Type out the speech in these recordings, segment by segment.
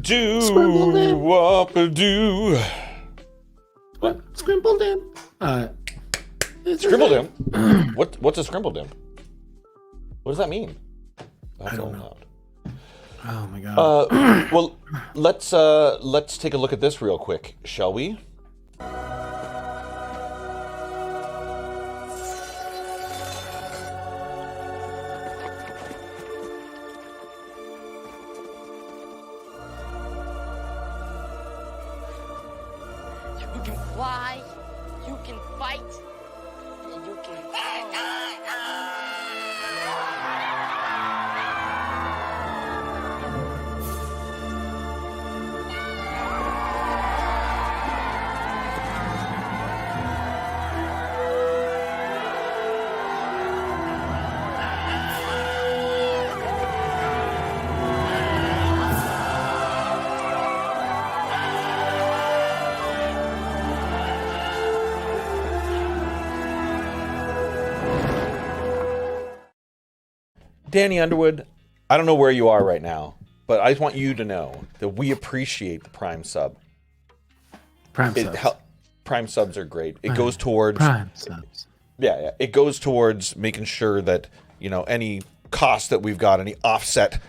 Do wop do. What? Scrimple dim. Scribble dim. What's a scribble dim? What does that mean? That's I don't all know. loud. Oh my god. Well, let's take a look at this real quick, shall we? You can fly, you can fight, and you can Danny Underwood, I don't know where you are right now, but I just want you to know that we appreciate the Prime sub. Prime subs. Prime subs are great. It goes towards Prime subs. Yeah. It goes towards making sure that, you know, any cost that we've got, any offset,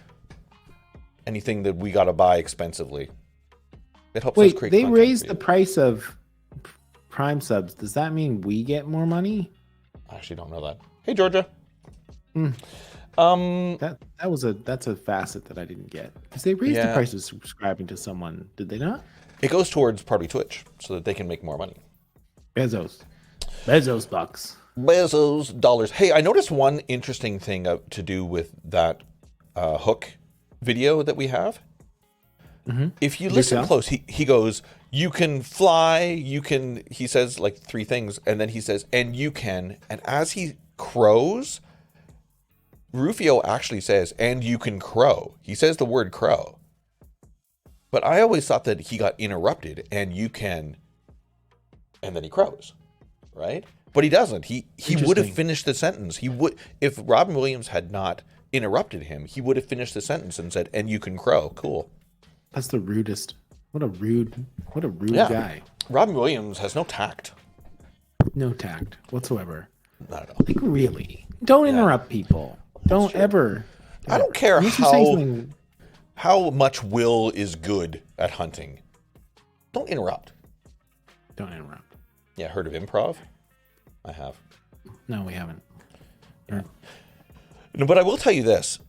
anything that we got to buy expensively. It helps us Wait, create they content raised for the you. price of Prime subs. Does that mean we get more money? I actually don't know that. Hey, Georgia. That's a facet that I didn't get. Because they raised the price of subscribing to someone, did they not? It goes towards probably Twitch so that they can make more money. Bezos bucks. Bezos dollars. Hey, I noticed one interesting thing to do with that Hook video that we have. Mm-hmm. If you listen close, he goes, you can fly, he says like three things, and then he says, and you can, and as he crows, Rufio actually says, and you can crow. He says the word crow. But I always thought that he got interrupted, and you can, and then he crows, right? But he doesn't. He would have finished the sentence. He would, if Robin Williams had not interrupted him, he would have finished the sentence and said, and you can crow. Cool. That's the rudest. What a rude guy. Robin Williams has no tact. No tact whatsoever. Not at all. Like, really? Don't interrupt people. Don't ever. I don't care Unless you're saying something- how much Will is good at hunting. Don't interrupt. Don't interrupt. Yeah, heard of improv? I have. No, we haven't. No, but I will tell you this.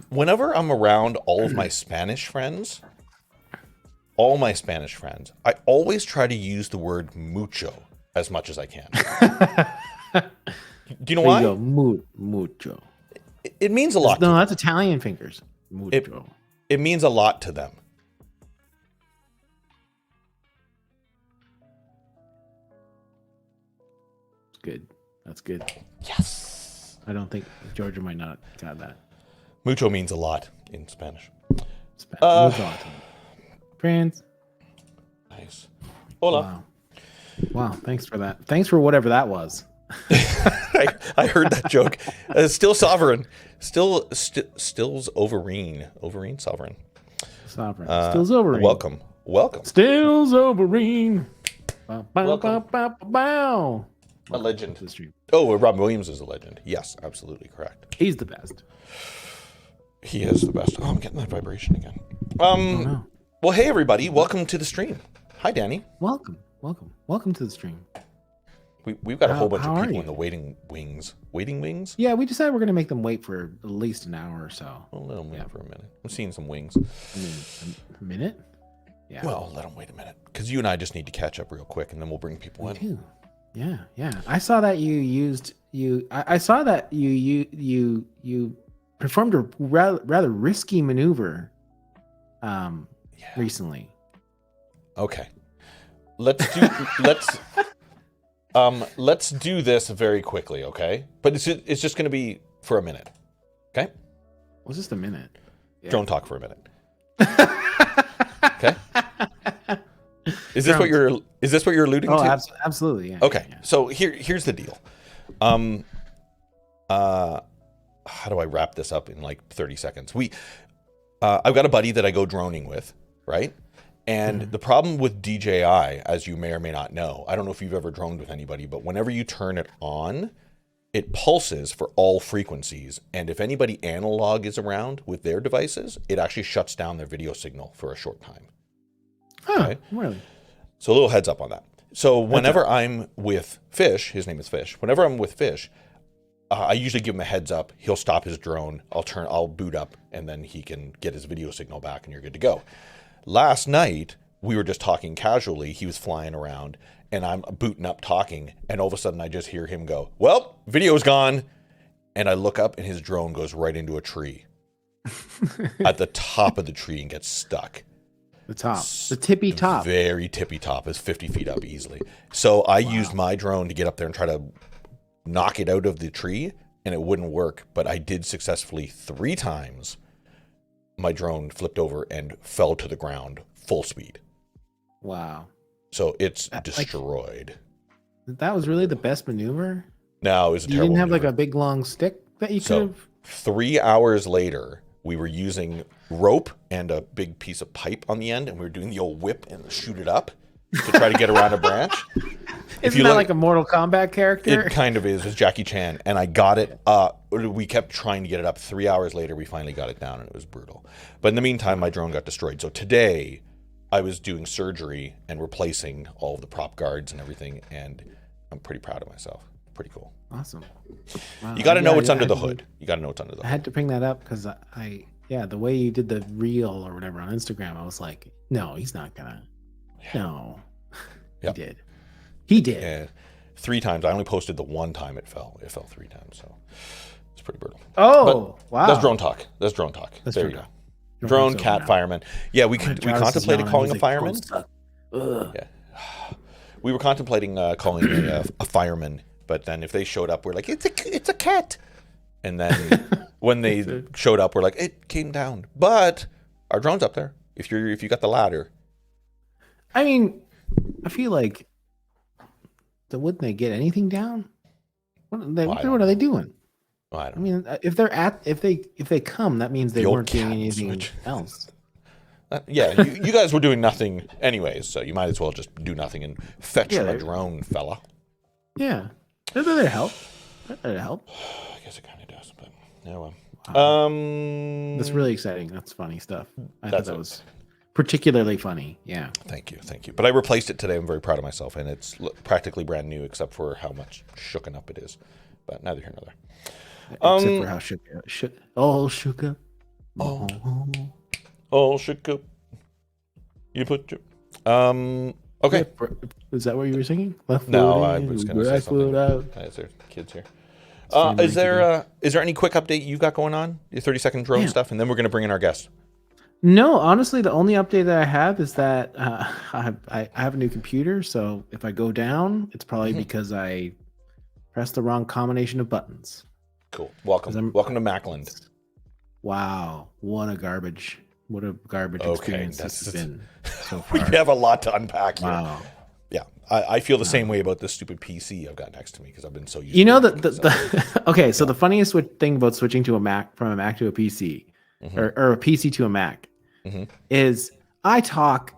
Whenever I'm around all of my Spanish friends, I always try to use the word mucho as much as I can. Do you know why? There you go. Mucho. It means a lot. No, that's Italian fingers. Mucho. It means a lot to them. Good. That's good. Yes. I don't think Georgia might not got that. Mucho means a lot in Spanish. Friends. Nice. Hola. Wow. Thanks for that. Thanks for whatever that was. I heard that joke. Still sovereign. Stills Overeen. Overeen sovereign. Sovereign. Stills Overeen. Welcome. Stills Overeen. Welcome. Bow. A legend. To the stream. Oh, Robin Williams is a legend. Yes, absolutely correct. He's the best. He is the best. Oh, I'm getting that vibration again. No. Well, hey everybody, welcome to the stream. Hi, Danny. Welcome to the stream. We've got a whole bunch how of are people you? in the waiting wings. Waiting wings? Yeah, we decided we're gonna make them wait for at least an hour or so. Well, let them wait for a minute. I'm seeing some wings. I mean, a minute? Yeah. Well, let them wait a minute because you and I just need to catch up real quick, and then we'll bring people in. Too. Yeah. I saw that I saw that you performed a rather risky maneuver recently. Okay. Let's do this very quickly, okay? But it's just going to be for a minute, okay? Well, just a minute. Yeah. Don't talk for a minute. Okay. Is this what you're alluding to? Oh, absolutely. Yeah. Okay. Yeah. So here's the deal. How do I wrap this up in like 30 seconds? I've got a buddy that I go droning with, right? And the problem with DJI, as you may or may not know, I don't know if you've ever droned with anybody, but whenever you turn it on, it pulses for all frequencies. And if anybody analog is around with their devices, it actually shuts down their video signal for a short time. Huh, Okay? really? So a little heads up on that. So whenever I'm with Fish, his name is Fish. Whenever I'm with Fish, I usually give him a heads up. He'll stop his drone. I'll boot up, and then he can get his video signal back, and you're good to go. Last night, we were just talking casually. He was flying around, and I'm booting up talking, and all of a sudden I just hear him go, "Well, video's gone." And I look up, and his drone goes right into a tree at the top of the tree and gets stuck. The top. The tippy top. Very tippy top. Is 50 feet up easily. So I used my drone to get up there and try to knock it out of the tree, and it wouldn't work. But I did successfully 3 times. My drone flipped over and fell to the ground full speed. Wow. So it's destroyed. That was really the best maneuver? No, it was a You terrible didn't have maneuver. like a big long stick that you could have? 3 hours later, we were using rope and a big piece of pipe on the end, and we were doing the old whip and shoot it up to try to get around a branch. Isn't that like a Mortal Kombat character? It kind of is. It's Jackie Chan. And I got it. We kept trying to get it up. 3 hours later, we finally got it down, and it was brutal. But in the meantime, my drone got destroyed. So today, I was doing surgery and replacing all of the prop guards and everything, and I'm pretty proud of myself. Pretty cool. Awesome. Wow. You got to know what's under the hood. You got to know what's under the hood. I had to bring that up because the way you did the reel or whatever on Instagram, I was like, no, he's not gonna. Yeah. No. Yep. He did. And 3 times. I only posted the 1 time it fell. It fell 3 times, so it's pretty brutal. Oh, but wow. That's drone talk. There you go. Drone, cat, fireman. Yeah, we contemplated calling a fireman. Yeah. We were contemplating calling a fireman, but then if they showed up, we're like, it's a cat. And then when they showed up, we're like, it came down. But our drone's up there. If you got the ladder. I mean, I feel like wouldn't they get anything down? What are they doing? Well, I don't I mean, if they come, that means they weren't doing anything else. Yeah, you guys were doing nothing anyways, so you might as well just do nothing and fetch a drone, fella. Yeah, that'd help. That'd help. I guess it kind of does, but yeah, well. Wow. That's really exciting. That's funny stuff. I thought that was particularly funny. Yeah. Thank you. But I replaced it today. I'm very proud of myself, and it's practically brand new, except for how much shooken up it is. But neither here nor there. Except for how shook up. Oh, shook up. You put your okay. Is that what you were singing? No, I was going to say something. Is there kids here? Is there any quick update you've got going on? Your 30-second drone stuff, and then we're going to bring in our guest. No, honestly, the only update that I have is that I have a new computer. So if I go down, it's probably because I pressed the wrong combination of buttons. Cool. Welcome to Mackland. Wow, what a garbage experience this has been so far. We have a lot to unpack here. Wow. Yeah, I feel the same way about this stupid PC I've got next to me because I've been so used to it. Okay, so the funniest thing about switching to a Mac from a Mac to a PC or a PC to a Mac is I talk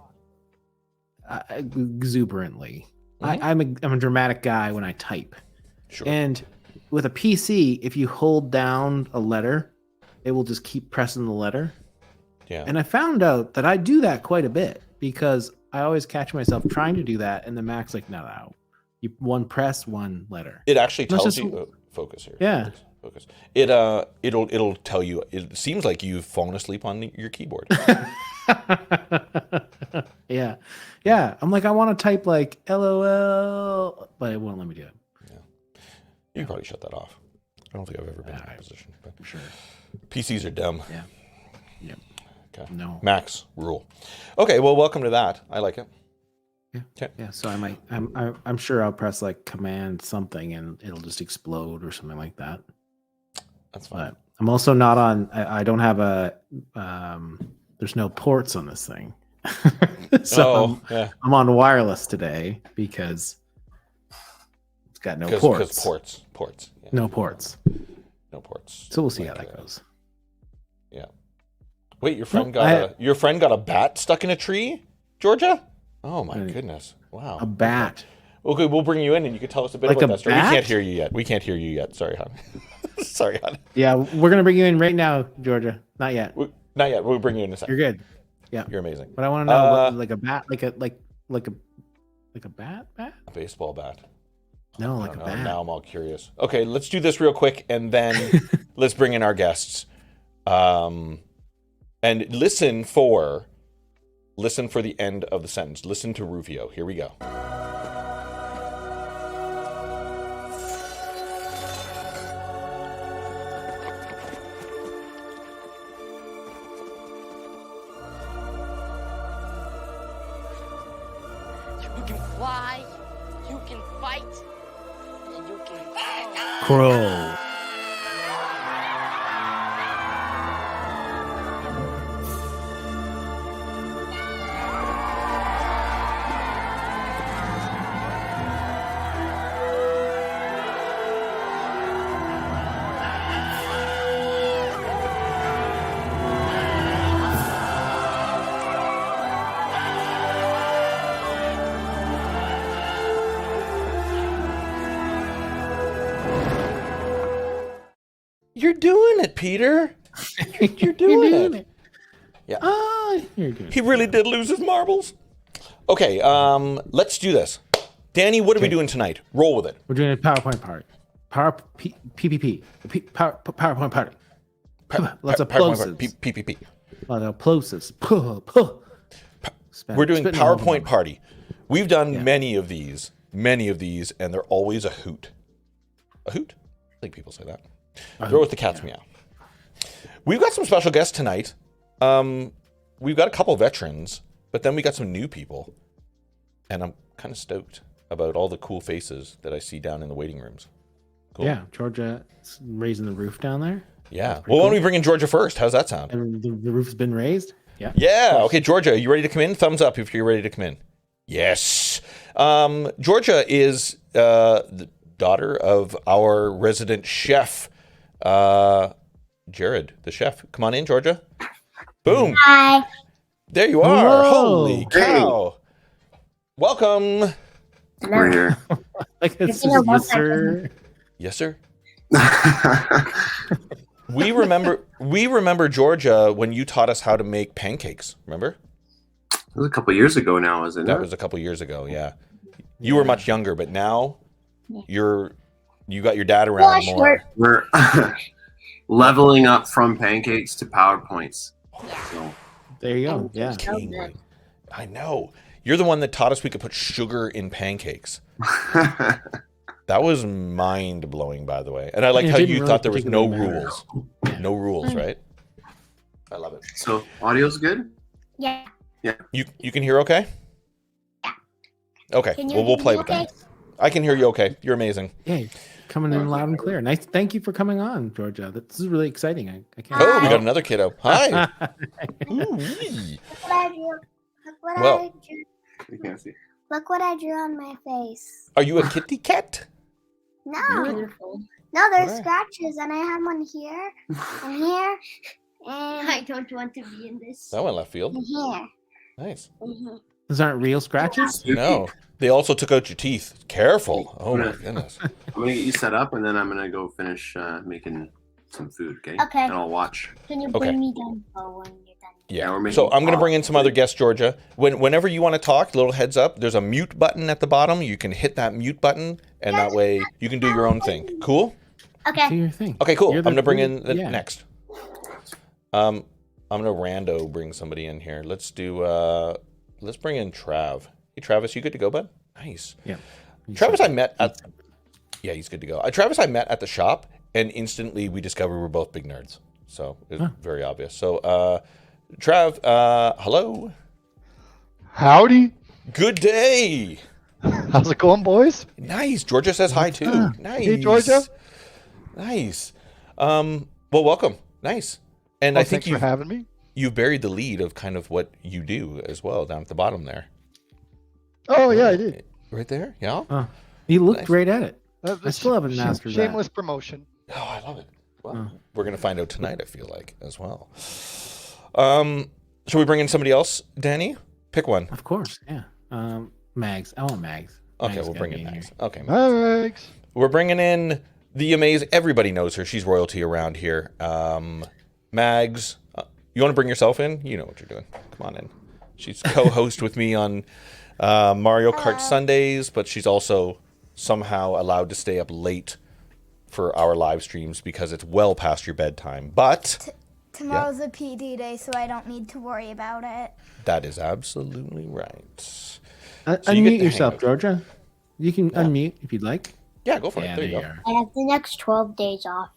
exuberantly. I'm a dramatic guy when I type. Sure. And with a PC, if you hold down a letter, it will just keep pressing the letter. Yeah. And I found out that I do that quite a bit because I always catch myself trying to do that, and the Mac's like, no. You one press, one letter. It actually tells you focus here. Yeah. Focus. It'll tell you. It seems like you've fallen asleep on your keyboard. Yeah. I'm like, I want to type like LOL, but it won't let me do it. Yeah. You can probably shut that off. I don't think I've ever been in that position. But Sure. PCs are dumb. Yeah. Yep. Okay. No. Max rule. Okay. Well, welcome to that. I like it. Yeah. Okay. Yeah. So I'm sure I'll press like command something and it'll just explode or something like that. That's fine. But I'm also not on. I don't have a. There's no ports on this thing, so I'm on wireless today because it's got no ports. Because ports. Yeah. No ports. No ports. So we'll see how that goes. Yeah. Wait, your friend got a bat stuck in a tree, Georgia? Oh my goodness! Wow. A bat. Okay, we'll bring you in and you can tell us a bit Like about a that story. We bat? can't hear you yet. We can't hear you yet. Sorry, hon. Sorry, hon. Yeah, we're gonna bring you in right now, Georgia. Not yet. Not yet. We'll bring you in a second. You're good. Yeah, You're amazing. but I want to know, like a bat, like a bat? A baseball bat. No, like a bat. Now I'm all curious. Okay, let's do this real quick and then let's bring in our guests. And listen for the end of the sentence. Listen to Rufio. Here we go. You can fly, you can fight, and you can Crow. You're doing it, Peter. You're doing it. Yeah. You're good. He really did lose his marbles. Okay, let's do this. Danny, what are we doing tonight? Roll with it. We're doing a PowerPoint party. PPP. PowerPoint party. Lots of plosives. PPP. Lots of plosives. We're doing Spitting all over PowerPoint them. party. We've done many of these, and they're always a hoot. A hoot? I think people say that. Throw with the cat's meow. We've got some special guests tonight. We've got a couple veterans, but then we got some new people. And I'm kind of stoked about all the cool faces that I see down in the waiting rooms. Cool. Yeah, Georgia raising the roof down there. Yeah. Well, why don't we bring in Georgia first? How's that sound? And the roof's been raised. Yeah. Yeah. Okay, Georgia, are you ready to come in? Thumbs up if you're ready to come in. Yes. Georgia is the daughter of our resident chef, Jared, the chef. Come on in, Georgia. Boom. Hi. There you are. Hello. Holy cow. Welcome. We're here. Like it's You know, yes, sir. Yes, sir. We remember Georgia when you taught us how to make pancakes. Remember? It was a couple years ago now, isn't it? That was a couple years ago. Yeah. You were much younger, but now you got your dad around more. We're leveling up from pancakes to PowerPoints. So, There you go. Yeah. King. I know. You're the one that taught us we could put sugar in pancakes. That was mind blowing, by the way. And I like It how didn't you really thought there was no particularly matter. rules. No rules, right? I love it. so audio's good? Yeah. You can hear okay? Yeah. Okay. Can you Well, we'll hear play me with okay? that. I can hear you okay. You're amazing. Yeah. Coming in loud and clear. Nice. Thank you for coming on, Georgia. This is really exciting. I can't. Oh, we got another kiddo. Hi. Ooh-wee. Look what I drew. Look what Well- I drew. You can't see. Look what I drew on my face. Are you a kitty cat? No. Beautiful. No, there's Alright. scratches, and I have one here, and here, and I don't want to be in this. That went left field. here. Nice. Mhm. Those aren't real scratches. No. They also took out your teeth. Careful. Oh my goodness. I'm gonna get you set up, and then I'm gonna go finish making some food. Okay. Okay. And I'll watch. Can you Okay. bring me down when you're done? Yeah, we're Yeah. making So I'm going to pop. bring in some other guests, Georgia. Whenever you want to talk, little heads up, there's a mute button at the bottom. You can hit that mute button, and that way you can do your own thing. Cool? Do Okay. your thing. Okay, cool. You're I'm going to bring you're- in the yeah. next. I'm going to rando bring somebody in here. Let's bring in Trav. Hey, Travis, you good to go, bud? Nice. Yeah. Travis, I met at. Yeah, he's good to go. Travis, I met at the shop, and instantly we discovered we're both big nerds. So it was very obvious. So, Trav, hello. Howdy. Good day. How's it going, boys? Nice. Georgia says hi too. Nice. Hey, Georgia. Nice. Well, welcome. Nice. And I think thanks for having me. you've buried the lead of kind of what you do as well down at the bottom there. Oh, yeah, I did. Right there. Yeah. You looked Nice. great at it. I That's still haven't mastered that. Shameless promotion. Oh, I love it. Well, we're gonna find out tonight. I feel like as well. Shall we bring in somebody else, Danny? Pick one. Of course, yeah. Mags. I want Mags. Okay, Mags we'll gotta bring be in here. Mags. Okay, Mags. Max. We're bringing in the amazing. Everybody knows her. She's royalty around here. Mags, you want to bring yourself in? You know what you're doing. Come on in. She's co-host with me on Mario Kart Sundays, but she's also somehow allowed to stay up late for our live streams because it's well past your bedtime. But Tomorrow's a PD day, so I don't need to worry about it. that is absolutely right. So you get Unmute to hang yourself, out. Georgia. You can unmute if you'd like. Yeah, go for Yeah, it. There you go. are. I have the next 12 days off.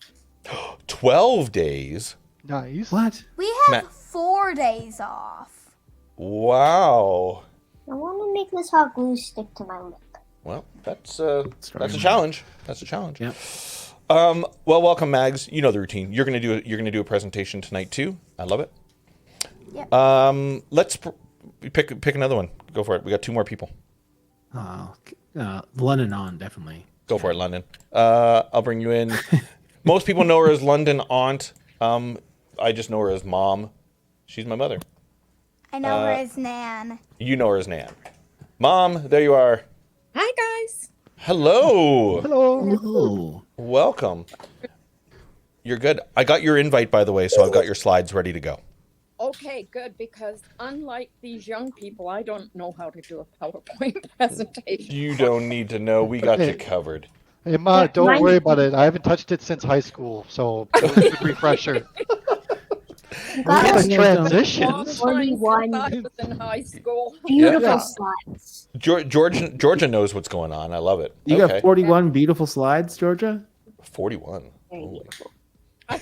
12 days. Nice. What? We have Matt. 4 days off. Wow. I want to make this hot glue stick to my lip. Well, that's a challenge. That's a challenge. Yep. Well, welcome, Mags. You know the routine. You're gonna do a presentation tonight too. I love it. Yep. Let's pick another one. Go for it. We got 2 more people. London on, definitely. Go for it, London. I'll bring you in. Most people know her as London Aunt. I just know her as Mom. She's my mother. I know her as Nan. You know her as Nan. Mom, there you are. Hi, guys. Hello. Hello. Oh, Welcome. You're good. I got your invite, by the way, so I've got your slides ready to go. Okay, good, because unlike these young people, I don't know how to do a PowerPoint presentation. You don't need to know. We got you covered. Hey, Ma, don't worry about it. I haven't touched it since high school, so it was a good refresher. Got The it. transitions. 41. I was in high school. Beautiful Yeah. slides. Georgia knows what's going on. I love it. you got 41 beautiful slides, Georgia. 41. Holy.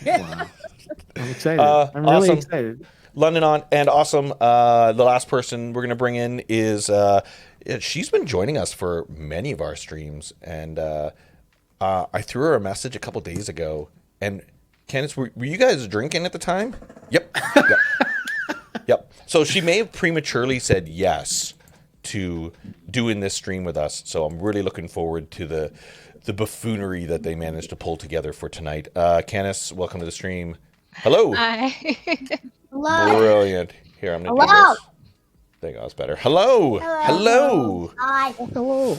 Wow. I'm excited. I'm really awesome. excited. London on and awesome. The last person we're going to bring in is she's been joining us for many of our streams, and I threw her a message a couple days ago. And Candice, were you guys drinking at the time? Yep. Yep. So she may have prematurely said yes to doing this stream with us. So I'm really looking forward to the buffoonery that they managed to pull together for tonight. Candice, welcome to the stream. Hello. Hi. Hello. Brilliant. Here, I'm going to do Hello. this. There you go. That's better. Hello. Hello. Hi. Hello.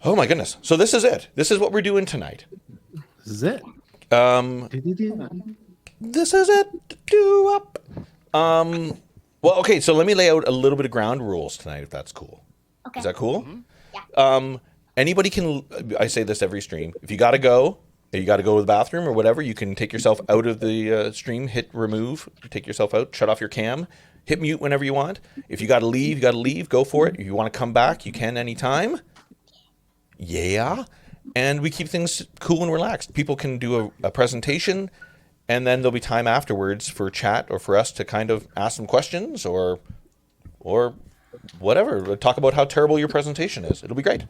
Oh, my goodness. So this is it. This is what we're doing tonight. This is it. This is it. Do up. Well, okay. So let me lay out a little bit of ground rules tonight, if that's cool. Okay. Is that cool? Yeah. Anybody can. I say this every stream. If you got to go, you got to go to the bathroom or whatever, you can take yourself out of the stream. Hit remove. Take yourself out. Shut off your cam. Hit mute whenever you want. If you got to leave, you got to leave. Go for it. If you want to come back, you can anytime. Yeah. And we keep things cool and relaxed. People can do a presentation, and then there'll be time afterwards for chat or for us to kind of ask some questions or whatever. Talk about how terrible your presentation is. It'll be great.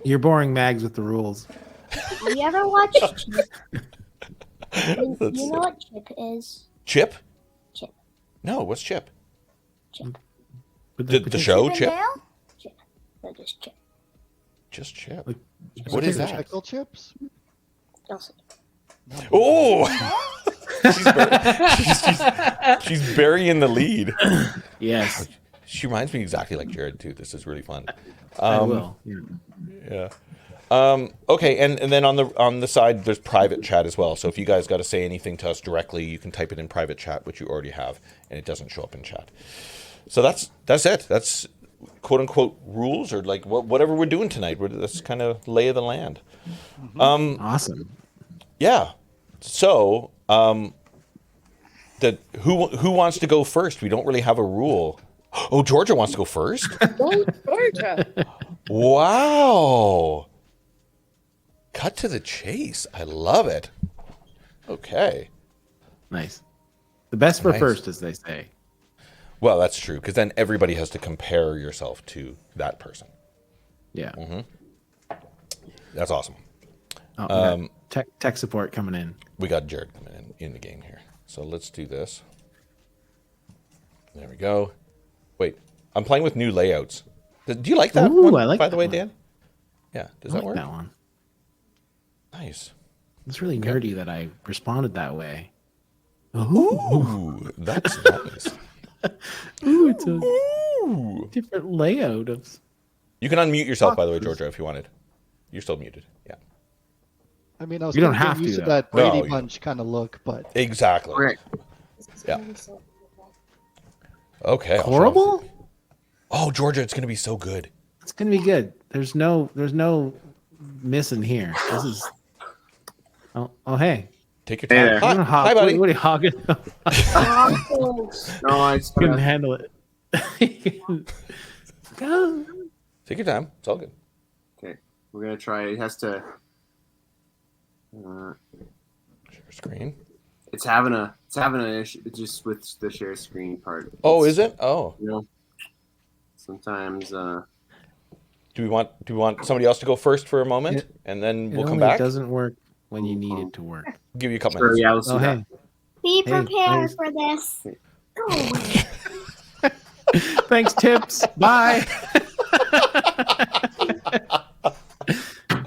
You're boring Mags with the rules. Have you ever watched Chip? You know what Chip is? Chip? Chip. No, what's Chip? Chip. The show Chip and Chip? Dale? Chip. No, just Chip. Just Chip. Like- What is that? Pickle chips? Also, Oh! she's burying the lead. Yes, She reminds me exactly like Jared too. This is really fun. I will. Yeah. Okay, and then on the side there's private chat as well. So if you guys got to say anything to us directly, you can type it in private chat, which you already have, and it doesn't show up in chat. So that's it. That's quote unquote rules, or like whatever we're doing tonight. That's kind of lay of the land. Awesome. Yeah. So who wants to go first? We don't really have a rule. Oh, Georgia wants to go first. Go, Georgia. Wow. Cut to the chase. I love it. Okay. Nice. The best for Nice. first, as they say. Well, that's true, because then everybody has to compare yourself to that person. Yeah. That's awesome. Oh, we got tech support coming in. We got Jared coming in the game here. So let's do this. There we go. Wait, I'm playing with new layouts. Do you like that Ooh, one, I like by the that way, one. Dan? Yeah, does I that like work? that one. Nice. It's really nerdy that I responded that way. Ooh, that's nice. Ooh, it's a Ooh. different layout of. You can unmute yourself, by the way, Georgia, if you wanted. You're still muted. Yeah. I mean, I was You don't kind of have getting used to, to though. that Brady No, you- Bunch kind of look, but Exactly. Right. Yeah. Okay. I'll show- Horrible? Oh, Georgia, it's gonna be so good. It's gonna be good. There's no missing here. This is. Oh, hey. Take your Hey time. there. Hi, You're hog- hi, buddy. What are you hogging? No, I just Couldn't gotta, handle it. Go. Take your time. It's all good. okay. We're gonna try. It has to. Share screen. It's having an issue just with the share screen part. Oh, is it? Oh. You know, sometimes. Do we want somebody else to go first for a moment, It- and then It we'll come only back? doesn't work when you need it to work. Give you a couple Sure, minutes. yeah, let's do Oh, that. hey. Be Hey, prepared thanks. for this. Go away. Thanks, tips. Bye.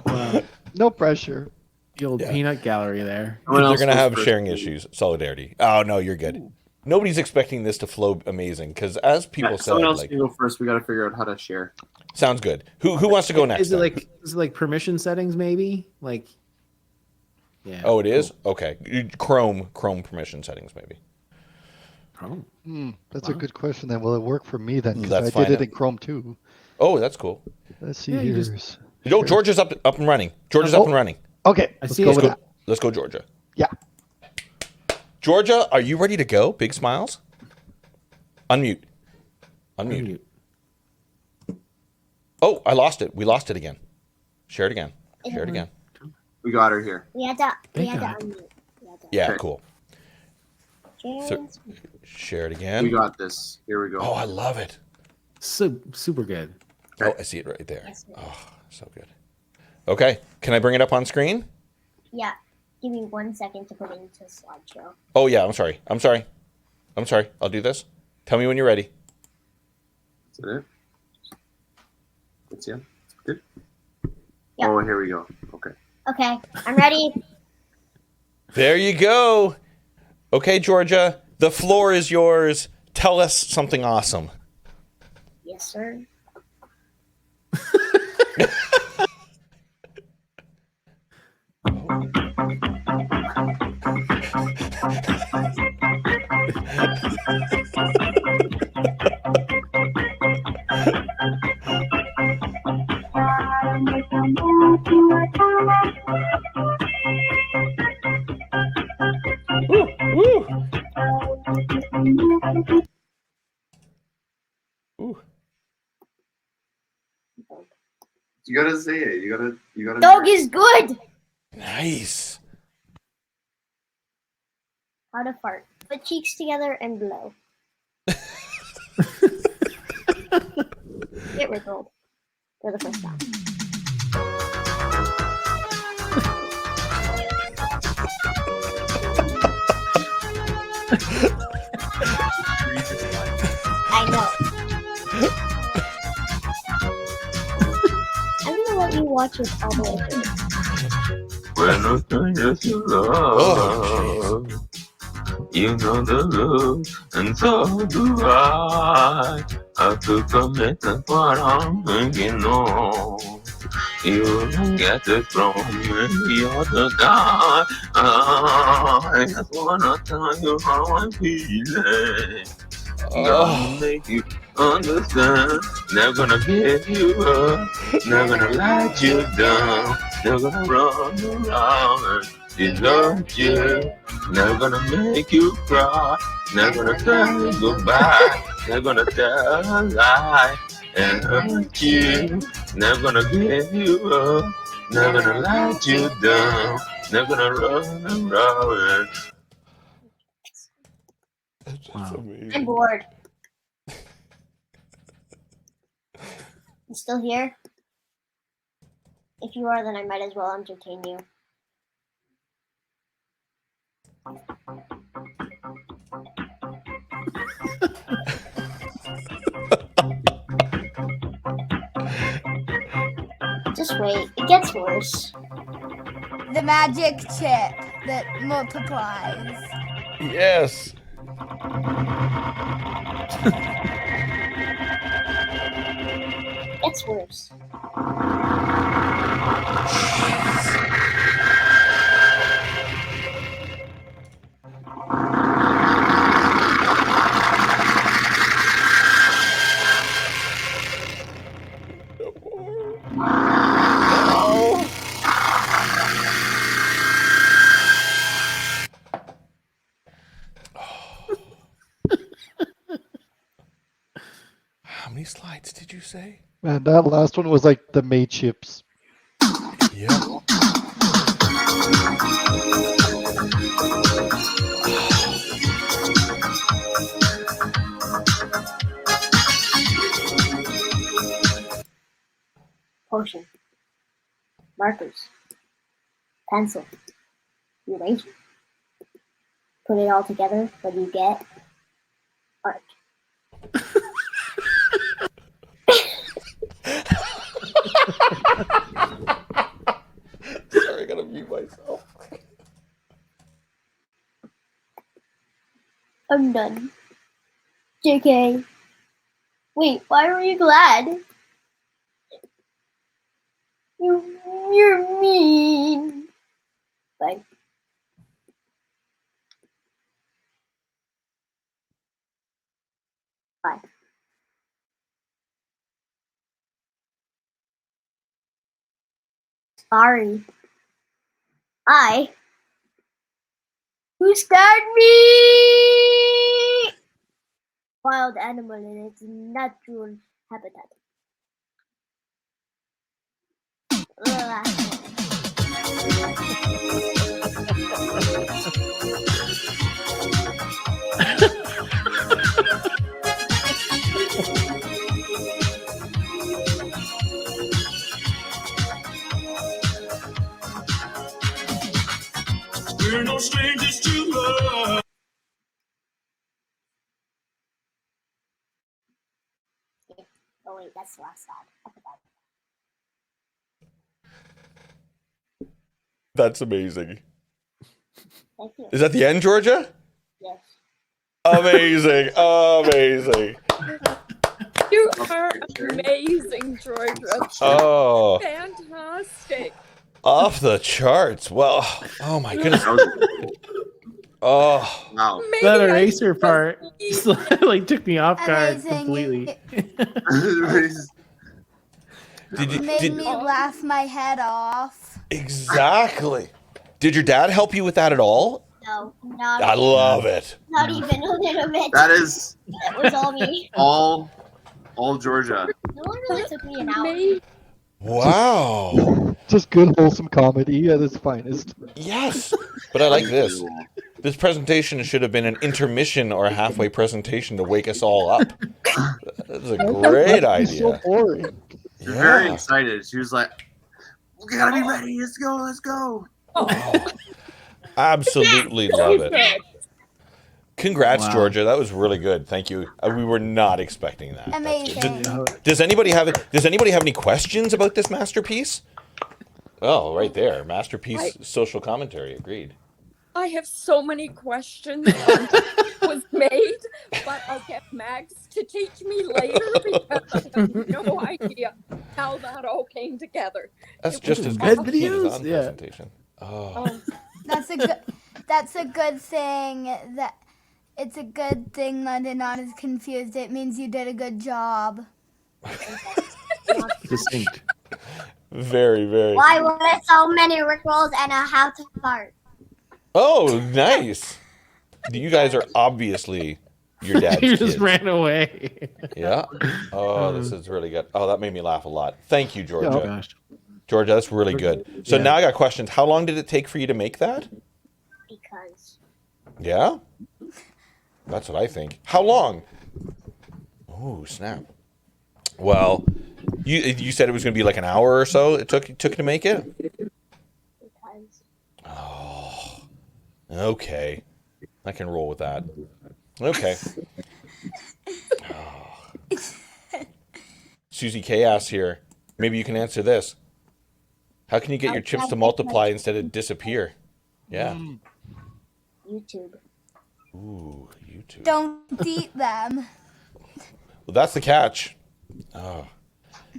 Wow. no pressure. The old Yeah. peanut gallery there. Someone They're else gonna goes have first. sharing issues. Solidarity. Oh no, you're good. Nobody's expecting this to flow amazing because, as people Yeah, said, someone else like, can go first. We got to figure out how to share. sounds good. Who wants to go next? Is it then? like permission settings maybe? Like yeah. Oh, it is. Okay. Chrome permission settings maybe. Chrome. That's a good question. Then will it work for me then? Because Let's I find did it out. in Chrome too. Oh, that's cool. Let's see Yeah, you here. just- No, Georgia's up and running. Georgia's Oh. up and running. Okay, I let's see go it. with that. Let's go, Georgia. Yeah. Georgia, are you ready to go? Big smiles. Unmute. Unmute. Oh, I lost it. We lost it again. Share it again. Share it again. We got her here. We had to Thank unmute. Yeah, Okay. cool. Share. Share it We again. got this. Here we go. Oh, I love it. So super good. Oh, I see it right there. Oh, so good. Okay, can I bring it up on screen? Yeah. Give me 1 second to put it into a slideshow. Oh yeah, I'm sorry. I'll do this. Tell me when you're ready. Is that it? That's yeah. Good. Yeah. Oh, here we go. Okay. Okay, I'm ready. There you go. Okay, Georgia, the floor is yours. Tell us something awesome. Yes, sir. Ooh. You gotta say it. You gotta. Dog is good. Nice. How to fart. Put cheeks together and blow. Get wiggled for the first time. I know. I'm gonna let you watch it all the way through. Oh, You know the love, and so do I. I could commit what I'm thinking of. You get it from me, you're the guy. I just wanna tell you how I'm feeling. Gonna make you understand. Never gonna give you up. Never gonna let you down. Never gonna run around and desert you. Never gonna make you cry. Never gonna say goodbye. Never gonna tell a lie and hurt you. Never gonna give you up. Never gonna let you down. Never gonna run around. Wow. I'm bored. You still here? If you are, then I might as well entertain you. Just wait. It gets worse. The magic chip that multiplies. Yes. It's worse. How many slides did you say? Man, that last one was like the mateships. Yeah. Potion. Markers. Pencil. Eraser. Put it all together, what do you get? Art. Sorry, I gotta mute myself. I'm done. JK. Wait, why were you glad? You're mean. Bye. Bye. Sorry. Who scared me? Wild animal in its natural habitat. We're no strangers to love. Oh wait, that's the last slide. I forgot. That's amazing. Thank you. Is that the end, Georgia? Yes. Amazing. Amazing. You are amazing, Georgia. Oh. Fantastic. Off the charts. Well, oh my goodness. Oh. Wow. That eraser part like took me off guard Amazing. completely. Made me laugh my head off. Exactly. Did your dad help you with that at all? No, not I love it. Not even a little bit. That is That was all me. all Georgia. No one really took me an hour. Wow. Just good, wholesome comedy at its finest. Yes. But I like this. This presentation should have been an intermission or a halfway presentation to wake us all up. That's a great idea. So boring. She's very excited. She was like, "We gotta be ready. Let's go. Let's go." Oh, absolutely love it. Congrats, Wow. Georgia. That was really good. Thank you. We were not expecting that. Amazing. Does anybody have any questions about this masterpiece? Oh, right there. Masterpiece social commentary. Agreed. I have so many questions on how it was made, but I'll get Max to teach me later because I have no idea how that all came together. That's It was just as good good as videos. on Yeah. presentation. Oh. That's a good thing. It's a good thing London is confused. It means you did a good job. Distinct. Very, very. Why were there so many rickrolls and a how to fart? Oh, nice. You guys are obviously your dad's You kids. just ran away. Yeah. Oh, this is really good. Oh, that made me laugh a lot. Thank you, Georgia. Oh gosh. Georgia, that's really good. So now I got questions. How long did it take for you to make that? Because Yeah? That's what I think. How long? Oh, snap. Well, you said it was going to be like an hour or so it took to make it? because Oh. Okay. I can roll with that. Okay. Oh. Susie K asks here, maybe you can answer this. How can you get your chips to multiply instead of disappear? Yeah. YouTube. Ooh, YouTube. Don't eat them. Well, that's the catch. Oh,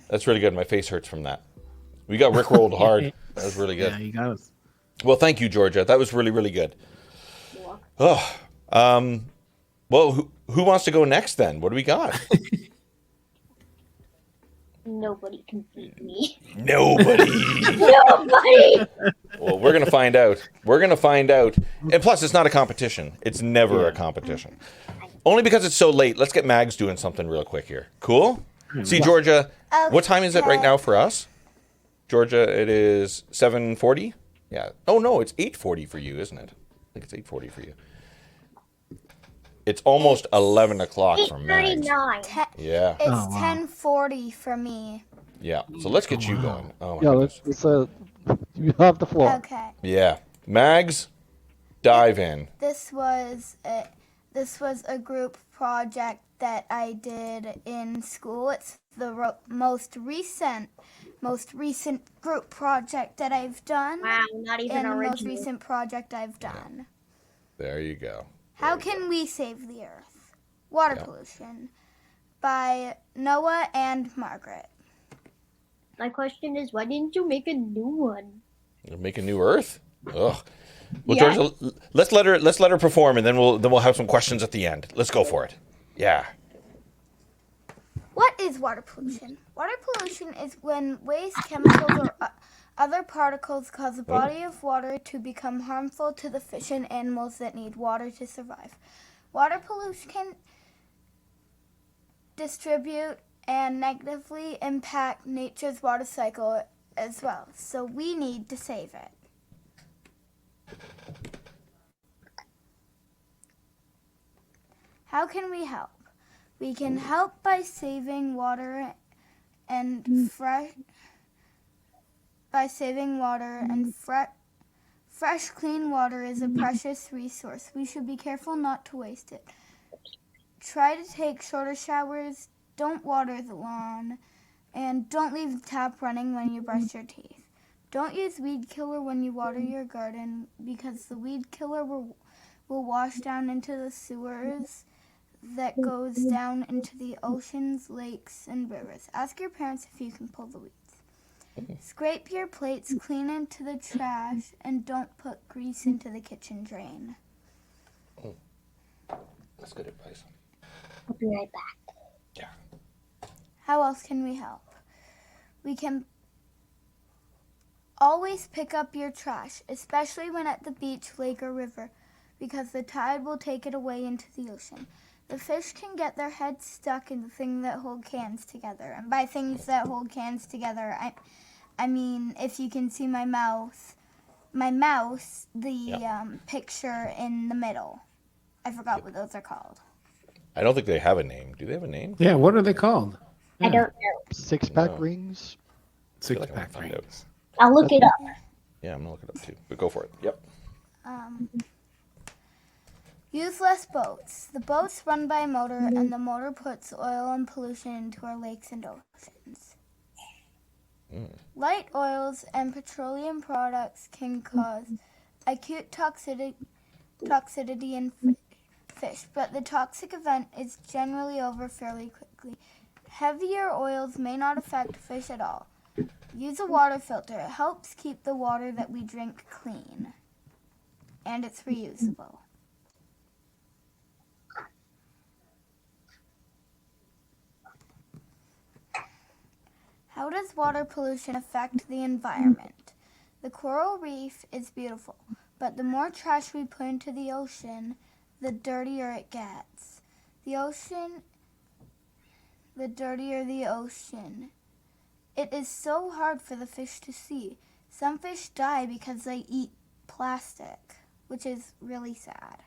that's really good. My face hurts from that. We got rickrolled hard. That was really good. Yeah, you got us. Well, thank you, Georgia. That was really, really good. Oh, well, who wants to go next then? What do we got? Nobody can beat me. Nobody. Nobody. Well, we're going to find out. We're going to find out. And plus, it's not a competition. It's never a competition. Only because it's so late. Let's get Mags doing something real quick here. Cool? See, Georgia, what time is it right now for us? Georgia, it is 7:40? Yeah. Oh, no, it's 8:40 for you, isn't it? I think it's 8:40 for you. It's almost 11 o'clock for Mags. 8:39. Yeah. It's 10:40 for me. Yeah. So let's get you going. Oh, my Yeah, goodness. you have the floor. Okay. Yeah. Mags, dive in. This was a group project that I did in school. It's the most recent group project that I've done. Wow, not even and the most original. recent project I've done. There you go. How can we save the earth? Water pollution by Noah and Margaret. My question is, why didn't you make a new one? Make a new Earth? Ugh. Well, Yeah. Georgia, let's let her perform, and then we'll have some questions at the end. Let's go for it. Yeah. What is water pollution? Water pollution is when waste, chemicals, or other particles cause a body of water to become harmful to the fish and animals that need water to survive. Water pollution can distribute and negatively impact nature's water cycle as well, so we need to save it. How can we help? We can help by saving water and fresh clean water is a precious resource. We should be careful not to waste it. Try to take shorter showers, don't water the lawn, and don't leave the tap running when you brush your teeth. Don't use weed killer when you water your garden because the weed killer will wash down into the sewers that goes down into the oceans, lakes, and rivers. Ask your parents if you can pull the weeds. Scrape your plates clean into the trash and don't put grease into the kitchen drain. That's good advice. I'll be right back. Yeah. How else can we help? We can always pick up your trash, especially when at the beach, lake, or river, because the tide will take it away into the ocean. The fish can get their heads stuck in the thing that hold cans together. And by things that hold cans together, I mean, if you can see my mouse, the picture in the middle. I forgot what those are called. I don't think they have a name. Do they have a name? Yeah, what are they called? I don't know. Six-pack rings. I feel like I wanna Six-pack find rings. out. I'll look it up. Yeah, I'm gonna look it up too. But go for it. Yep. Use less boats. The boats run by a motor, and the motor puts oil and pollution into our lakes and oceans. Light oils and petroleum products can cause acute toxicity in fish, but the toxic event is generally over fairly quickly. Heavier oils may not affect fish at all. Use a water filter. It helps keep the water that we drink clean, and it's reusable. How does water pollution affect the environment? The coral reef is beautiful, but the more trash we put into the ocean, the dirtier it gets. The dirtier the ocean. It is so hard for the fish to see. Some fish die because they eat plastic, which is really sad.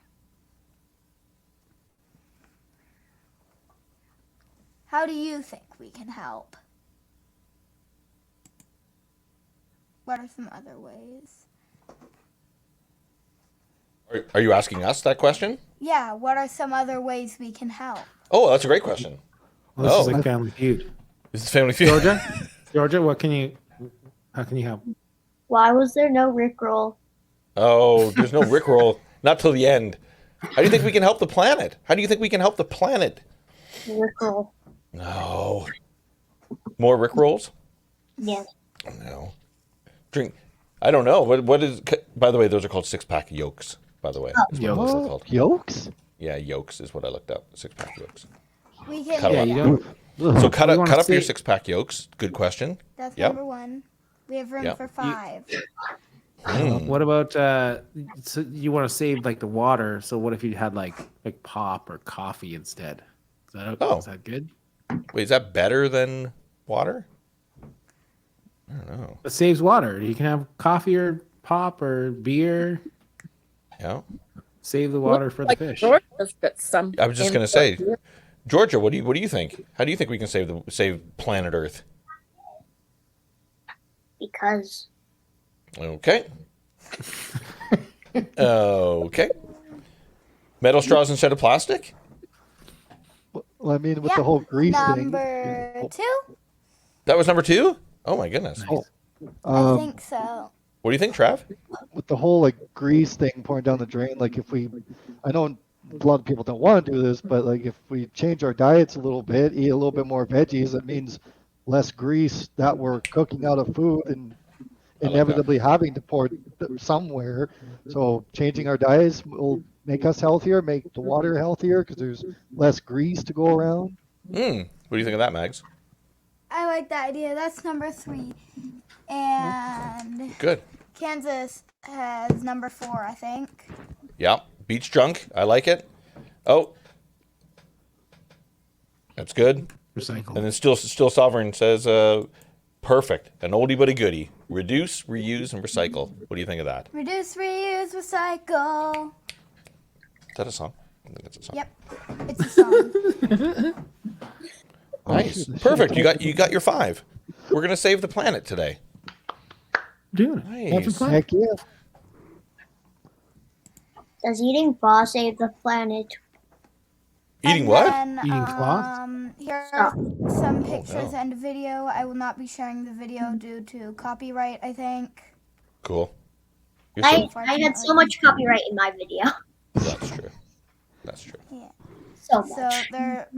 How do you think we can help? What are some other ways? Are you asking us that question? Yeah, what are some other ways we can help? Oh, that's a great question. Well, this is like Family Feud. This is Family Feud. Georgia, how can you help? Why was there no Rickroll? Oh, there's no Rickroll. Not till the end. How do you think we can help the planet? How do you think we can help the planet? Rickroll. No. More Rick rolls? Yes. No. Drink. I don't know. What is? By the way, those are called 6-pack yolks. By the way, is what those are called. Yolks? Yeah, yolks is what I looked up. 6-pack yolks. We can. Cut 'em up. You don't. So cut You up wanna your see- 6-pack yolks. Good question. That's Yep. number 1. We have room Yep. for 5. What about so you want to save like the water? So what if you had like pop or coffee instead? Is that good? Wait, is that better than water? I don't know. It saves water. You can have coffee or pop or beer. Yeah. Save the water for the Like fish. Georgia's got some I was just gonna input say, here. Georgia, what do you think? How do you think we can save planet Earth? Because Okay. Okay. Metal straws instead of plastic? Well, I mean, with the whole grease thing. Number 2? That was number 2? Oh my goodness. I think so. What do you think, Trav? With the whole like grease thing pouring down the drain, like if we, I know a lot of people don't want to do this, but like if we change our diets a little bit, eat a little bit more veggies, it means less grease that we're cooking out of food and inevitably having to pour somewhere. So changing our diets will make us healthier, make the water healthier because there's less grease to go around. What do you think of that, Mags? I like that idea. That's number 3. And Good. Kansas has number 4, I think. Yeah. Beach drunk. I like it. Oh. That's good. Recycle. And then still Sovereign says, perfect. An oldie but a goodie. Reduce, reuse, and recycle. What do you think of that? Reduce, reuse, recycle. Is that a song? I think it's a song. Yep. It's a song. Nice. Perfect. You got your 5. We're gonna save the planet today. Dude, Nice. Heck yeah. does eating pho save the planet? Eating And what? then, Eating cloth? Here are some pictures and a video. I will not be sharing the video due to copyright, I think. Cool. You're so- I had so much copyright in my video. That's true. That's true. Yeah. So So much. they're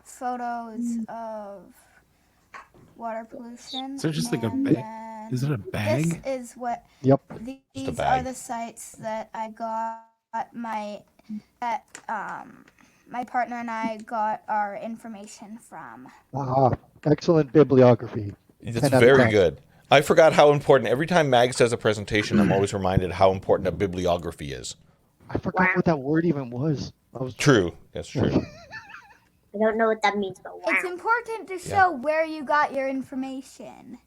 photos of water pollution. So just like a and bag. then Is it a bag? This is what Yep. these are bag. the sites that I got my partner and I got our information from. Excellent bibliography. It's 10 out of very 10. good. I forgot how important. Every time Mags does a presentation, I'm always reminded how important a bibliography is. I forgot what that word even was. True. That's true. I don't know what that means, but wow. It's important to show where you got your information.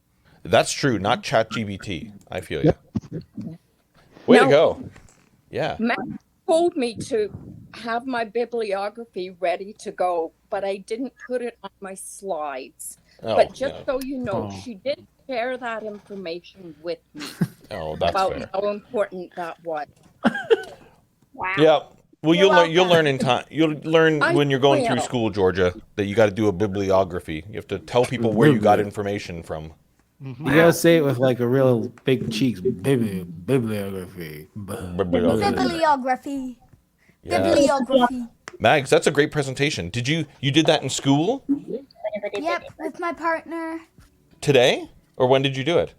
That's true. Not ChatGPT. I feel you. Yep. Way to No. go. Yeah. Matt told me to have my bibliography ready to go, but I didn't put it on my slides. Oh, but just yeah. so you know, Oh. she did share that information with me Oh, that's about fair. how important that was. Wow. Yeah. Well, You're you'll welcome. learn in time. You'll learn I when you're going through will. school, Georgia, that you got to do a bibliography. You have to tell people where you got information from. You gotta say it with like a real big cheeks. Bibliography. Bibliography. Yeah. Bibliography. Mags, that's a great presentation. Did you did that in school Yep, with my partner. today, or when did you do it?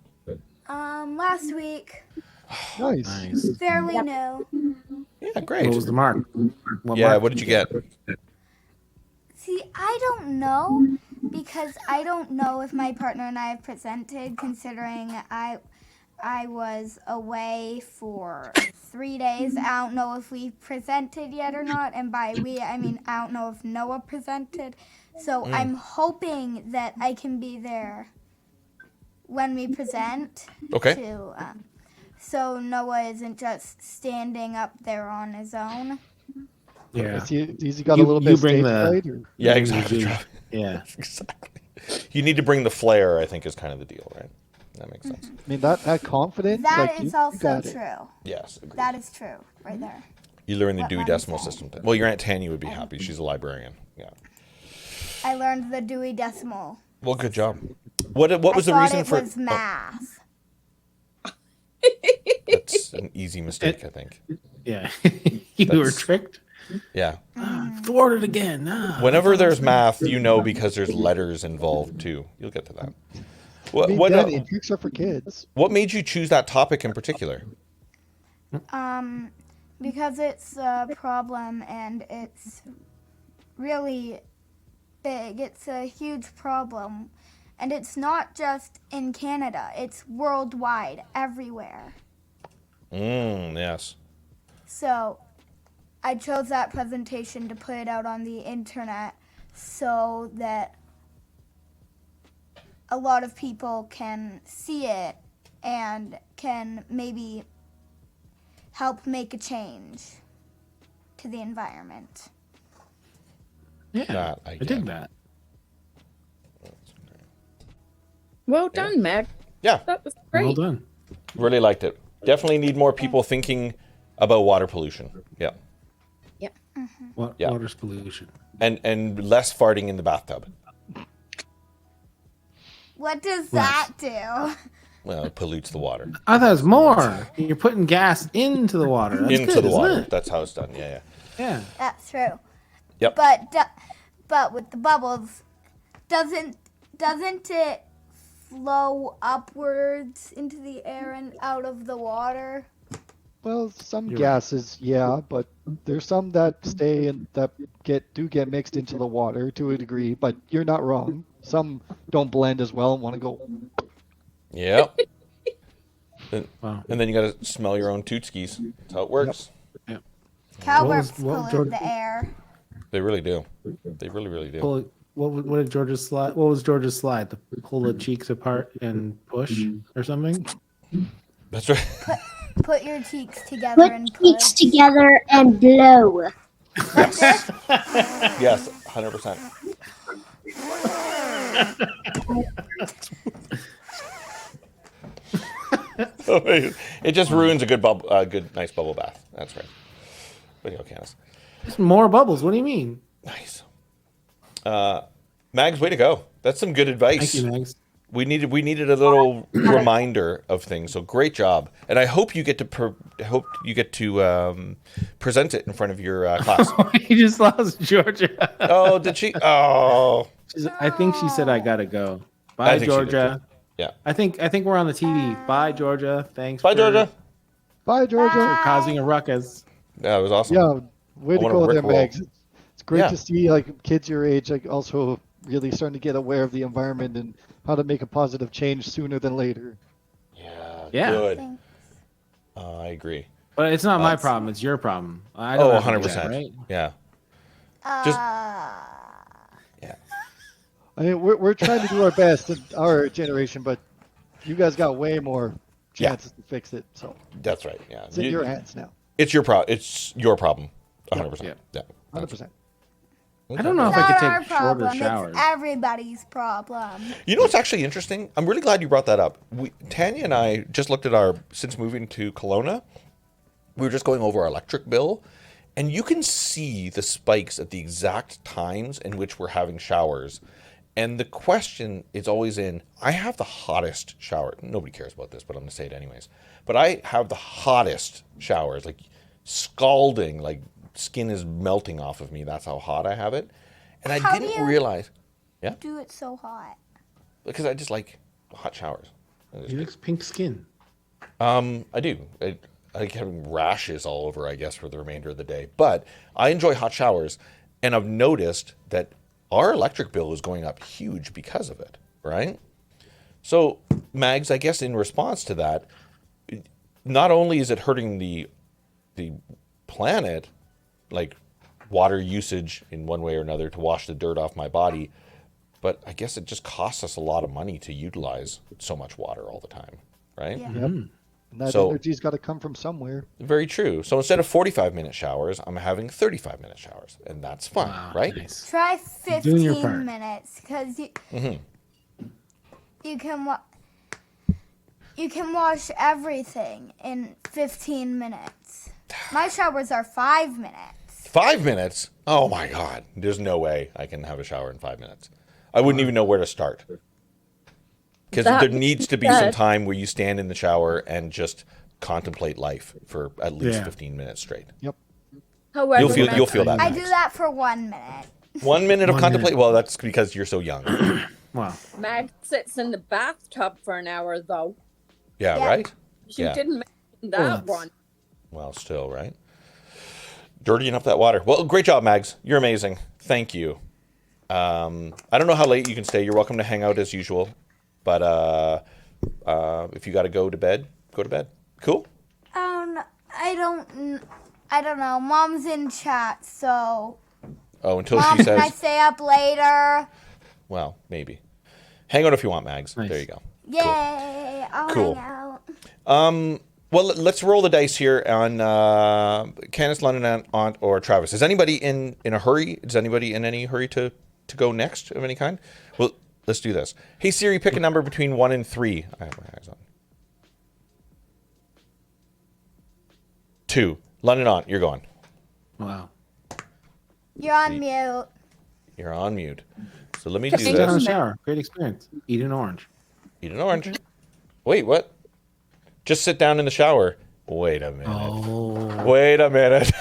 Last week. Nice. Nice. Fairly new. Yeah, great. What was the mark? What did you get? See, I don't know because I don't know if my partner and I have presented, considering I was away for 3 days. I don't know if we presented yet or not, and by we I mean I don't know if Noah presented. So I'm hoping that I can be there when we present. Okay. So Noah isn't just standing up there on his own. Yeah. Has he got You- a little you bit of bring stage the- fright, or- Yeah, exactly. Yeah. Exactly. You need to bring the flair, I think, is kind of the deal, right? That makes sense. I mean, that confidence. That like, is you also got it. true. Yes. Agreed. That is true, right there. You learn the what Dewey Mags Decimal said. System. Well, your Aunt Tanya would be happy. She's a librarian. Yeah. I learned the Dewey Decimal. Well, good job. What was the I reason thought for? it was math. That's an easy mistake, I think. Yeah. You were tricked. Yeah. Thwarted again. Whenever there's math, you know, because there's letters involved too. You'll get to that. I mean, Danny, tricks are for kids. What made you choose that topic in particular? Because it's a problem and it's really big. It's a huge problem. And it's not just in Canada. It's worldwide, everywhere. Yes. So I chose that presentation to put it out on the internet so that a lot of people can see it and can maybe help make a change to the environment. Yeah, I dig that. Well done, Meg. Yeah. That was great. Well done. Really liked it. Definitely need more people thinking about water pollution. Yeah. Yep. Water's pollution. And less farting in the bathtub. What does that do? Well, it pollutes the water. I thought it was more. You're putting gas into the water. That's Into good, the isn't water. it? That's how it's done. Yeah. Yeah. That's true. Yep. But with the bubbles, doesn't it flow upwards into the air and out of the water? Well, some gases, yeah, but there's some that stay and that do get mixed into the water to a degree. But you're not wrong. Some don't blend as well and want to go. Yep. And then you got to smell your own tootskis. That's how it works. Yep. Cowbirds pollute the air. They really do. They really, really do. What did George's slide? What was George's slide? To pull the cheeks apart and push or something? That's right. Put your cheeks together Put and cheeks push. together and blow. Yes. Yes, 100%. It just ruins a good nice bubble bath. That's right. But okay, Candace. There's more bubbles. What do you mean? Nice. Mags, way to go. That's some good advice. Thank you, Mags. We needed a little reminder of things. So great job, and I hope you get to present it in front of your class. You just lost Georgia. Oh, did she? Oh, I think she said I gotta go. Bye, Georgia. Yeah. I think we're on the TV. Bye, Georgia. Thanks. Bye, Georgia. Bye, Georgia. For causing a ruckus. That was awesome. Yeah, way to go there, Mags. It's great Yeah. to see like kids your age like also really starting to get aware of the environment and how to make a positive change sooner than later. Yeah. Good. I agree. But it's not my problem. It's your problem. I Oh, don't have to do 100%. that, right? Yeah. Just I mean, we're trying to do our best in our generation, but you guys got way more chances to fix it. So that's right. Yeah. it's in your hands now. It's your It's your problem. 100%. Yeah. 100%. I don't know if It's I could not our take shorter problem. showers. It's everybody's problem. You know what's actually interesting? I'm really glad you brought that up. Tanya and I just looked at since moving to Kelowna, we were just going over our electric bill, and you can see the spikes at the exact times in which we're having showers. And the question is always I have the hottest shower. Nobody cares about this, but I'm going to say it anyways. But I have the hottest showers, like scalding, like skin is melting off of me. That's how hot I have it. And I didn't realize. Yeah. Do it so hot. Because I just like hot showers. He looks pink skin. I do. I like having rashes all over, I guess, for the remainder of the day. But I enjoy hot showers, and I've noticed that our electric bill is going up huge because of it, right? So, Mags, I guess in response to that, not only is it hurting the planet, like water usage in one way or another to wash the dirt off my body, but I guess it just costs us a lot of money to utilize so much water all the time, right? Yeah. Yep. And that So- energy's got to come from somewhere. Very true. So instead of 45-minute showers, I'm having 35-minute showers, and that's fun, right? Nice. Try Doing your 15 part. minutes because you can wash everything in 15 minutes. My showers are 5 minutes. 5 minutes? Oh my God. There's no way I can have a shower in 5 minutes. I wouldn't even know where to start. Because there needs to be some time where you stand in the shower and just contemplate life for at least 15 minutes straight. Yep. However, You'll feel that. I Max. do that for 1 minute. 1 minute of 1 contemplate. minute. Well, that's because you're so young. Wow. Mag sits in the bathtub for an hour, though. Yeah, Yeah. right? She Yeah. didn't mention that that's- one. Well, still, right? Dirtying up that water. Well, great job, Mags. You're amazing. Thank you. I don't know how late you can stay. You're welcome to hang out as usual. But if you got to go to bed, go to bed. Cool? I don't know. Mom's in chat, so. Oh, until Mom, she can I says, stay up later? well, maybe. Hang out if you want, Mags. Nice. There you go. Yay! I'll Cool. hang out. Well, let's roll the dice here on Candace, London, Aunt, or Travis. Is anybody in a hurry? Is anybody in any hurry to go next of any kind? Well, let's do this. Hey, Siri, pick a number between 1 and 3. I have my eyes on. 2. London, Aunt, you're going. Wow. You're on mute. You're on mute. So let me do Sit down in the this. shower. Great experience. Eat an orange. Eat an orange. Wait, what? Just sit down in the shower. Wait a minute. Oh. Wait a minute.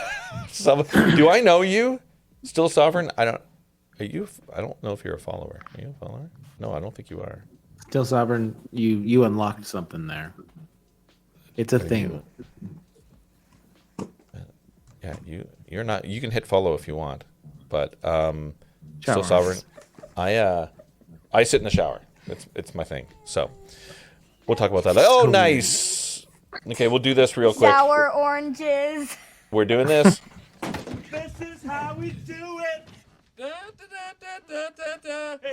Do I know you? Still Sovereign? I don't. Are you? I don't know if you're a follower. Are you a follower? No, I don't think you are. Still Sovereign, you unlocked something there. It's a thing. Yeah, you're not. You can hit follow if you want, but Still Shower. Sovereign. I sit in the shower. It's my thing. So we'll talk about that. Oh, nice. Okay, we'll do this real quick. Sour oranges. We're doing this. This is how we do it. Hey,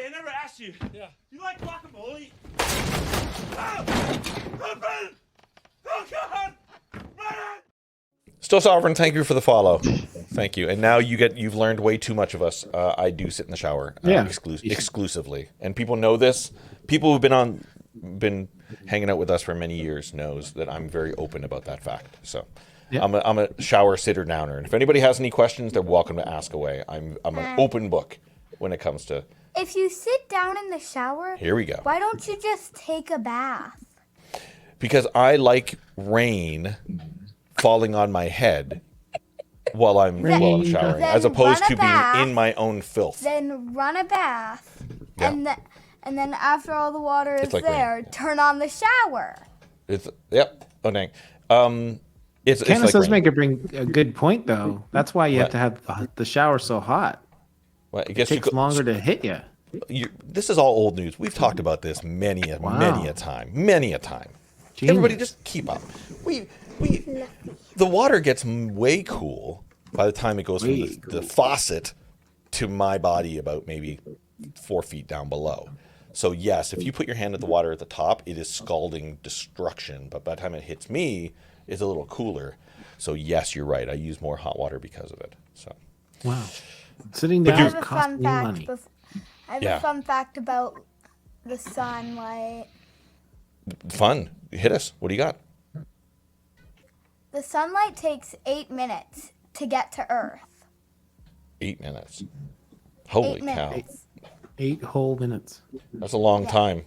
I never asked you. Yeah. You like guacamole? Oh! Oh God! Run! Still Sovereign, thank you for the follow. Thank you. And now you've learned way too much of us. I do sit in the shower exclusively, and people know this. People who've been hanging out with us for many years knows that I'm very open about that fact. So Yeah. I'm a shower sitter downer, and if anybody has any questions, they're welcome to ask away. I'm an open book when it comes to. If you sit down in the shower, Here we go. why don't you just take a bath? Because I like rain falling on my head while I'm showering, Then as opposed run to a bath. being in my own filth. Then run a bath, Yeah. and then after all the water is It's like rain, there, yeah. turn on the shower. It's yep. Oh dang. It's Candace like does rain. make a good point though. That's why you have to have the shower so hot. Well, I It guess takes longer to hit you. This is all old news. We've talked about this many a time. Genius. Everybody, just keep up. The water gets way cool by the time it goes from the faucet to my body about maybe 4 feet down below. So yes, if you put your hand at the water at the top, it is scalding destruction. But by the time it hits me, it's a little cooler. So yes, you're right. I use more hot water because of it. So Wow. Sitting But down you- is costing you money. I have Yeah. a fun fact about the sunlight. fun. Hit us. What do you got? The sunlight takes 8 minutes to get to Earth. 8 minutes. Holy 8 cow. minutes. 8 whole minutes. That's a long time.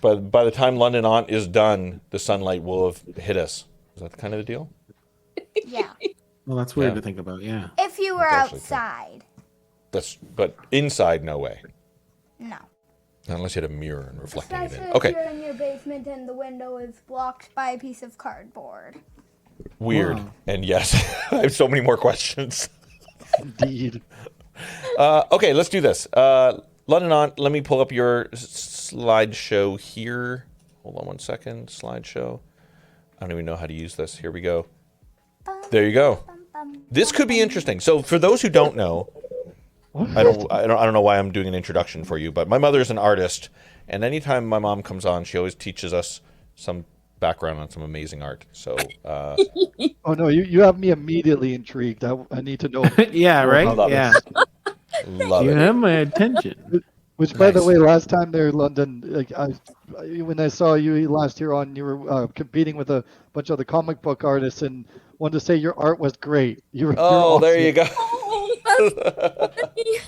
But by the time London Aunt is done, the sunlight will have hit us. Is that kind of the deal? Yeah. Well, that's weird Yeah. to think about. Yeah. If you were That's actually true. outside. But inside, no way. No. Not unless you had a mirror and reflecting it Especially in. if Okay, you're in your basement and the window is blocked by a piece of cardboard. weird. Wow. And yes, I have so many more questions. Indeed. Okay, let's do this. London Aunt, let me pull up your slideshow here. Hold on one second. Slideshow. I don't even know how to use this. Here we go. There you go. This could be interesting. So for those who don't know, I don't know why I'm doing an introduction for you, but my mother is an artist, and anytime my mom comes on, she always teaches us some background on some amazing art. So Oh no, you have me immediately intrigued. I need to know. Yeah, right? Love it. Yeah. love You it. have my attention. Which, by the Nice. way, last time there, London, like when I saw you last year on, you were competing with a bunch of other comic book artists, and wanted to say your art was great. You're Oh, there you go. Oh, that's funny.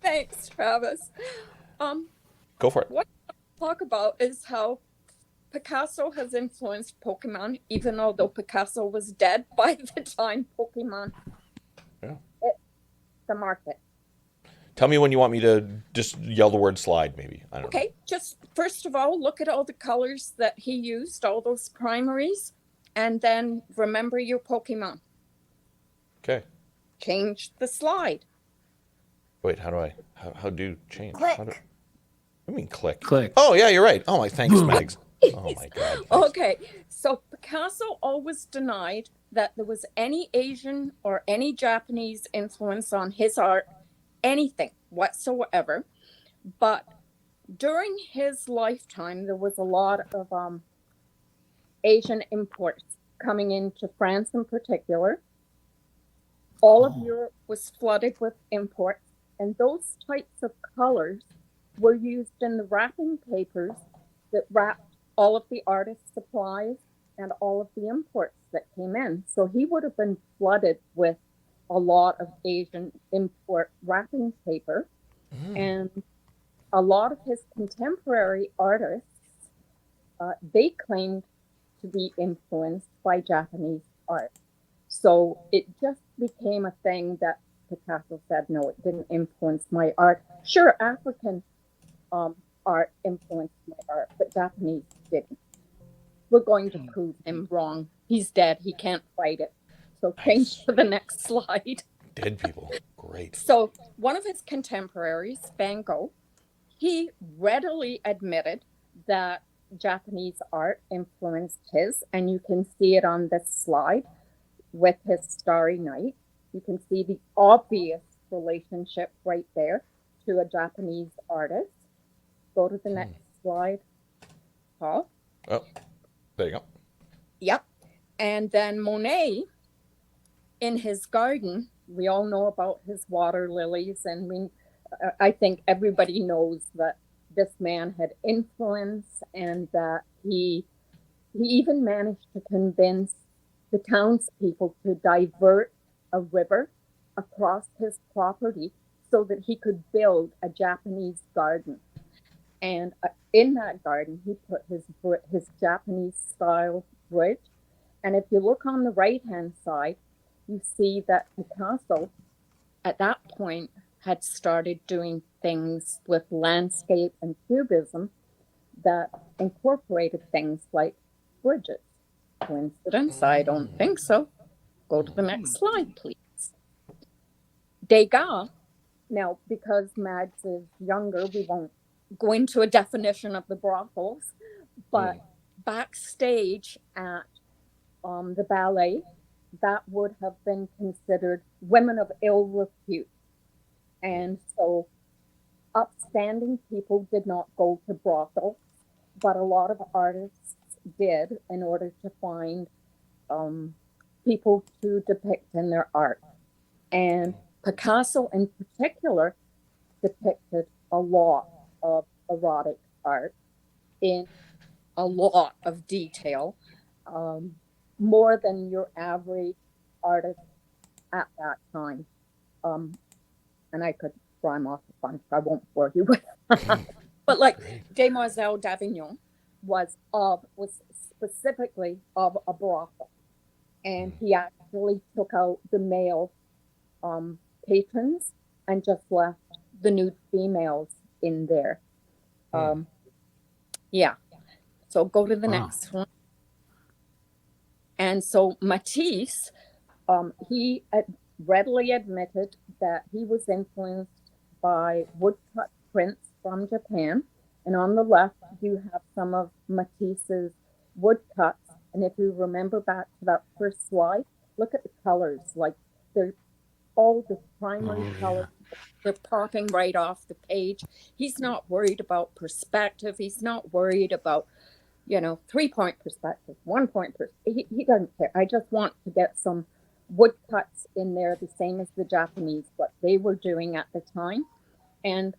Thanks, Travis. Go for it. What I talk about is how Picasso has influenced Pokemon, even although Picasso was dead by the time Pokemon Yeah. hit the market. Tell me when you want me to just yell the word slide, maybe. I don't know. Okay, just first of all, look at all the colors that he used, all those primaries, and then remember your Pokemon. Okay. Change the slide. Wait, how do change? Click. How do, I mean click. Click. Oh, yeah, you're right. Oh, my, thanks, Mags. Oh, my God. Thanks. Okay, so Picasso always denied that there was any Asian or any Japanese influence on his art, anything whatsoever. But during his lifetime, there was a lot of Asian imports coming into France in particular. All of Europe was flooded with imports, and those types of colors were used in the wrapping papers that wrapped all of the artist's supplies and all of the imports that came in. So he would have been flooded with a lot of Asian import wrapping paper. And a lot of his contemporary artists, they claimed to be influenced by Japanese art. So it just became a thing that Picasso said, no, it didn't influence my art. Sure, African art influenced my art, but Japanese didn't. We're going to prove him wrong. He's dead. He can't fight it. So change to the next slide. Dead people. Great. So one of his contemporaries, Van Gogh, he readily admitted that Japanese art influenced his, and you can see it on this slide with his Starry Night. You can see the obvious relationship right there to a Japanese artist. Go to the next slide, Paul. Oh, there you go. Yep. And then Monet, in his garden, we all know about his water lilies, and I think everybody knows that this man had influence, and that he even managed to convince the townspeople to divert a river across his property so that he could build a Japanese garden. And in that garden, he put his Japanese style bridge. And if you look on the right-hand side, you see that Picasso, at that point, had started doing things with landscape and cubism that incorporated things like bridges. Coincidence? I don't think so. Go to the next slide, please. Degas, now, because Mags is younger, we won't go into a definition of the brothels, but backstage at the ballet, that would have been considered women of ill repute. And so upstanding people did not go to brothels, but a lot of artists did in order to find people to depict in their art. And Picasso in particular depicted a lot of erotic art in a lot of detail, more than your average artist at that time. And I could rhyme off a bunch. I won't bore you with that. But like Demoiselle d'Avignon was specifically of a brothel. And he actually took out the male patrons and just left the nude females in there. Yeah. So go to the next one. And so Matisse, he readily admitted that he was influenced by woodcut prints from Japan. And on the left, you have some of Matisse's woodcuts. And if you remember back to that first slide, look at the colors. Like they're all the primary colors. They're popping right off the page. He's not worried about perspective. He's not worried about, 3-point perspective, 1-point perspective. He doesn't care. I just want to get some woodcuts in there, the same as the Japanese, what they were doing at the time. And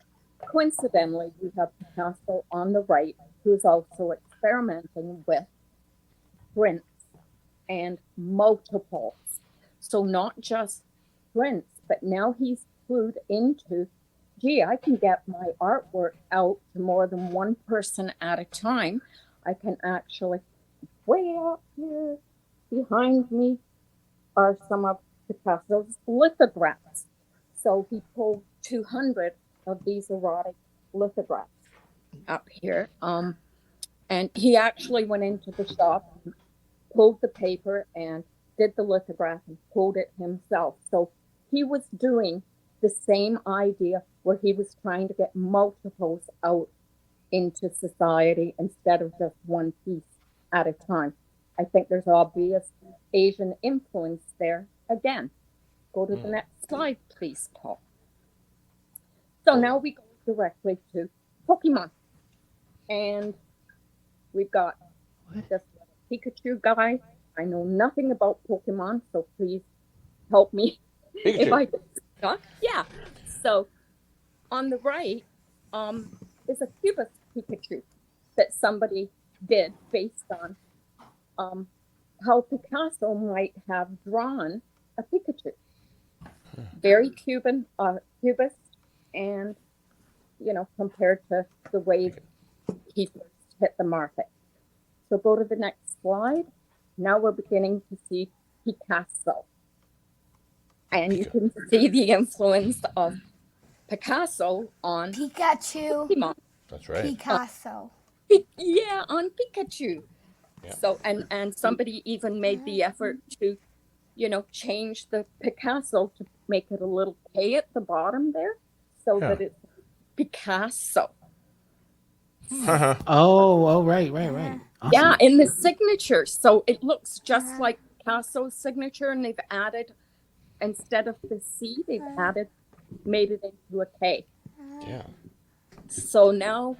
coincidentally, we have Picasso on the right, who's also experimenting with prints and multiples. So not just prints, but now he's clued into, I can get my artwork out to more than one person at a time. I can actually, way up here behind me are some of Picasso's lithographs. So he pulled 200 of these erotic lithographs up here. And he actually went into the shop, pulled the paper, and did the lithograph and pulled it himself. So he was doing the same idea where he was trying to get multiples out into society instead of just one piece at a time. I think there's obvious Asian influence there. Again, go to the next slide, please, Paul. So now we go directly to Pokemon. And we've got this Pikachu guy. I know nothing about Pokemon, so please help me if I get stuck. Yeah. So on the right is a Cubist Pikachu that somebody did based on how Picasso might have drawn a Pikachu. Very Cubist, and compared to the way he first hit the market. So go to the next slide. Now we're beginning to see Picasso. And you can see the influence of Picasso on Pikachu. Pokemon. That's right. Picasso. Yeah, on Pikachu. Yeah. So and somebody even made the effort to, change the Picasso to make it a little K at the bottom there, so that it's Picasso. Oh, right. Awesome. Yeah, in the signature. So it looks just like Picasso's signature, and they've added, instead of the C, they've made it into a K. Yeah. So now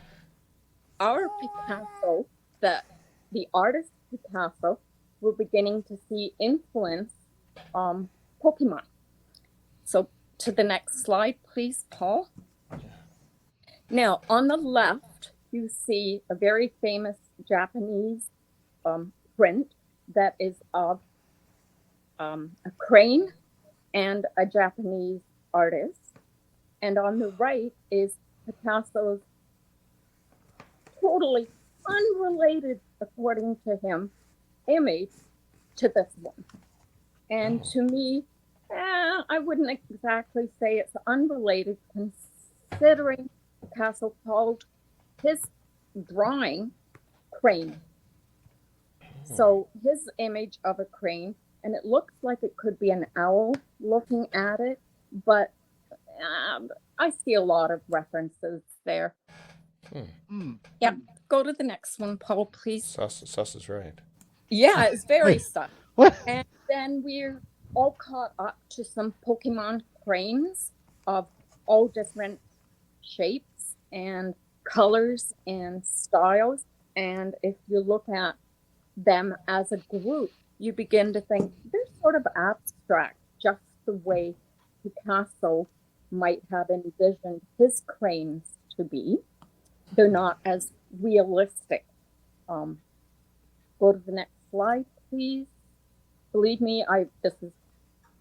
our Picasso, the artist Picasso, we're beginning to see influence Pokemon. So to the next slide, please, Paul. Now, on the left, you see a very famous Japanese print that is of a crane and a Japanese artist. And on the right is Picasso's totally unrelated, according to him, image to this one. And to me, I wouldn't exactly say it's unrelated, considering Picasso called his drawing crane. So his image of a crane, and it looks like it could be an owl looking at it, but I see a lot of references there. Yep. Go to the next one, Paul, please. Sus is right. Yeah, it's very sus. And then we're all caught up to some Pokemon cranes of all different shapes and colors and styles. And if you look at them as a group, you begin to think they're sort of abstract, just the way Picasso might have envisioned his cranes to be. They're not as realistic. Go to the next slide, please. Believe me, this is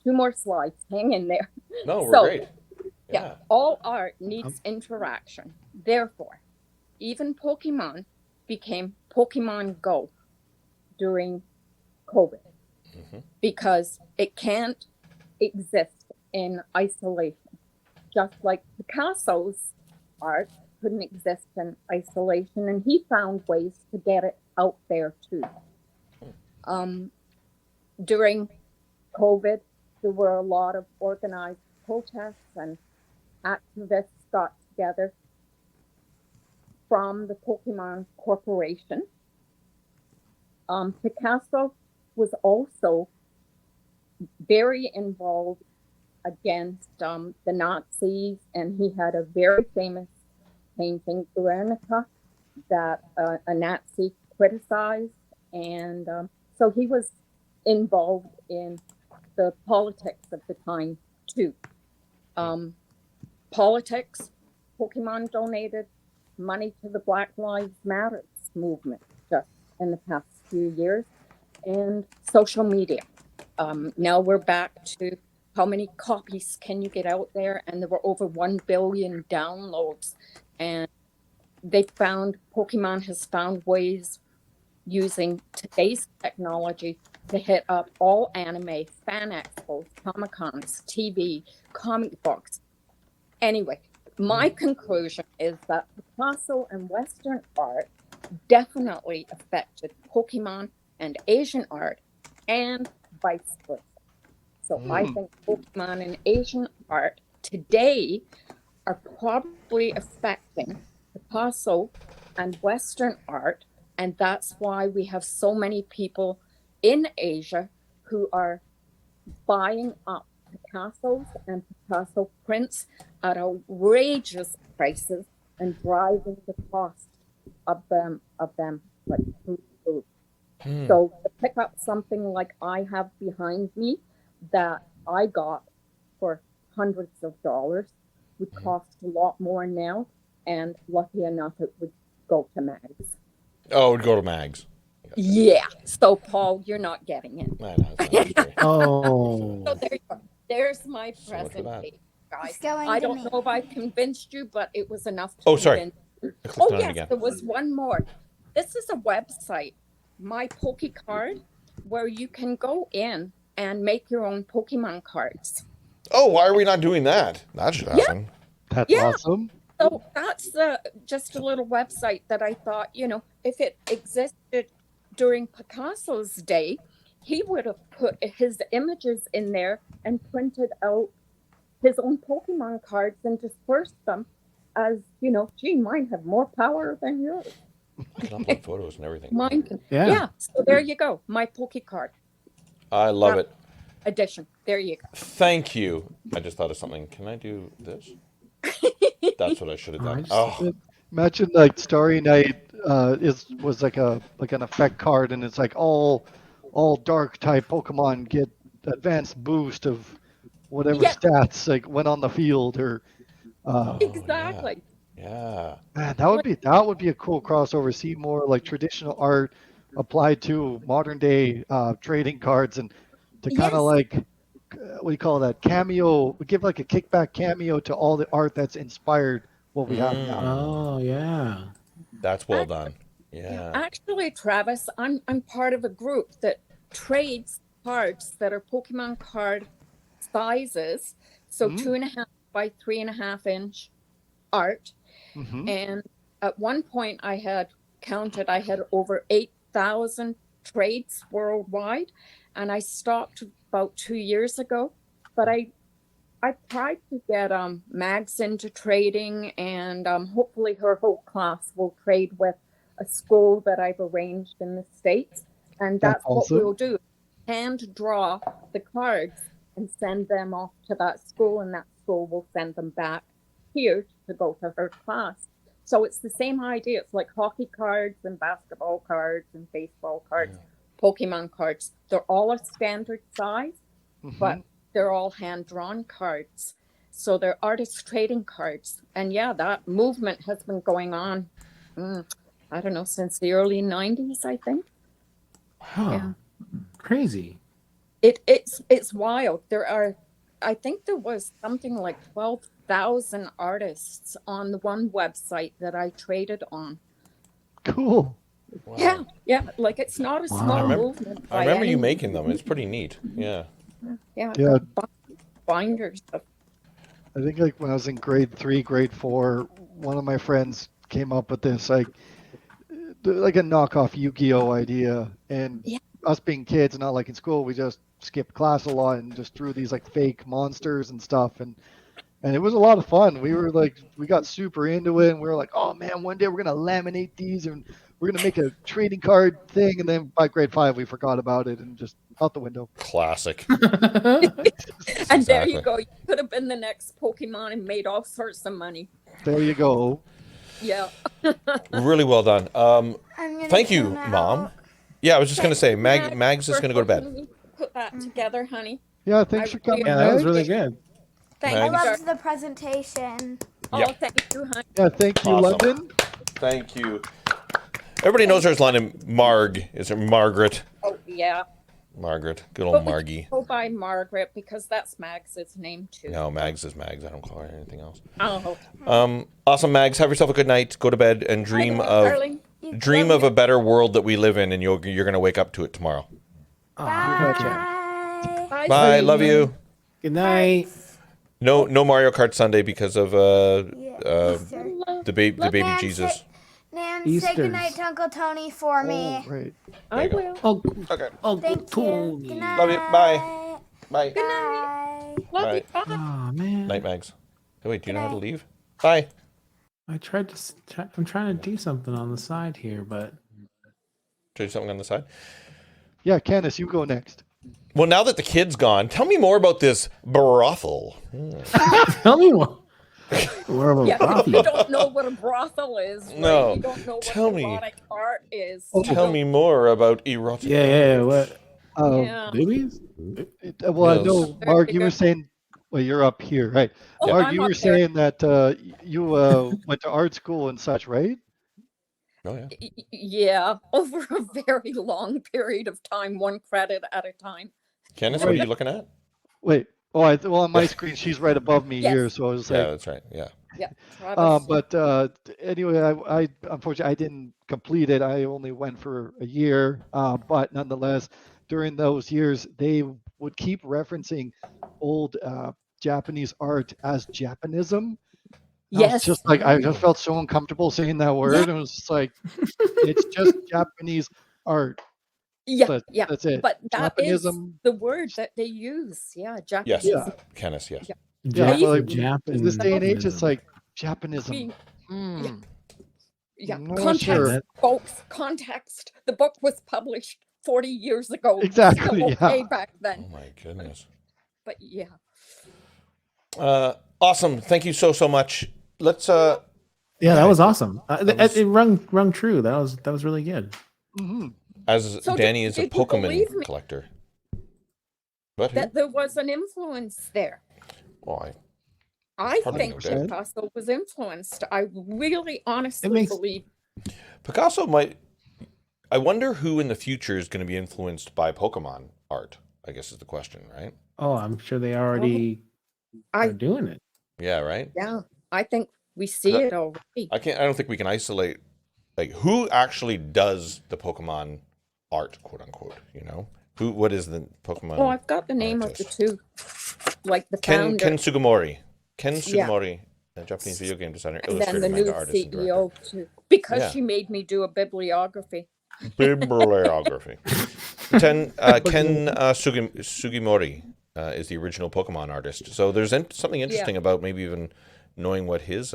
2 more slides. Hang in there. No, we're great. Yeah, all art needs interaction. Therefore, even Pokemon became Pokemon Go during COVID because it can't exist in isolation. Just like Picasso's art couldn't exist in isolation, and he found ways to get it out there too. During COVID, there were a lot of organized protests, and activists got together from the Pokemon Corporation. Picasso was also very involved against the Nazis, and he had a very famous painting, Guernica, that a Nazi criticized, and so he was involved in the politics of the time too. Politics, Pokemon donated money to the Black Lives Matter movement just in the past few years, and social media. Now we're back to how many copies can you get out there, and there were over 1 billion downloads, and Pokemon has found ways using today's technology to hit up all anime, fan expos, Comic-Cons, TV, comic books. Anyway, my conclusion is that Picasso and Western art definitely affected Pokemon and Asian art, and vice versa. So I think Pokemon and Asian art today are probably affecting Picasso and Western art, and that's why we have so many people in Asia who are buying up Picassos and Picasso prints at outrageous prices and driving the cost of them like through the roof. So to pick up something like I have behind me that I got for hundreds of dollars would cost a lot more now, and lucky enough it would go to Mags. Oh, it would go to Mags. Yeah. So Paul, you're not getting it. No, it's not scary. Oh. So there you go. There's my So much for that. presentation, guys. It's going I to don't me. know if I convinced you, but it was enough to Oh, sorry. convince you. I clicked Oh on it yes, again. there was one more. This is a website, My Pokecard, where you can go in and make your own Pokemon cards. Oh, why are we not doing that? That should happen. That's Yeah. awesome. So that's just a little website that I thought, if it existed during Picasso's day, he would have put his images in there and printed out his own Pokemon cards and dispersed them as, gee, mine have more power than yours. I can upload photos and everything. Mine can. Yeah. Yeah. So there you go. My Pokecard I love it. edition. There you go. Thank you. I just thought of something. Can I do this? That's what I should have done. Oh, Imagine like Starry Night was like an effect card, and it's like all dark type Pokemon get advanced boost of whatever Yeah. stats like went on the field, or Exactly. yeah. man, that would be a cool crossover. See more like traditional art applied to modern day trading cards, and to kind Yes. of like what do you call that, cameo, give like a kickback cameo to all the art that's inspired what we have now. Oh, yeah. That's well done. Yeah. Actually, Travis, I'm part of a group that trades cards that are Pokemon card sizes, so 2.5 by 3.5 inch art. And at one point, I had over 8,000 trades worldwide, and I stopped about 2 years ago. But I tried to get Mags into trading, and hopefully her whole class will trade with a school that I've arranged in the States, and that's awesome. what we'll do: hand draw the cards and send them off to that school, and that school will send them back here to go to her class. So it's the same idea. It's like hockey cards and basketball cards and baseball cards, Pokemon cards. They're all a standard size, but they're all hand-drawn cards. So they're artist trading cards. And yeah, that movement has been going on, I don't know, since the early 90s, I think. Huh. Yeah. Crazy. It's wild. I think there was something like 12,000 artists on the one website that I traded on. Cool. Wow. Yeah, like it's not a small movement. I remember you making them. It's pretty neat. Yeah. Yeah. Yeah. Binders of I think like when I was in grade 3, grade 4, one of my friends came up with this like a knockoff Yu-Gi-Oh idea, and us being kids, not like in school, we just skipped class a lot and just drew these like fake monsters and stuff, and it was a lot of fun. We got super into it, and we were like, oh man, one day we're gonna laminate these and we're gonna make a trading card thing. And then by grade 5 we forgot about it and just out the window. Classic. And there you go. You could have been the next Pokemon and made all sorts of money. There you go. Yeah. Really well done. I'm gonna Thank you, tune out. Mom. Yeah, I was just gonna say, Mags is gonna go to bed. helping me Put that together, honey. Yeah, thanks for coming. Yeah, that was Meg. really good. Thank I you. loved the presentation. Oh, Yep. thank you, honey. Yeah, thank you, Awesome. London. Thank you. Everybody knows there's London. Marg. Is it Margaret? Oh, yeah. Margaret. Good old Margie. Go by Margaret because that's Mags's name too. No, Mags is Mags. I don't call her anything else. Oh. Awesome, Mags. Have yourself a good night. Go to bed and dream of. Darling. You dream Love of a better world that we live in, and you're going to wake up to it tomorrow. Bye. Bye. Bye. Love you. Good night. No Mario Kart Sunday because of Easter. the baby Nan, Jesus. Say, Nan, say Easter's. goodnight to Uncle Tony for me. Oh, right. I There you will. Oh, Okay. Thank Tony. you. Good night. Love you. Bye. Bye. Good night. Love Bye. you. Bye. Oh man. Night, Mags. Oh, wait, do you know how to leave? Bye. I tried to. I'm trying to do something on the side here, but Show you something on the side. Yeah, Candace, you go next. Well, now that the kid's gone, tell me more about this brothel. tell me what. More of a Yeah, brothel. you don't know what a brothel is. Right? No. You don't know what Tell me. erotic art is. Tell me more about erotic. Yeah. What? Yeah. Boobies? Well, I Yes. know, Mark, you were saying, well, you're up here, right? Oh, Mark, I'm you up were there. saying that you went to art school and such, right? Oh, yeah. Yeah, over a very long period of time, 1 credit at a time. Candace, what are you looking at? Wait. Oh, well, on my screen, she's right above me Yes. here, so I was Yeah, like, that's right. Yeah. Yeah, Travis. but anyway, I unfortunately I didn't complete it. I only went for a year, but nonetheless, during those years, they would keep referencing old Japanese art as Japanism. Yes. Just like I just felt so uncomfortable saying that word. Yeah. It was just like it's just Japanese art. Yeah, yeah. That's it. But that is Japanism. the word that they use. Yeah, Yes. Japanese. Candace, yes. Yeah. Yeah, Yeah, but Japan. in this day and age, it's Japanism. like Japanism. Being- Hmm. Yeah, I'm not context, sure. folks, context. The book was published 40 years ago. Exactly, Still okay yeah. back Oh, then. my goodness. But yeah. Awesome. Thank you so much. Let's Yeah, that was awesome. was- It rung true. That was really good. Hmm. as So Danny is a did you believe Pokemon me? collector. What? That there was an influence there. Oh, I Probably think no doubt. Picasso was influenced. I really honestly makes- believe. Picasso might. I wonder who in the future is going to be influenced by Pokemon art. I guess is the question, right? Oh, I'm sure they already are doing it. Yeah, right. Yeah, I think we see it already. I don't think we can isolate like who actually does the Pokemon art, quote unquote. You know, what is the Pokemon? Oh, I've got the name of the two, like the Ken founder, Sugimori. Ken Yeah. Sugimori, a Japanese video game designer, and then illustrator, the manga new artist, and director. CEO too, because Yeah. she made me do a bibliography. Bibliography. Ken Sugimori is the original Pokemon artist. So there's something interesting about maybe even knowing what his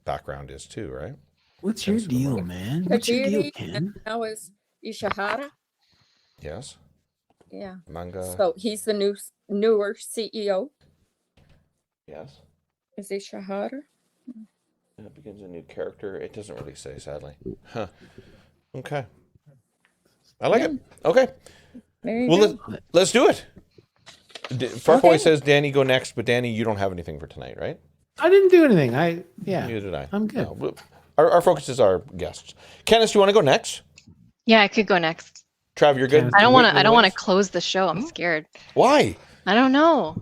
background is too, right? What's your deal, man? What's your deal, Tajiri, Ken? and now is Ishihara. Yes. Yeah. Manga. So he's the newer CEO. Yes. Is Ishihara? It begins a new character. It doesn't really say, sadly. Huh. Okay. I like it. Okay. There you Well, go. let's do it. Farboy Okay. says Danny go next, but Danny, you don't have anything for tonight, right? I didn't do anything. Yeah. Neither did I. I'm good. No, our focus is our guests. Candice, do you want to go next? Yeah, I could go next. Trav, you're good. I don't want to. Wait, I don't want to wait. close the show. I'm scared. Why? I don't know.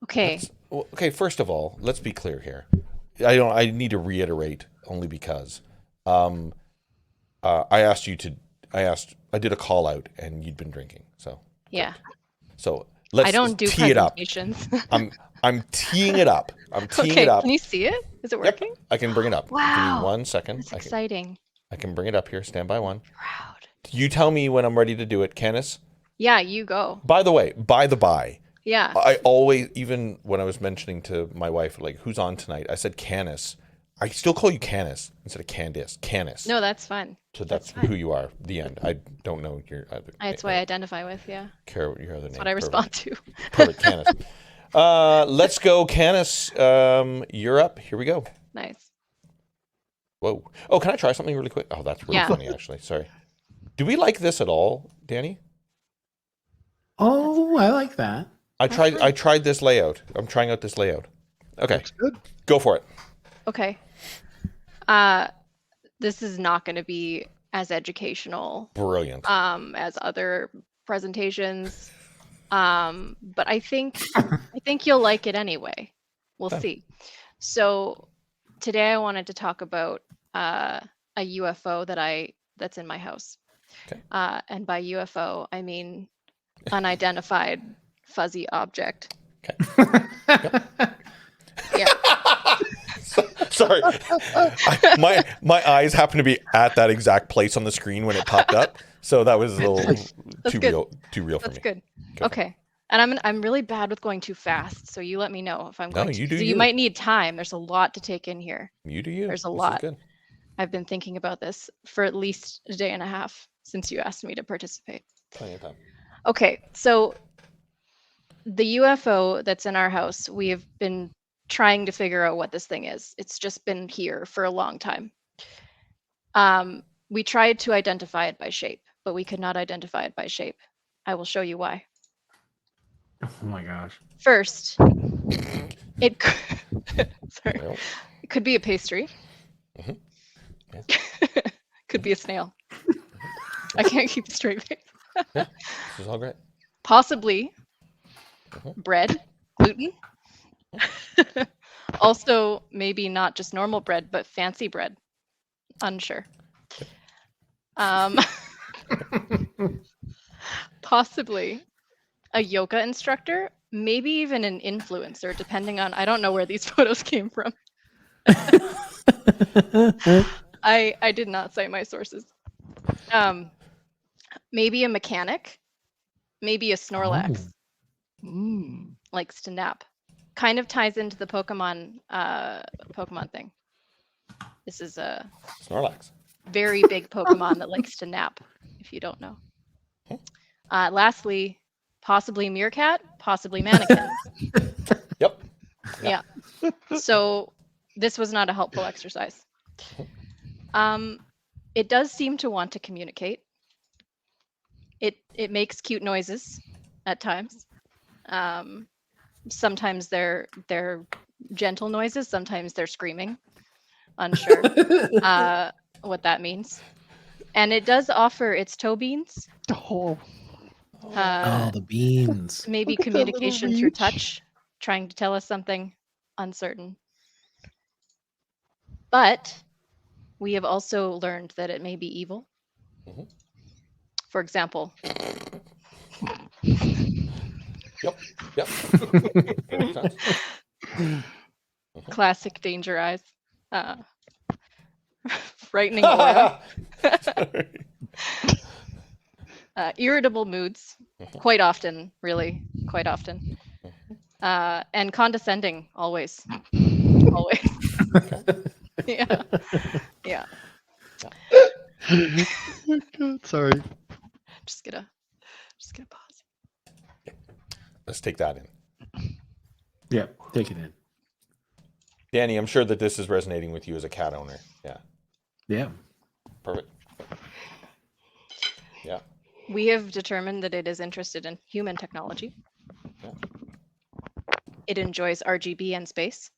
Okay. Okay, first of all, let's be clear here. I need to reiterate only because I did a call out and you'd been drinking. So Yeah. let's I don't do tee it up. presentations. I'm teeing it up. I'm teeing Okay. it up. Can you see it? Is it Yep, working? I can bring it up. Give Wow. me 1 second. That's exciting. I can bring it up here. Stand by one. Proud. You tell me when I'm ready to do it, Candice. Yeah, you go. By the way, Yeah. I always, even when I was mentioning to my wife, like, who's on tonight, I said Candice. I still call you Candice instead of Candice. Candice. No, that's fun. So that's fine. who you are. The end. I don't know your other. That's what I identify with. Yeah. Care what your other name. That's what I respond to. Perfect, Candice. Let's go, Candice. You're up. Here we go. Nice. Whoa. Oh, can I try something really quick? Oh, that's really Yeah. funny, actually. Sorry. Do we like this at all, Danny? Oh, I like that. I tried this layout. I'm trying out this layout. Okay. Looks good. Go for it. Okay. This is not going to be as educational Brilliant. as other presentations. But I think you'll like it anyway. We'll Okay. see. So today I wanted to talk about a UFO that's in my house. Okay. And by UFO, I mean unidentified fuzzy object. Okay. Yeah. Sorry, my eyes happen to be at that exact place on the screen when it popped up, so that was a little too real for me. That's good. Okay. And I'm really bad with going too fast, so you let me know if I'm going you do so you might need time. There's a lot to take in here. You do you. There's a This lot. is good. I've been thinking about this for at least a day and a half since you asked me to participate. Plenty of time. Okay, so the UFO that's in our house, we have been trying to figure out what this thing is. It's just been here for a long time. We tried to identify it by shape, but we could not identify it by shape. I will show you why. Oh my gosh. First, it could be a pastry. Mm-hmm. Yeah. Could be a snail. I can't keep a straight face. Yeah, this is all great. Possibly bread, gluten. Also, maybe not just normal bread, but fancy bread. Unsure. Possibly a yoga instructor, maybe even an influencer, depending on, I don't know where these photos came from. I did not cite my sources. Maybe a mechanic, maybe a Snorlax. Likes to nap. Kind of ties into the Pokemon thing. This is a Snorlax. Very big Pokemon that likes to nap, if you don't know. Lastly, possibly meerkat, possibly mannequin. Yep. Yeah. So this was not a helpful exercise. It does seem to want to communicate. It makes cute noises at times. Sometimes they're gentle noises, sometimes they're screaming. Unsure what that means. And it does offer its toe beans. Oh, the beans. Maybe communication through touch, trying to tell us something. Uncertain. But we have also learned that it may be evil. For example. Yep. Makes sense. Classic danger eyes. Frightening aura. Irritable moods, quite often, really, quite often. And condescending, always. Always. Yeah. Sorry. Just gonna pause. Let's take that in. Yeah, take it in. Danny, I'm sure that this is resonating with you as a cat owner. Yeah. Yeah. Perfect. Yeah. We have determined that it is interested in human technology. Yeah. It enjoys RGB and space.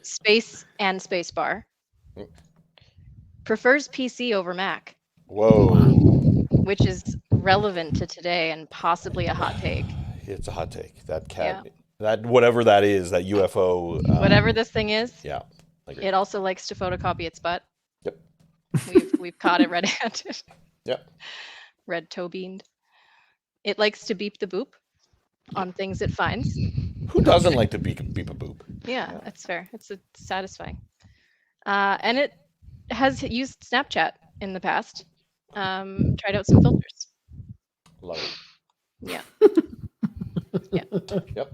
Space and space bar. Prefers PC over Mac. Whoa. Which is relevant to today and possibly a hot take. It's a hot take. That cat, that whatever that is, that UFO. Whatever this thing is. Yeah. It also likes to photocopy its butt. Yep. We've caught it red-handed. Yep. Red toe beaned. It likes to beep the boop on things it finds. Who doesn't like to beep a boop? Yeah, that's fair. It's satisfying. And it has used Snapchat in the past. Tried out some filters. Love it. Yeah. Yeah. Yep.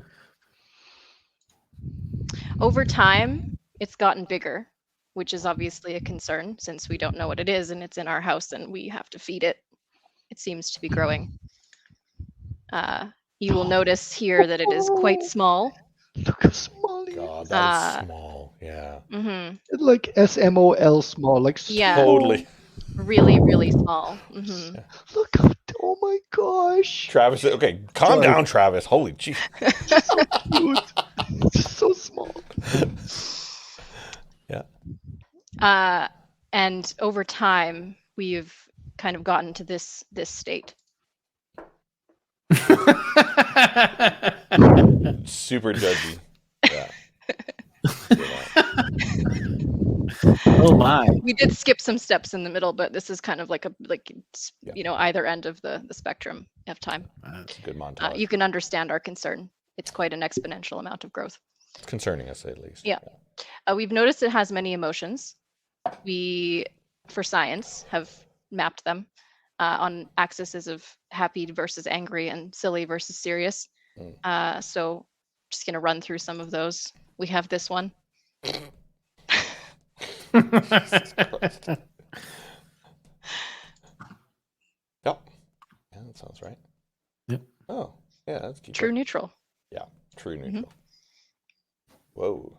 Over time, it's gotten bigger, which is obviously a concern since we don't know what it is and it's in our house and we have to feed it. It seems to be growing. You will notice here that it is quite small. Look how small it is. God, that's small. Yeah. Mm-hmm. Like SMOL small, like Yeah. Totally. Really, really small. Mm-hmm. Look how, oh my gosh. Travis, okay, calm down, Travis. Holy gee. So cute. It's so small. Yeah. And over time, we've kind of gotten to this state. Super judgy. Yeah. Oh my. We did skip some steps in the middle, but this is kind of like either end of the spectrum of time. That's a good montage. You can understand our concern. It's quite an exponential amount of growth. It's concerning us at least. Yeah. We've noticed it has many emotions. We, for science, have mapped them on axes of happy versus angry and silly versus serious. So just going to run through some of those. We have this one. Yep. Yeah, that sounds right. Yep. Oh, yeah, that's cute. True neutral. Yeah, true neutral. Whoa.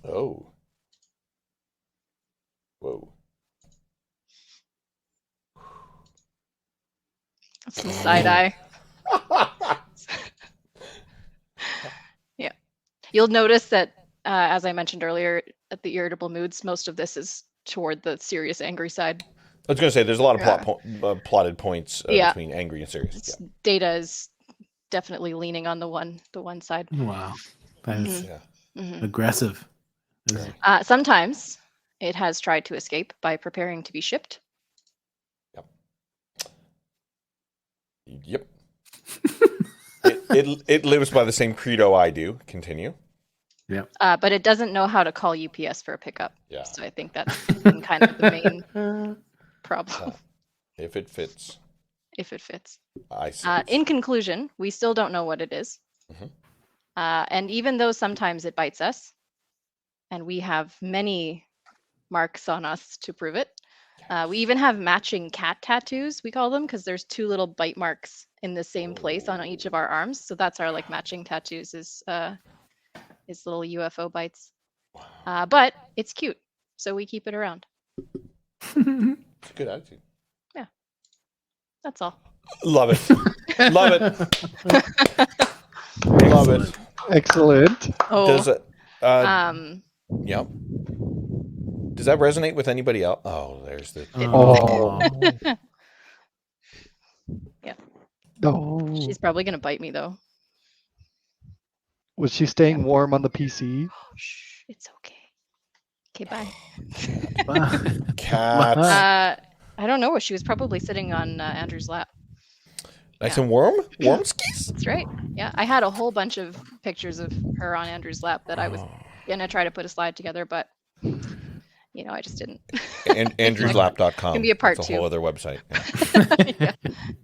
Oh. Whoa. Some side eye. Yeah. You'll notice that, as I mentioned earlier, at the irritable moods, most of this is toward the serious, angry side. I was going to say, there's a lot of plotted points between angry and serious. Yeah. Data is definitely leaning on the one side. Wow. That's aggressive. Sometimes it has tried to escape by preparing to be shipped. Yep. it lives by the same credo I do. Continue. Yep. But it doesn't know how to call UPS for a pickup. Yeah. So I think that's been kind of the main problem. If it fits. If it fits. I see. In conclusion, we still don't know what it is. And even though sometimes it bites us, and we have many marks on us to prove it, we even have matching cat tattoos, we call them, because there's 2 little bite marks in the same place on each of our arms. So that's our matching tattoos is little UFO bites. But it's cute, so we keep it around. It's a good attitude. Yeah. That's all. Love it. Love it. Love it. Excellent. Oh. Does it? Yep. Does that resonate with anybody else? Oh, there's the. Yeah. No. She's probably gonna bite me though. Was she staying warm on the PC? Shh, it's okay. Okay, bye. Cat. I don't know. She was probably sitting on Andrew's lap. Nice and warm? Warm skis? That's right. Yeah, I had a whole bunch of pictures of her on Andrew's lap that I was gonna try to put a slide together, but I just didn't. And andrewslap.com. Can be a part It's 2. a whole other website.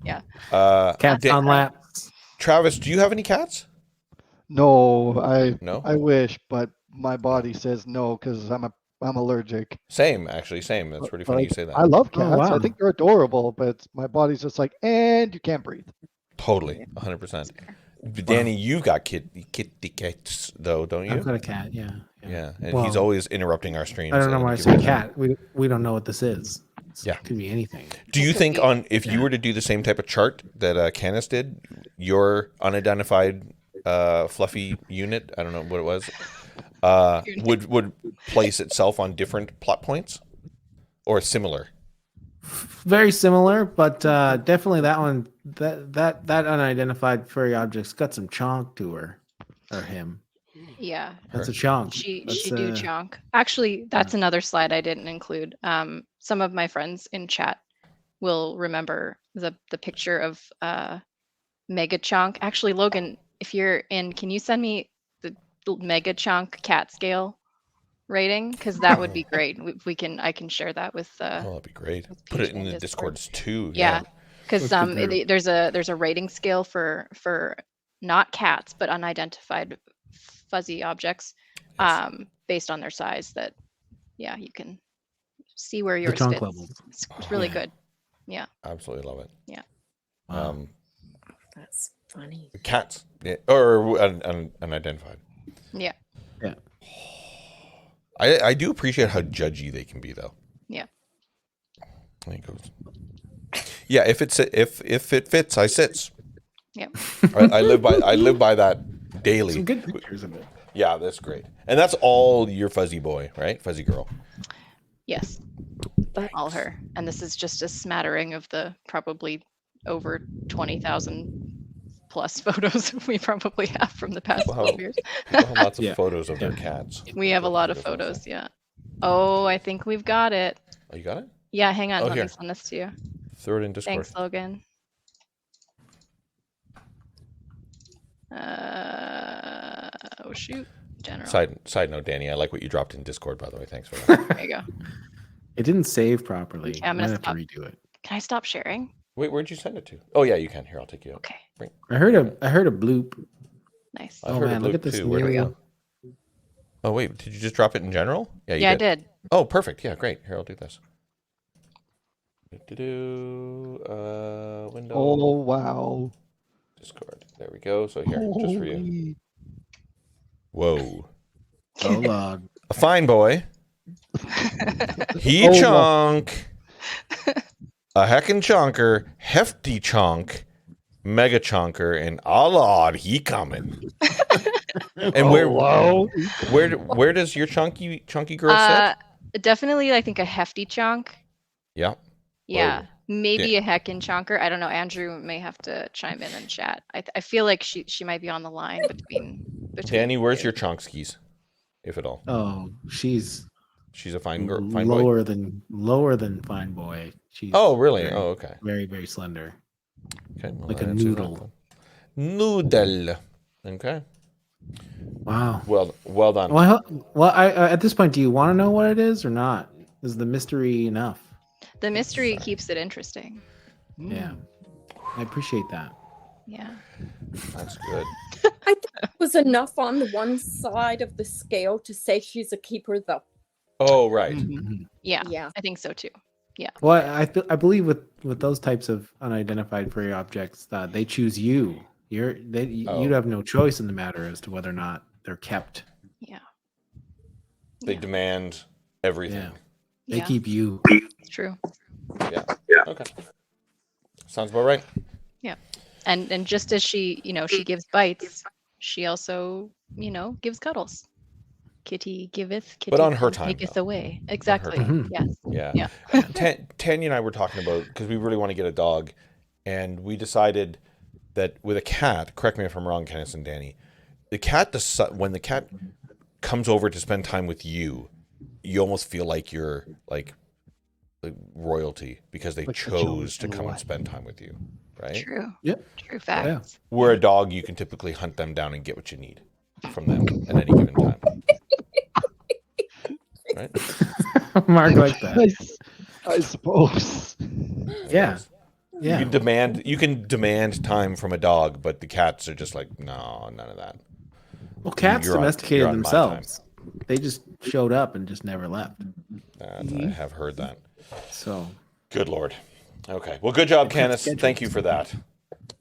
Yeah. Cats on laps. Travis, do you have any cats? No, I wish, but my body says no because I'm allergic. Same, actually, same. That's pretty funny you say that. I love cats. Oh, wow. I think they're adorable, but my body's just like, and you can't breathe. Totally, 100%. Danny, you've got kitty cats, though, don't you? I've got a cat, yeah. Yeah, and he's always interrupting our streams. I don't know why I say cat. We don't know what this is. It could be anything. Do you think if you were to do the same type of chart that Canis did, your unidentified fluffy unit, I don't know what it was, would place itself on different plot points or similar? Very similar, but definitely that one, that unidentified furry object's got some chonk to her or him. Yeah. That's a chonk. She do chonk. Actually, that's another slide I didn't include. Some of my friends in chat will remember the picture of Mega Chonk. Actually, Logan, if you're in, can you send me the Mega Chonk cat scale rating? Because that would be great. I can share that with. That'd be great. Put it in the Discords too. Yeah, because there's a rating scale for not cats but unidentified fuzzy objects, based on their size. That you can see where yours fits. It's really good. Yeah. Absolutely love it. Yeah. That's funny. Cats, or unidentified. Yeah. Yeah. I do appreciate how judgy they can be, though. Yeah. There it goes. Yeah, if it fits, I sits. Yep. I live by that daily. Some good pictures of it. Yeah, that's great. And that's all your fuzzy boy, right? Fuzzy girl. Yes. All her. And this is just a smattering of the probably over 20,000+ plus photos we probably have from the past Wow. 12 years. People have lots of Yeah. photos of their cats. We have a lot of photos, yeah. Oh, I think we've got it. Oh, you got it? Yeah, hang on. Oh, Let me here. send this to you. Throw it in Discord. Thanks, Logan. Oh, shoot. General. Side note, Danny, I like what you dropped in Discord, by the way. Thanks for that. There you go. It didn't save properly. Okay, I'm Might gonna have to stop. redo it. Can I stop sharing? Wait, where'd you send it to? Oh, yeah, you can. Here, I'll take you out. Okay. Bring. I heard a bloop. Nice. I've Oh heard man, of look Luke at this too. Where do we new. go? Oh, wait, did you just drop it in general? Yeah, you Yeah, did. I did. Oh, perfect. Yeah, great. Here, I'll do this. Window. Oh wow. Discord. There we go. So here, just for you. Holy. Whoa. Oh lord. A fine boy. He Oh, wow. chunk. A heckin' chonker. Hefty chunk. Mega chonker. And oh lord, he coming. And where does your chunky girl sit? Definitely, I think a hefty chunk. Yeah. Yeah. Whoa. Maybe Yeah. a heckin' chonker. I don't know. Andrew may have to chime in and chat. I feel like she might be on the line between Danny, where's you. your chonskis, if at all? Oh, she's a fine girl, fine boy. lower than fine boy. She's Really? very, Oh, okay. Very, very slender. Okay, well, Like that a answers that noodle. then. Noodle. Okay. Wow. Well done. Well, I at this point, do you want to know what it is or not? Is the mystery enough? The mystery keeps it interesting. Yeah, I appreciate that. Yeah. That's good. I think it was enough on the one side of the scale to say she's a keeper, though. Oh, right. Yeah. Yeah. I think so too. Yeah. Well, I believe with those types of unidentified furry objects, that they choose you. You have no choice in the matter as to whether or not they're kept. Yeah. They demand everything. Yeah. They keep you. It's true. Yeah. Okay. Sounds about right. Yeah. And just as she gives bites, she also, gives cuddles. Kitty giveth, kitty But on her time, taketh though. away. Exactly. time. Yes. Yeah. Tanya and I were talking about, because we really want to get a dog, and we decided that with a cat, correct me if I'm wrong, Kenneth and Danny, when the cat comes over to spend time with you, you almost feel like you're like royalty because they chose to come and spend time with you, right? True. Yep. True facts. Yeah. Where a dog, you can typically hunt them down and get what you need from them at any given time. Right? Mark like that. I suppose. Yeah. Yeah. You can demand time from a dog, but the cats are just like, no, none of that. Well, cats You're domesticated on my themselves. They just showed up and just never left. I have heard that. So Good Lord. Okay. Well, good job, Canis. Thank you for that.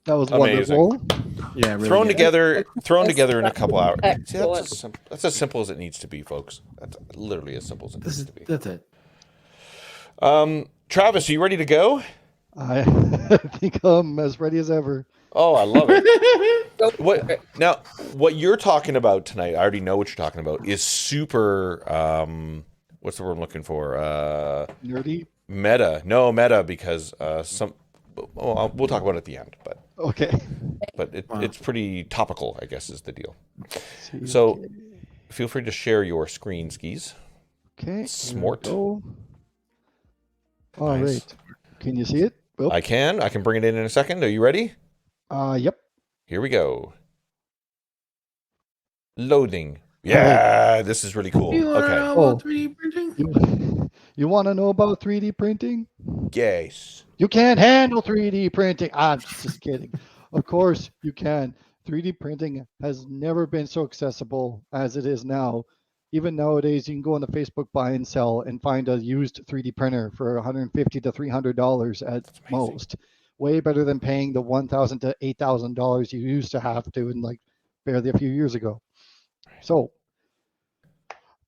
That was Amazing. wonderful. yeah, really Thrown good. together in a couple hours. See, Excellent. that's as simple as it needs to be, folks. That's literally as simple as it needs to be. That's it. Travis, are you ready to go? I think I'm as ready as ever. Oh, I love it. What you're talking about tonight, I already know what you're talking about, is super, what's the word I'm looking for? Nerdy? Meta. No, meta, because we'll talk about it at the end, but Okay. but it's pretty topical, I guess, is the deal. So feel free to share your screen, skis. Okay. Smart. All Nice. right. Can you see it? Well, I can bring it in a second. Are you ready? yep. Here we go. Loading. Yeah, this is really cool. You wanna Okay. know about 3D printing? You want to know about 3D printing? Yes. You can't handle 3D printing. I'm just kidding. Of course you can. 3D printing has never been so accessible as it is now. Even nowadays, you can go on the Facebook buy and sell and find a used 3D printer for $150 to $300 at most. Way better than paying the $1,000 to $8,000 you used to have to, and like barely a few years ago. So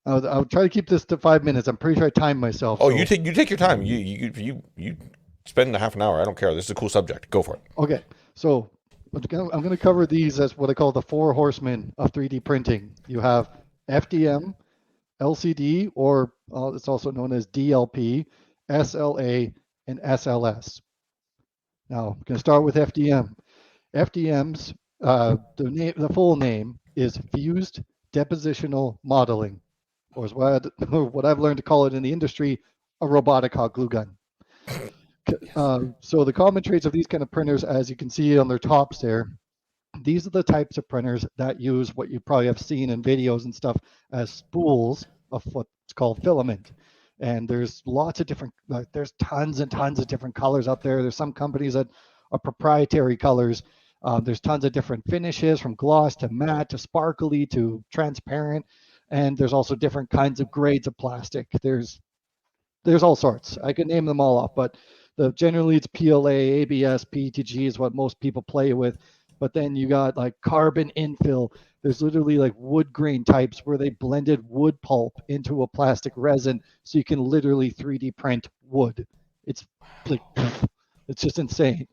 I'll try to keep this to 5 minutes. I'm pretty sure I timed myself. Oh, so. you take your time. You spend a half an hour. I don't care. This is a cool subject. Go for it. Okay, so I'm going to cover these as what I call the 4 horsemen of 3D printing. You have FDM, LCD, or it's also known as DLP, SLA, and SLS. Now, I'm going to start with FDM. FDM's the full name is fused depositional modeling, or is what I've learned to call it in the industry, a robotic hot glue gun. So the common traits of these kind of printers, as you can see on their tops there, these are the types of printers that use what you probably have seen in videos and stuff as spools of what's called filament. And there's lots of different, there's tons and tons of different colors out there. There's some companies that are proprietary colors. There's tons of different finishes, from gloss to matte to sparkly to transparent. And there's also different kinds of grades of plastic. There's all sorts. I could name them all off, but generally it's PLA, ABS, PETG is what most people play with. But then you got like carbon infill. There's literally like wood grain types where they blended wood pulp into a plastic resin, so you can literally 3D print wood. It's like, it's just insane.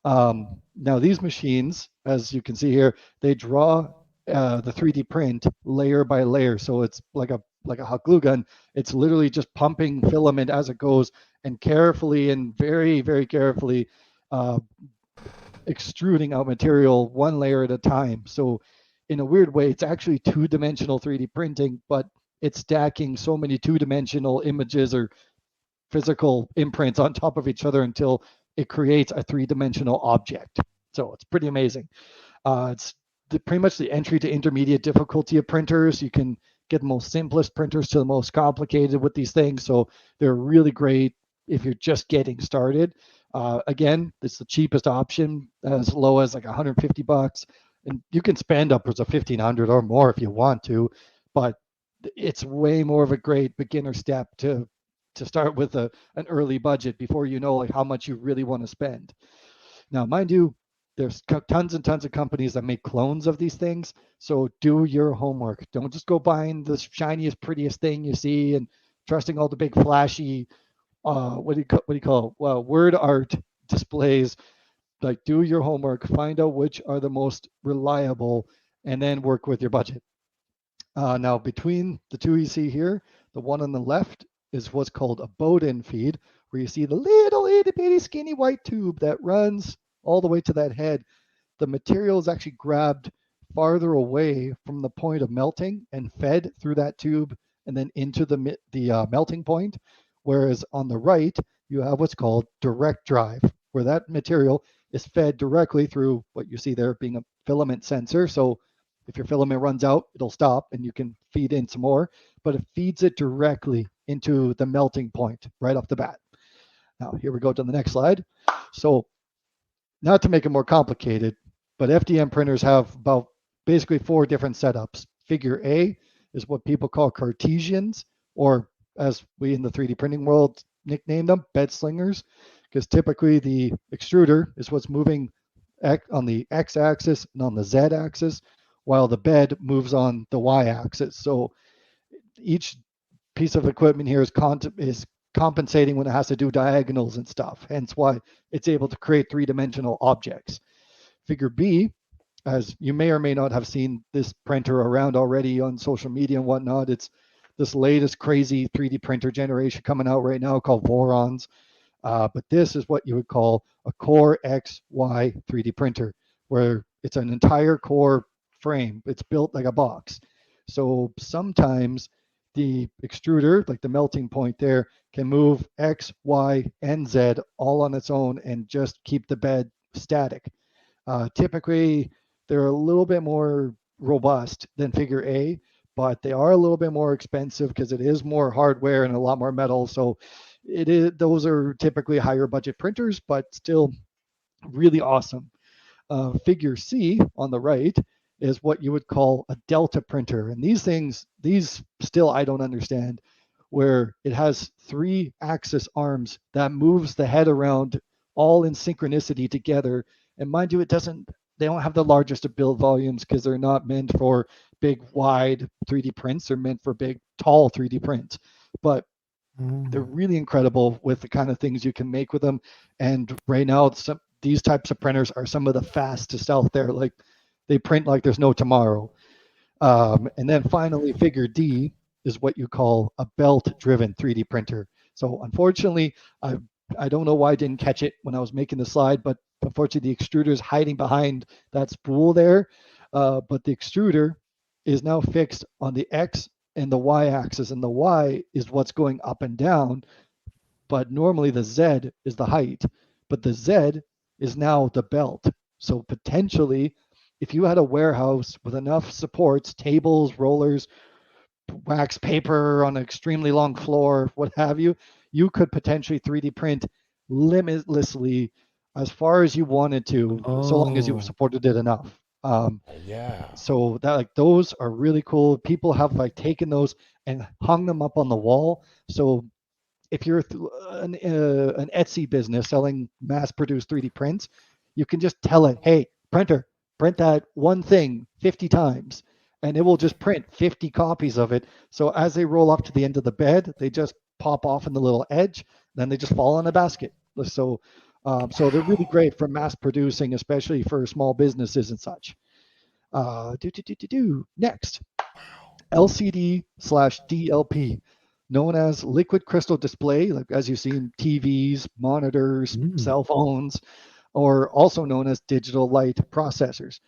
Now these machines, as you can see here, they draw the 3D print layer by layer. So it's like a hot glue gun. It's literally just pumping filament as it goes, and carefully and very, very carefully extruding out material one layer at a time. So in a weird way, it's actually two-dimensional 3D printing, but it's stacking so many two-dimensional images or physical imprints on top of each other until it creates a three-dimensional object. So it's pretty amazing. It's pretty much the entry to intermediate difficulty of printers. You can get the most simplest printers to the most complicated with these things. So they're really great if you're just getting started. Again, it's the cheapest option, as low as like $150, and you can spend upwards of $1,500 or more if you want to, but it's way more of a great beginner step to start with an early budget before you know like how much you really want to spend. Now, mind you, there's tons and tons of companies that make clones of these things. So do your homework. Don't just go buying the shiniest, prettiest thing you see and trusting all the big flashy, what do you call it? Well, word art displays. Like, do your homework, find out which are the most reliable, and then work with your budget. Now, between the two you see here, the one on the left is what's called a Bowden feed, where you see the little itty bitty skinny white tube that runs all the way to that head. The material is actually grabbed farther away from the point of melting and fed through that tube and then into the melting point. Whereas on the right, you have what's called direct drive, where that material is fed directly through what you see there being a filament sensor. So if your filament runs out, it'll stop and you can feed in some more, but it feeds it directly into the melting point right off the bat. Now, here we go to the next slide. So not to make it more complicated, but FDM printers have about basically 4 different setups. Figure A is what people call Cartesians, or as we in the 3D printing world nickname them, bed slingers, because typically the extruder is what's moving on the x-axis and on the z-axis, while the bed moves on the y-axis. So each piece of equipment here is compensating when it has to do diagonals and stuff, hence why it's able to create three-dimensional objects. Figure B, as you may or may not have seen this printer around already on social media and whatnot, it's this latest crazy 3D printer generation coming out right now called Vorons. But this is what you would call a Core XY 3D printer, where it's an entire core frame. It's built like a box. So sometimes the extruder, like the melting point there, can move X, Y, and Z all on its own and just keep the bed static. Typically, they're a little bit more robust than Figure A, but they are a little bit more expensive because it is more hardware and a lot more metal. So those are typically higher budget printers, but still really awesome. Figure C on the right is what you would call a delta printer. And these still I don't understand, where it has 3 axis arms that moves the head around all in synchronicity together. And mind you, they don't have the largest of build volumes because they're not meant for big, wide 3D prints. They're meant for big, tall 3D prints. But they're really incredible with the kind of things you can make with them. And right now, these types of printers are some of the fastest out there. Like, they print like there's no tomorrow. And then finally, Figure D is what you call a belt-driven 3D printer. So unfortunately, I don't know why I didn't catch it when I was making the slide, but Unfortunately, the extruder is hiding behind that spool there, but the extruder is now fixed on the X and the Y axis, and the Y is what's going up and down, but normally the Z is the height, but the Z is now the belt. So potentially, if you had a warehouse with enough supports, tables, rollers, wax paper on an extremely long floor, what have you, you could potentially 3D print limitlessly as far as you wanted to, so long as you Oh. supported it enough. Yeah. So that like those are really cool. People have like taken those and hung them up on the wall. So if you're an Etsy business selling mass-produced 3D prints, you can just tell it, hey, printer, print that one thing 50 times, and it will just print 50 copies of it. So as they roll up to the end of the bed, they just pop off in the little edge, then they just fall in a basket. So they're really great for mass producing, especially for small businesses and such. Next, LCD/DLP, known as liquid crystal display, like as you see in TVs, monitors, cell phones, or also known as digital light processors.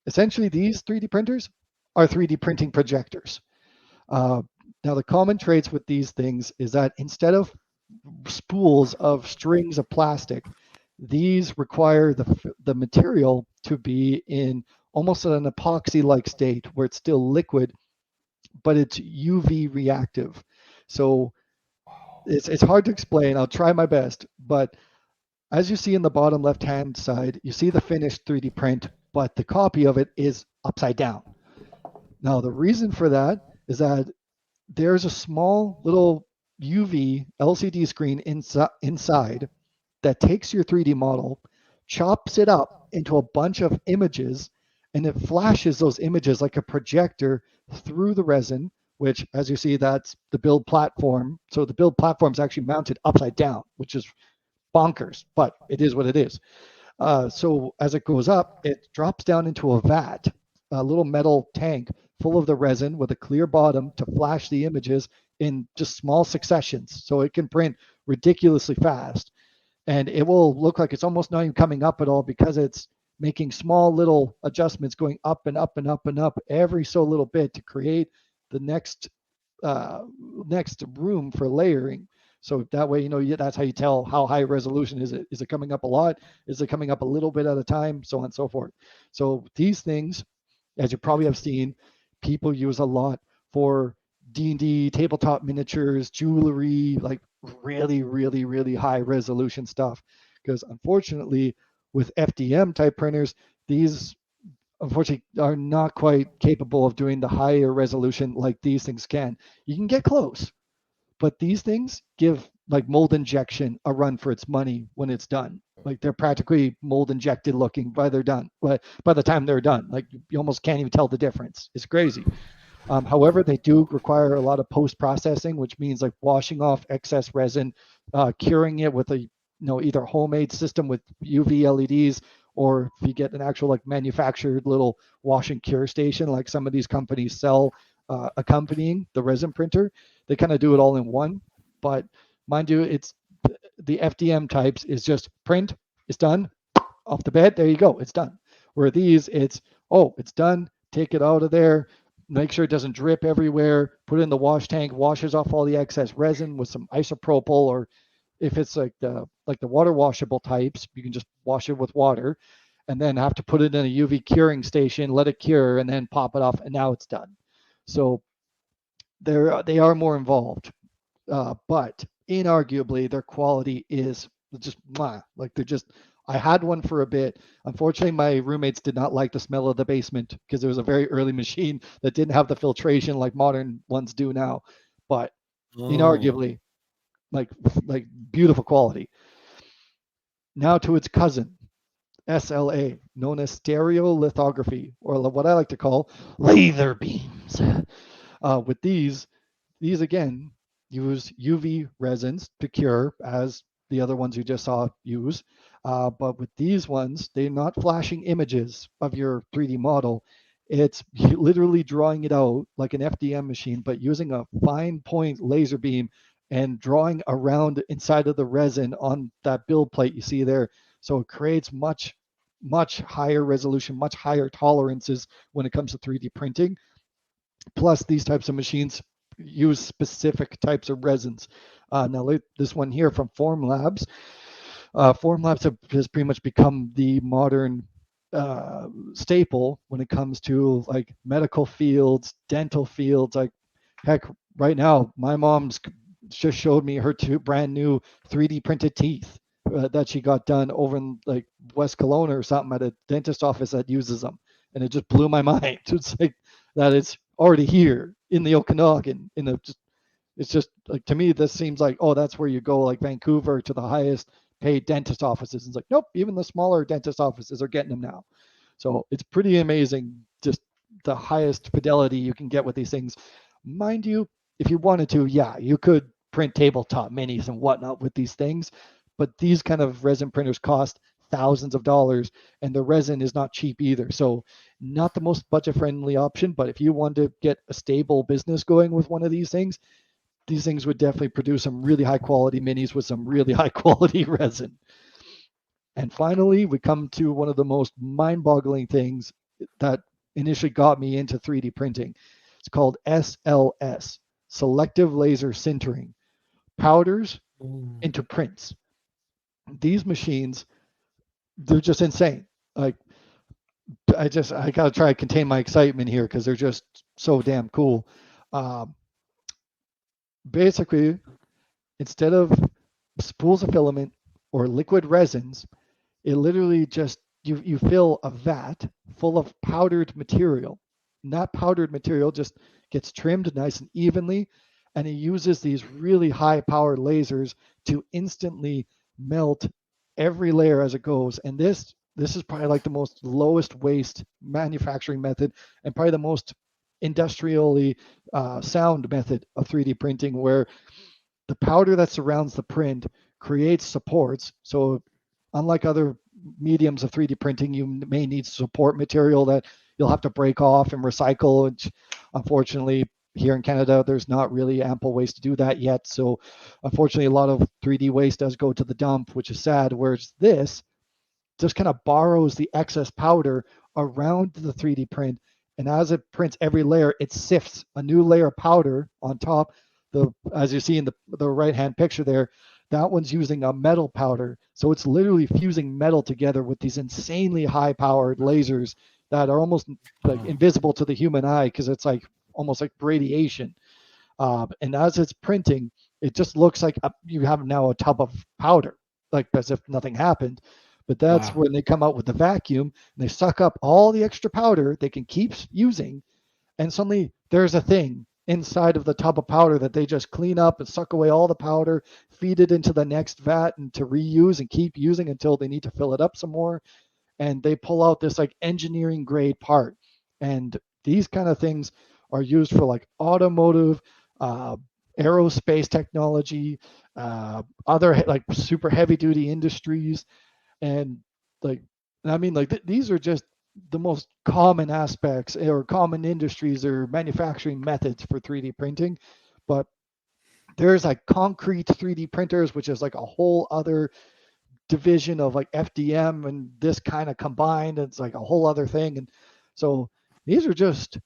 Essentially, these 3D printers are 3D printing projectors. Now, the common traits with these things is that instead of spools of strings of plastic, these require the material to be in almost an epoxy-like state where it's still liquid, but it's UV reactive. So it's hard to explain. I'll try my best, but as you see in the bottom left-hand side, you see the finished 3D print, but the copy of it is upside down. Now, the reason for that is that there's a small little UV LCD screen inside that takes your 3D model, chops it up into a bunch of images, and it flashes those images like a projector through the resin, which, as you see, that's the build platform. So the build platform is actually mounted upside down, which is bonkers, but it is what it is. So as it goes up, it drops down into a vat, a little metal tank full of the resin with a clear bottom to flash the images in just small successions. So it can print ridiculously fast. And it will look like it's almost not even coming up at all because it's making small little adjustments going up and up and up and up every so little bit to create the next room for layering. So that way, that's how you tell how high resolution is it. Is it coming up a lot? Is it coming up a little bit at a time? So on and so forth. So these things, as you probably have seen, people use a lot for D&D, tabletop miniatures, jewelry, like really, really, really high resolution stuff. Because unfortunately, with FDM type printers, these unfortunately are not quite capable of doing the higher resolution like these things can. You can get close, but these things give like mold injection a run for its money when it's done. Like they're practically mold injected looking by the time they're done. Like you almost can't even tell the difference. It's crazy. However, they do require a lot of post processing, which means like washing off excess resin, curing it with a either homemade system with UV LEDs, or if you get an actual like manufactured little wash and cure station like some of these companies sell accompanying the resin printer, they kind of do it all in one. But mind you, it's the FDM types is just print, it's done, off the bed, there you go, it's done. Where these, it's done, take it out of there, make sure it doesn't drip everywhere, put it in the wash tank, washes off all the excess resin with some isopropyl, or if it's like the water washable types, you can just wash it with water and then have to put it in a UV curing station, let it cure, and then pop it off, and now it's done. So they are more involved, but inarguably their quality is just like they're just. I had one for a bit. Unfortunately, my roommates did not like the smell of the basement because it was a very early machine that didn't have the filtration like modern ones do now. But inarguably, like beautiful quality. Now to its cousin, SLA, known as stereolithography, or what I like to call laser beams. With these again use UV resins to cure, as the other ones you just saw use. But with these ones, they're not flashing images of your 3D model. It's literally drawing it out like an FDM machine, but using a fine point laser beam and drawing around inside of the resin on that build plate you see there. So it creates much higher resolution, much higher tolerances when it comes to 3D printing. Plus, these types of machines use specific types of resins. Now, this one here from Formlabs. Formlabs has pretty much become the modern staple when it comes to like medical fields, dental fields. Like, heck, right now, my mom's just showed me her two brand new 3D printed teeth that she got done over in like West Kelowna or something at a dentist office that uses them, and it just blew my mind. It's like that it's already here in the Okanagan. It's just like, to me, this seems like, oh, that's where you go, like Vancouver, to the highest paid dentist offices. It's like, nope, even the smaller dentist offices are getting them now. So it's pretty amazing, just the highest fidelity you can get with these things. Mind you, if you wanted to, yeah, you could print tabletop minis and whatnot with these things, but these kind of resin printers cost thousands of dollars, and the resin is not cheap either. So not the most budget friendly option, but if you want to get a stable business going with one of these things would definitely produce some really high quality minis with some really high quality resin. And finally, we come to one of the most mind-boggling things that initially got me into 3D printing. It's called SLS, selective laser sintering, powders into prints. These machines, they're just insane. Like, I gotta try to contain my excitement here because they're just so damn cool. Basically, instead of spools of filament or liquid resins, it literally just you fill a vat full of powdered material. And that powdered material just gets trimmed nice and evenly, and it uses these really high powered lasers to instantly melt every layer as it goes. And this is probably like the most lowest waste manufacturing method, and probably the most industrially sound method of 3D printing, where the powder that surrounds the print creates supports. So unlike other mediums of 3D printing, you may need support material that you'll have to break off and recycle. And unfortunately, here in Canada, there's not really ample ways to do that yet. So unfortunately, a lot of 3D waste does go to the dump, which is sad. Whereas this just kind of borrows the excess powder around the 3D print, and as it prints every layer, it sifts a new layer of powder on top. As you see in the right-hand picture there, that one's using a metal powder. So it's literally fusing metal together with these insanely high-powered lasers that are almost like invisible to the human eye, because it's like almost like radiation. And as it's printing, it just looks like you have now a tub of powder, like as if nothing happened. But that's when they come out with the vacuum and they suck up all the extra powder they can keep using. And suddenly there's a thing inside of the tub of powder that they just clean up and suck away all the powder, feed it into the next vat and to reuse and keep using until they need to fill it up some more. And they pull out this like engineering grade part. And these kind of things are used for like automotive, aerospace technology, other like super heavy duty industries. And like, I mean, like these are just the most common aspects or common industries or manufacturing methods for 3D printing. But there's like concrete 3D printers, which is like a whole other division of like FDM and this kind of combined. It's like a whole other thing. And so these are just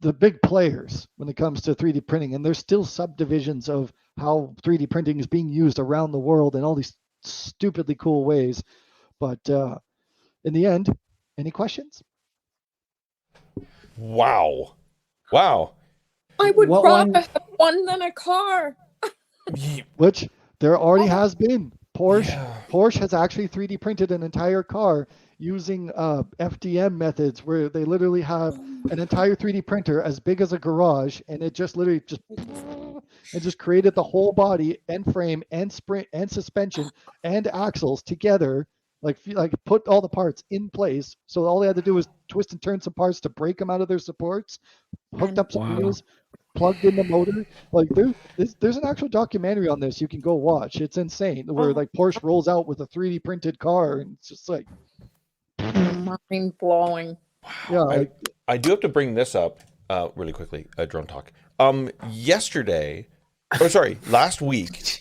the big players when it comes to 3D printing. And there's still subdivisions of how 3D printing is being used around the world in all these stupidly cool ways. But in the end, any questions? Wow. I would rather have one than a car. Which there already has been. Porsche has actually 3D printed an entire car using FDM methods, where they literally have an entire 3D printer as big as a garage, and it just literally just created the whole body and frame and sprint and suspension and axles together, like put all the parts in place. So all they had to do was twist and turn some parts to break them out of their supports, hooked up some wheels, plugged in the motor. Like there's an actual documentary on this you can go watch. It's insane, where like Porsche rolls out with a 3D printed car, and it's just like mind blowing. Yeah, I do have to bring this up really quickly. Drone talk. Last week,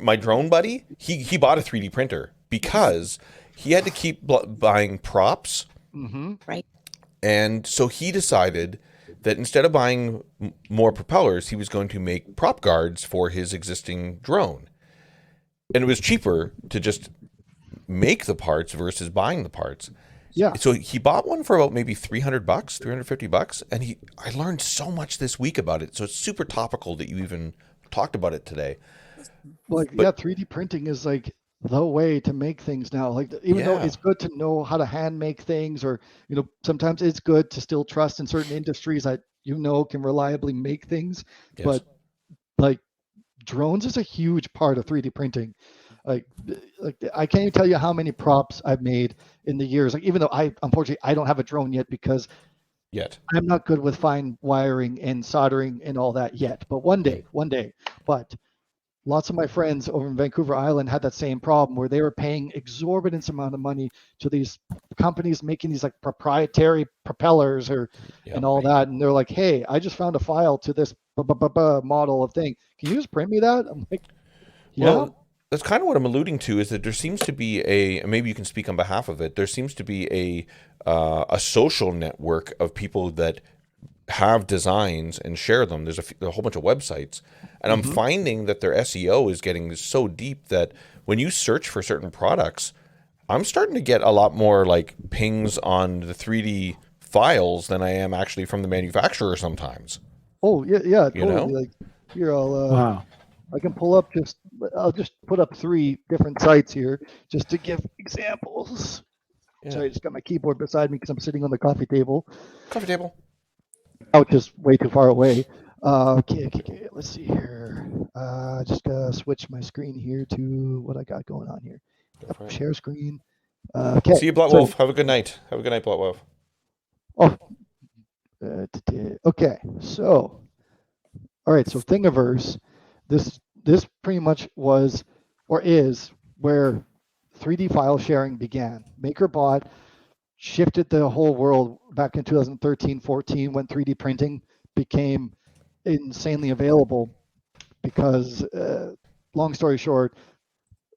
my drone buddy, he bought a 3D printer because he had to keep buying props. Mm-hmm. Right. And so he decided that instead of buying more propellers, he was going to make prop guards for his existing drone. And it was cheaper to just make the parts versus buying the parts. Yeah. So he bought one for about maybe $300, $350, and I learned so much this week about it. So it's super topical that you even talked about it today. Like, yeah, 3D printing is like the way to make things now. Like, even though it's good to know how to hand make things, or, you know, sometimes it's good to still trust in certain industries that, you know, can reliably make things. Yes. But like, drones is a huge part of 3D printing. Like I can't even tell you how many props I've made in the years. Like, even though unfortunately I don't have a drone yet because I'm not good with fine wiring and soldering and all that yet. But one day. But lots of my friends over in Vancouver Island had that same problem where they were paying exorbitant amount of money to these companies making these like proprietary propellers and all that. And they're like, hey, I just found a file to this model of thing. Can you just print me that? I'm like, yeah. Well, that's kind of what I'm alluding to, is that there seems to be and maybe you can speak on behalf of it, there seems to be a social network of people that have designs and share them. There's a whole bunch of websites, and I'm finding that their SEO is getting so deep that when you search for certain products, I'm starting to get a lot more like pings on the 3D files than I am actually from the manufacturer sometimes. Oh yeah, totally. You know? Like, here, I can pull up I'll just put up 3 different sites here just to give examples. Yeah. Sorry, I just got my keyboard beside me because I'm sitting on the coffee table. Which is way too far away. Okay, let's see here. Just switch my screen here to what I got going on here. Share screen. Okay. See you, Bloodwolf. Have a good night. Have a good night, Bloodwolf. Oh. Okay. So, all right. So Thingiverse, this pretty much was or is where 3D file sharing began. MakerBot shifted the whole world back in 2013-14 when 3D printing became insanely available because, long story short,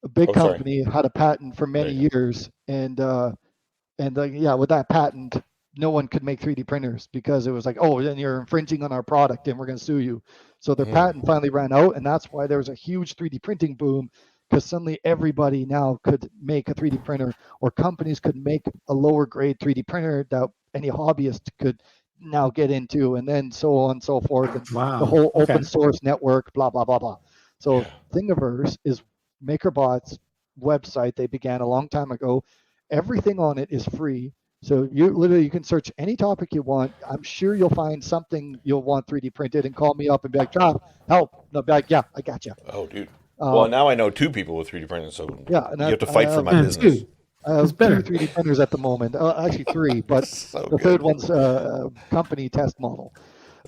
a big company had a patent for many years, and with that patent, no one could make 3D printers because it was like, oh, then you're infringing on our product and we're going to sue you. So their patent finally ran out, and that's why there was a huge 3D printing boom, because suddenly everybody now could make a 3D printer, or companies could make a lower grade 3D printer that any hobbyist could now get into, and then so on and so forth, and the whole open source network, blah, blah, blah, blah. So Thingiverse is MakerBot's website. They began a long time ago. Everything on it is free. So you can search any topic you want. I'm sure you'll find something you'll want 3D printed and call me up and be like, John, help. And I'll be like, yeah, I got you. Oh, dude. Well, now I know 2 people with 3D printing, so you have to fight for my business. I have 2 3D printers at the moment. Actually 3, but the third one's a company test model.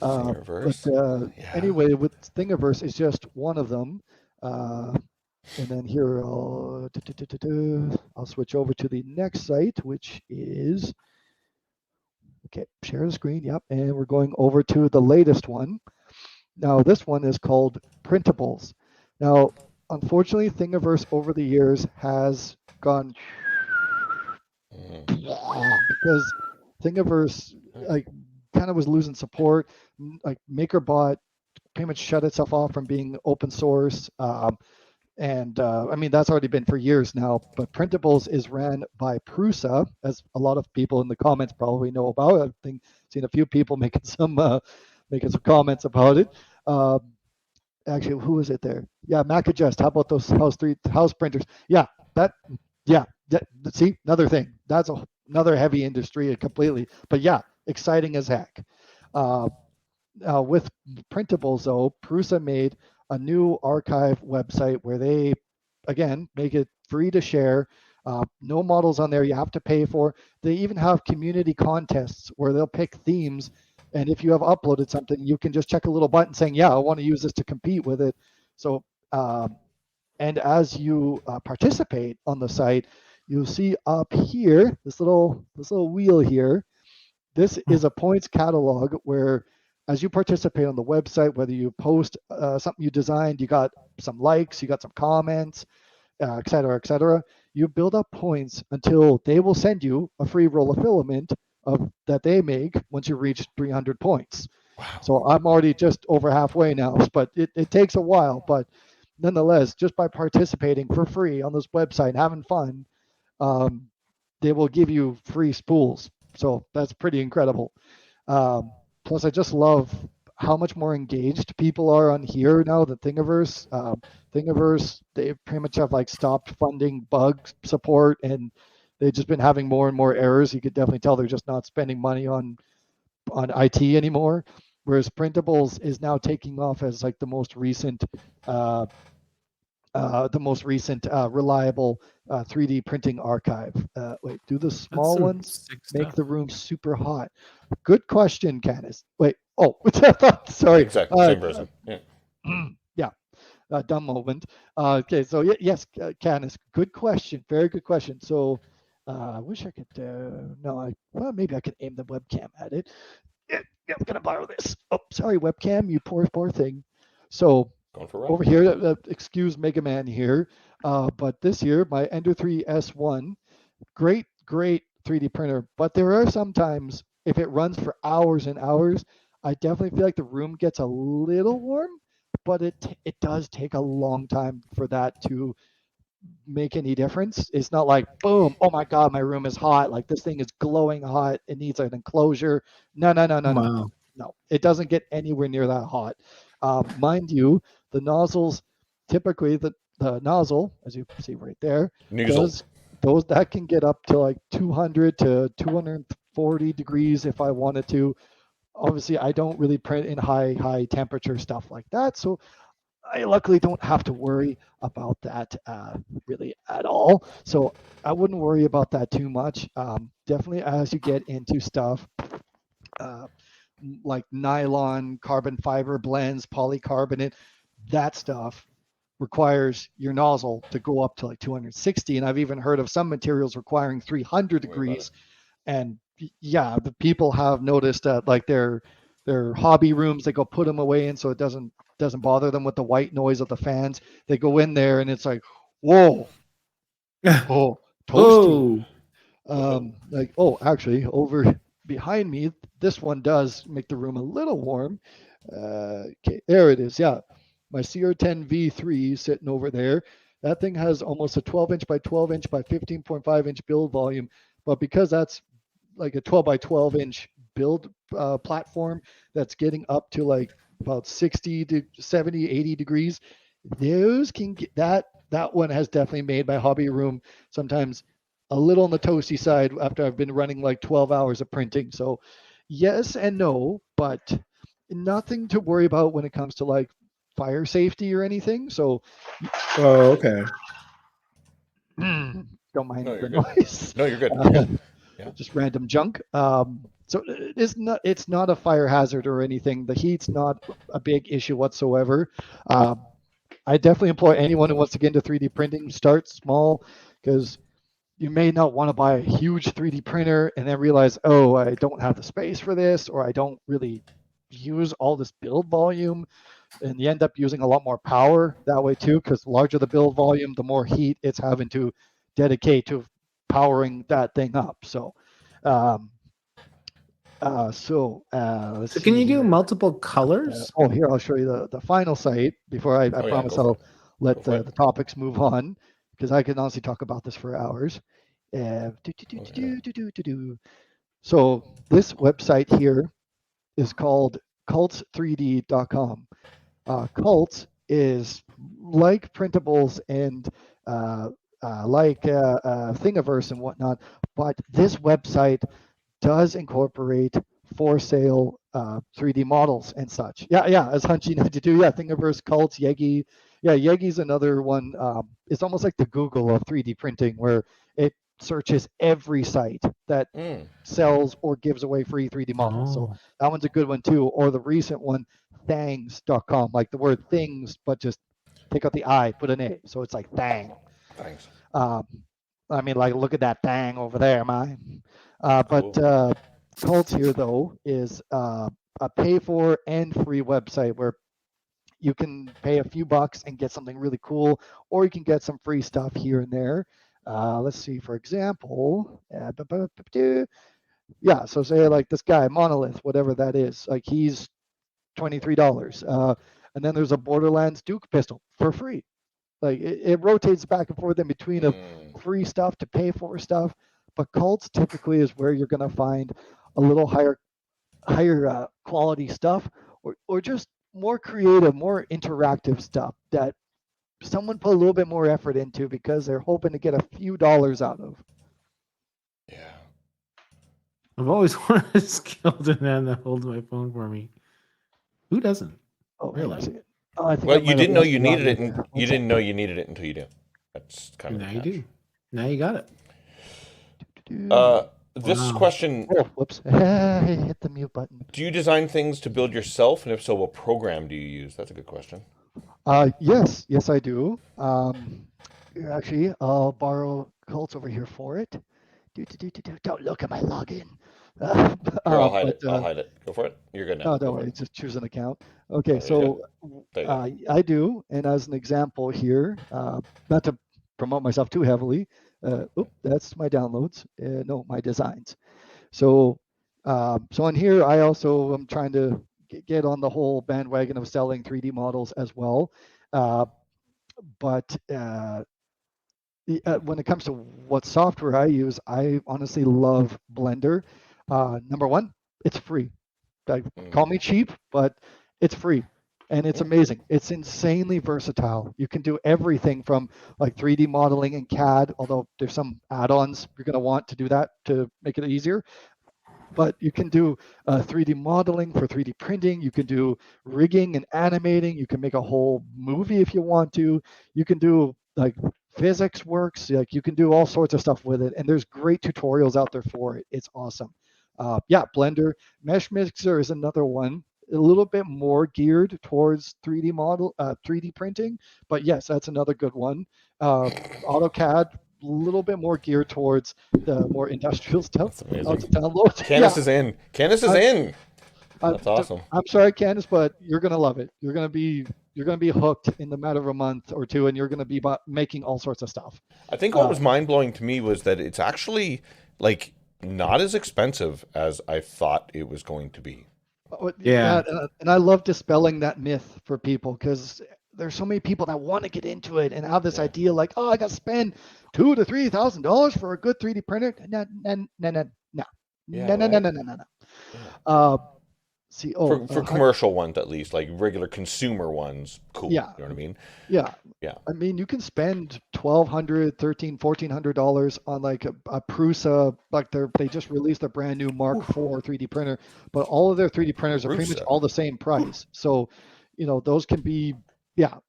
Anyway, with Thingiverse is just one of them. And then here I'll switch over to the next site, which is, share the screen. Yep. And we're going over to the latest one. Now, this one is called Printables. Now, unfortunately, Thingiverse over the years has gone because Thingiverse kind of was losing support. Like MakerBot pretty much shut itself off from being open source. I mean, that's already been for years now, but Printables is ran by Prusa, as a lot of people in the comments probably know about. I've seen a few people making some comments about it. Actually, who is it there? Yeah, MacAdjust. How about those house printers? Yeah, see, another thing. That's another heavy industry completely. But yeah, exciting as heck. With Printables, though, Prusa made a new archive website where they, again, make it free to share. No models on there you have to pay for. They even have community contests where they'll pick themes, and if you have uploaded something, you can just check a little button saying, yeah, I want to use this to compete with it. So, and as you participate on the site, you'll see up here, this little wheel here. This is a points catalog where, as you participate on the website, whether you post something you designed, you got some likes, you got some comments, et cetera, you build up points until they will send you a free roll of filament that they make once you reach 300 points. Wow. So I'm already just over halfway now, but it takes a while. But nonetheless, just by participating for free on this website, having fun, they will give you free spools. So that's pretty incredible. Plus, I just love how much more engaged people are on here now. The Thingiverse, they pretty much have like stopped funding bug support, and they've just been having more and more errors. You could definitely tell they're just not spending money on IT anymore. Whereas Printables is now taking off as like the most recent reliable 3D printing archive. Wait, do the small ones make the room super hot? Good question, Candice. Wait, oh, sorry. Exactly, same person. Yeah, dumb moment. Okay, so yes, Candice, good question. Very good question. So I wish I could, well, maybe I could aim the webcam at it. Yeah, I'm going to borrow this. Oh, sorry, webcam, you poor thing. So over here, excuse Mega Man here, but this year, my Ender 3 S1, great 3D printer, but there are sometimes, if it runs for hours and hours, I definitely feel like the room gets a little warm, but it does take a long time for that to make any difference. It's not like, boom, oh my God, my room is hot, like this thing is glowing hot, it needs an enclosure. No. It doesn't get anywhere near that hot. Mind you, the nozzles, typically the nozzle, as you see right there, that can get up to like 200 to 240 degrees if I wanted to. Obviously, I don't really print in high temperature stuff like that, so I luckily don't have to worry about that really at all. So I wouldn't worry about that too much. Definitely as you get into stuff like nylon, carbon fiber blends, polycarbonate, that stuff requires your nozzle to go up to like 260. And I've even heard of some materials requiring 300 degrees. And yeah, the people have noticed that like their hobby rooms, they go put them away in so it doesn't bother them with the white noise of the fans. They go in there and it's like, whoa, oh, toasty. Like, oh, actually, over behind me, this one does make the room a little warm. Okay, there it is. Yeah, my CR10 V3 sitting over there. That thing has almost a 12-inch by 12-inch by 15.5-inch build volume, but because that's like a 12 by 12-inch build platform that's getting up to like about 60 to 70, 80 degrees, those can get that one has definitely made my hobby room sometimes a little on the toasty side after I've been running like 12 hours of printing. So yes and no, but nothing to worry about when it comes to like fire safety or anything. So okay. Don't mind the noise. No, you're good. You're good. Yeah. Just random junk. So it's not a fire hazard or anything. The heat's not a big issue whatsoever. I definitely implore anyone who wants to get into 3D printing, start small, because you may not want to buy a huge 3D printer and then realize, oh, I don't have the space for this, or I don't really use all this build volume, and you end up using a lot more power that way too, because the larger the build volume, the more heat it's having to dedicate to powering that thing up. So let's can you see do here. multiple colors? Here, I'll show you the final site before I promise I'll let the topics move on, because I can honestly talk about this for hours. So this website here is called cults3d.com. Cults is like Printables and like Thingiverse and whatnot, but this website does incorporate for sale 3D models and such. Yeah, as Hunchy had to do. Yeah, Thingiverse, Cults, Yegi. Yeah, Yegi's another one. It's almost like the Google of 3D printing, where it searches every site that sells or gives away free 3D models. So that one's a good one too. Or the recent one, thangs.com, like the word things, but just take out the I, put an A. So it's like thang. Thanks. I mean, like, look at that thang over there, man. But Cults here, though, is a pay for and free website where you can pay a few bucks and get something really cool, or you can get some free stuff here and there. let's see, for example, yeah, so say like this guy, Monolith, whatever that is, like he's $23. And then there's a Borderlands Duke pistol for free. Like it rotates back and forth in between of free stuff to pay for stuff. But cults typically is where you're going to find a little higher quality stuff, or just more creative, more interactive stuff that someone put a little bit more effort into because they're hoping to get a few dollars out of. Yeah. I've always wanted a skeleton man that holds my phone for me. Who doesn't? Oh, really? Oh, I think Well, I you might have didn't know lost you a lot needed it. right there. You didn't know you needed it until you do. That's kind of Now the you catch. do. Now you got it. This question. Oh, whoops! I hit the mute button. Do you design things to build yourself, and if so, what program do you use? That's a good question. Yes, I do. Actually, I'll borrow Colt's over here for it. Don't look at my login. Here, I'll hide it. But, I'll hide it. Go for it. You're good now. no, Go don't for worry. it. Just choose an account. Okay, Oh, there you so There you go. I do, and as an example here, not to promote myself too heavily. That's my downloads. No, my designs. So on here, I also am trying to get on the whole bandwagon of selling 3D models as well. But when it comes to what software I use, I honestly love Blender. Number one, it's free. Call me cheap, but it's free. And it's amazing. It's insanely versatile. You can do everything from like 3D modeling and CAD, although there's some add-ons you're going to want to do that to make it easier. But you can do 3D modeling for 3D printing. You can do rigging and animating. You can make a whole movie if you want to. You can do like physics works. Like you can do all sorts of stuff with it. And there's great tutorials out there for it. It's awesome. Blender. Mesh Mixer is another one. A little bit more geared towards 3D printing. But yes, that's another good one. AutoCAD. A little bit more geared towards the more industrial stuff. That's amazing. Download. Candace is in. Candace is in. That's awesome. I'm sorry, Candace, but you're gonna love it. You're gonna be hooked in the matter of a month or two, and you're gonna be making all sorts of stuff. I think what was mind blowing to me was that it's actually like not as expensive as I thought it was going to be. Yeah. And I love dispelling that myth for people because there's so many people that want to get into it and have this idea like, oh, I got to spend $2,000 to $3,000 for a good 3D printer. No. For commercial ones at least, like regular consumer ones, cool. Yeah. You know what I mean? Yeah. Yeah. I mean, you can spend $1,200, $1,300, $1,400 on like a Prusa, like they just released a brand new Mark IV 3D printer, but all of their 3D printers are pretty much all the same price. So, those can be,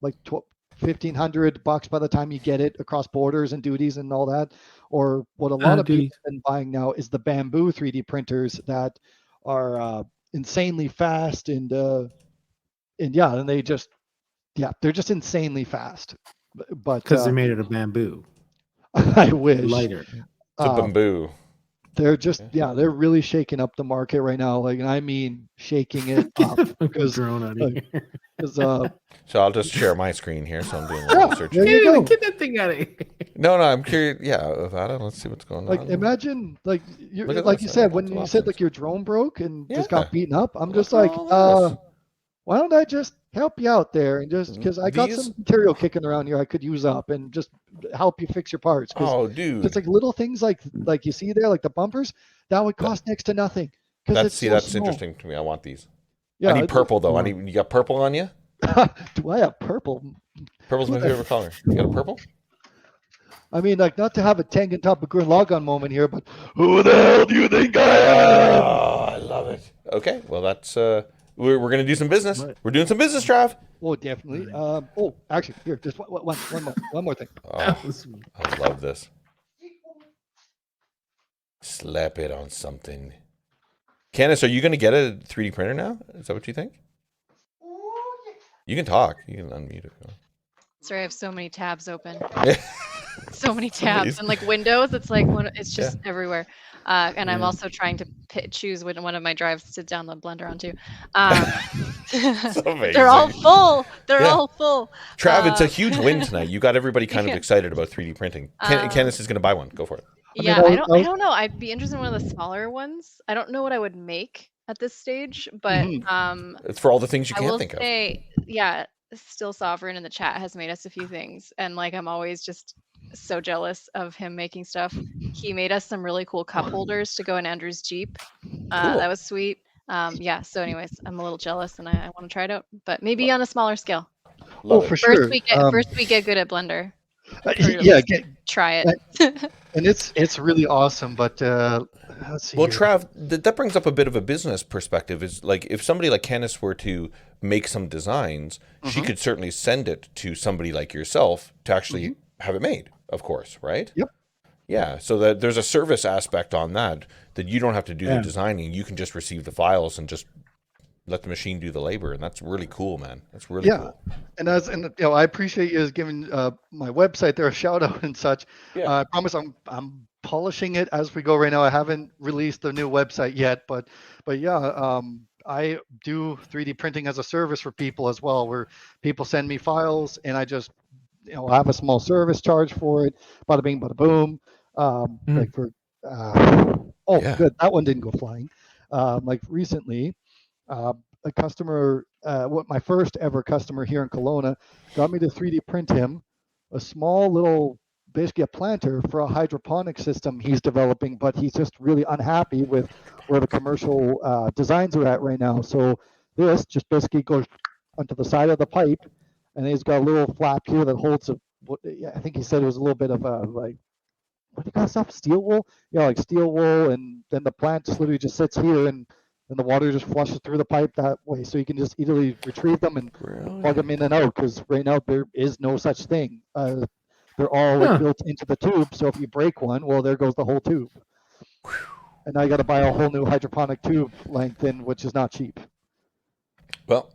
like $1,500 by the time you get it across borders and duties and all that. Or what a lot of people have been buying now is the Bamboo 3D printers that are insanely fast and they just they're just insanely fast. But because they made it of bamboo. I wish lighter. It's a bamboo. They're just they're really shaking up the market right now. Like, and I mean shaking it up because drone out of here. So I'll just share my screen here. So I'm doing a little research. There you go. Get that thing out of here. No, I'm curious. Yeah, Avada, let's see what's going like on. imagine like you Look at like this. you said when Lots of you said options. like your drone broke and just Yeah. got beaten up. I'm just Look like at all this. why don't I just help you out there and just because I got These- some material kicking around here I could use up and just help you fix your parts. Oh, dude. It's like little things like you see there, like the bumpers, that would cost next to nothing. That's interesting to me. I want these. Yeah, I need it's- purple though. You got purple on you? Do I have purple? Purple's my favorite color. You got a purple? I mean, like, not to have a Tengen Topagurn logon moment here, but who the hell do you think I am? Oh, I love it. Okay, well that's we're gonna do some business. We're doing some business, Trav. Oh, definitely. Actually, here, just one more thing. Oh, I love this. Slap it on something. Candace, are you gonna get a 3D printer now? Is that what you think? You can talk. You can unmute it. Sorry, I have so many tabs open. So many tabs and like Windows. It's like it's just everywhere. And I'm also trying to choose one of my drives to down the blender onto. Amazing. They're all full. They're all full. Trav, it's a huge win tonight. You got everybody kind of Yeah. excited about 3D printing. Candace is going to buy one. Go for it. Yeah, I don't know. I'd be interested in one of the smaller ones. I don't know what I would make at this stage, but it's for all the things you I can't will think say, yeah, Still Sovereign in the chat has made us a few things, and like I'm always just so jealous of him making stuff. He made us some really cool cup holders to go in Andrew's Jeep. That was sweet. Yeah. So, anyways, I'm a little jealous, and I want to try it out, but maybe on a smaller scale. Oh, for sure. First we get good at Blender. Yeah, try it. And it's really awesome. But let's see. Well, here. Trav, that brings up a bit of a business perspective. Is like if somebody like Candace were to make some designs, she could certainly send it to somebody like yourself to actually have it made. Of course, right? Yep. Yeah. So that there's a service aspect on that you don't have to do the designing. You can just receive the files and just let the machine do the labor, and that's really cool, man. That's really cool. And I appreciate you giving my website there a shout out and such. I promise I'm polishing it as we go right now. I haven't released the new website yet, but yeah, I do 3D printing as a service for people as well, where people send me files and I just have a small service charge for it. Bada bing, bada boom. Like for good, that one didn't go flying. Like recently. A customer, my first ever customer here in Kelowna, got me to 3D print him a small little, basically a planter for a hydroponic system he's developing, but he's just really unhappy with where the commercial designs are at right now. So this just basically goes onto the side of the pipe, and he's got a little flap here that holds I think he said it was a little bit of a like, what do you call stuff? Steel wool? Yeah, like steel wool, and then the plant just literally just sits here and the water just flushes through the pipe that way, so you can just easily retrieve them and plug them in and out. Because right now there is no such thing. They're all like built into the tube, so if you break one, well, there goes the whole tube. And now you got to buy a whole new hydroponic tube length in, which is not cheap. Well,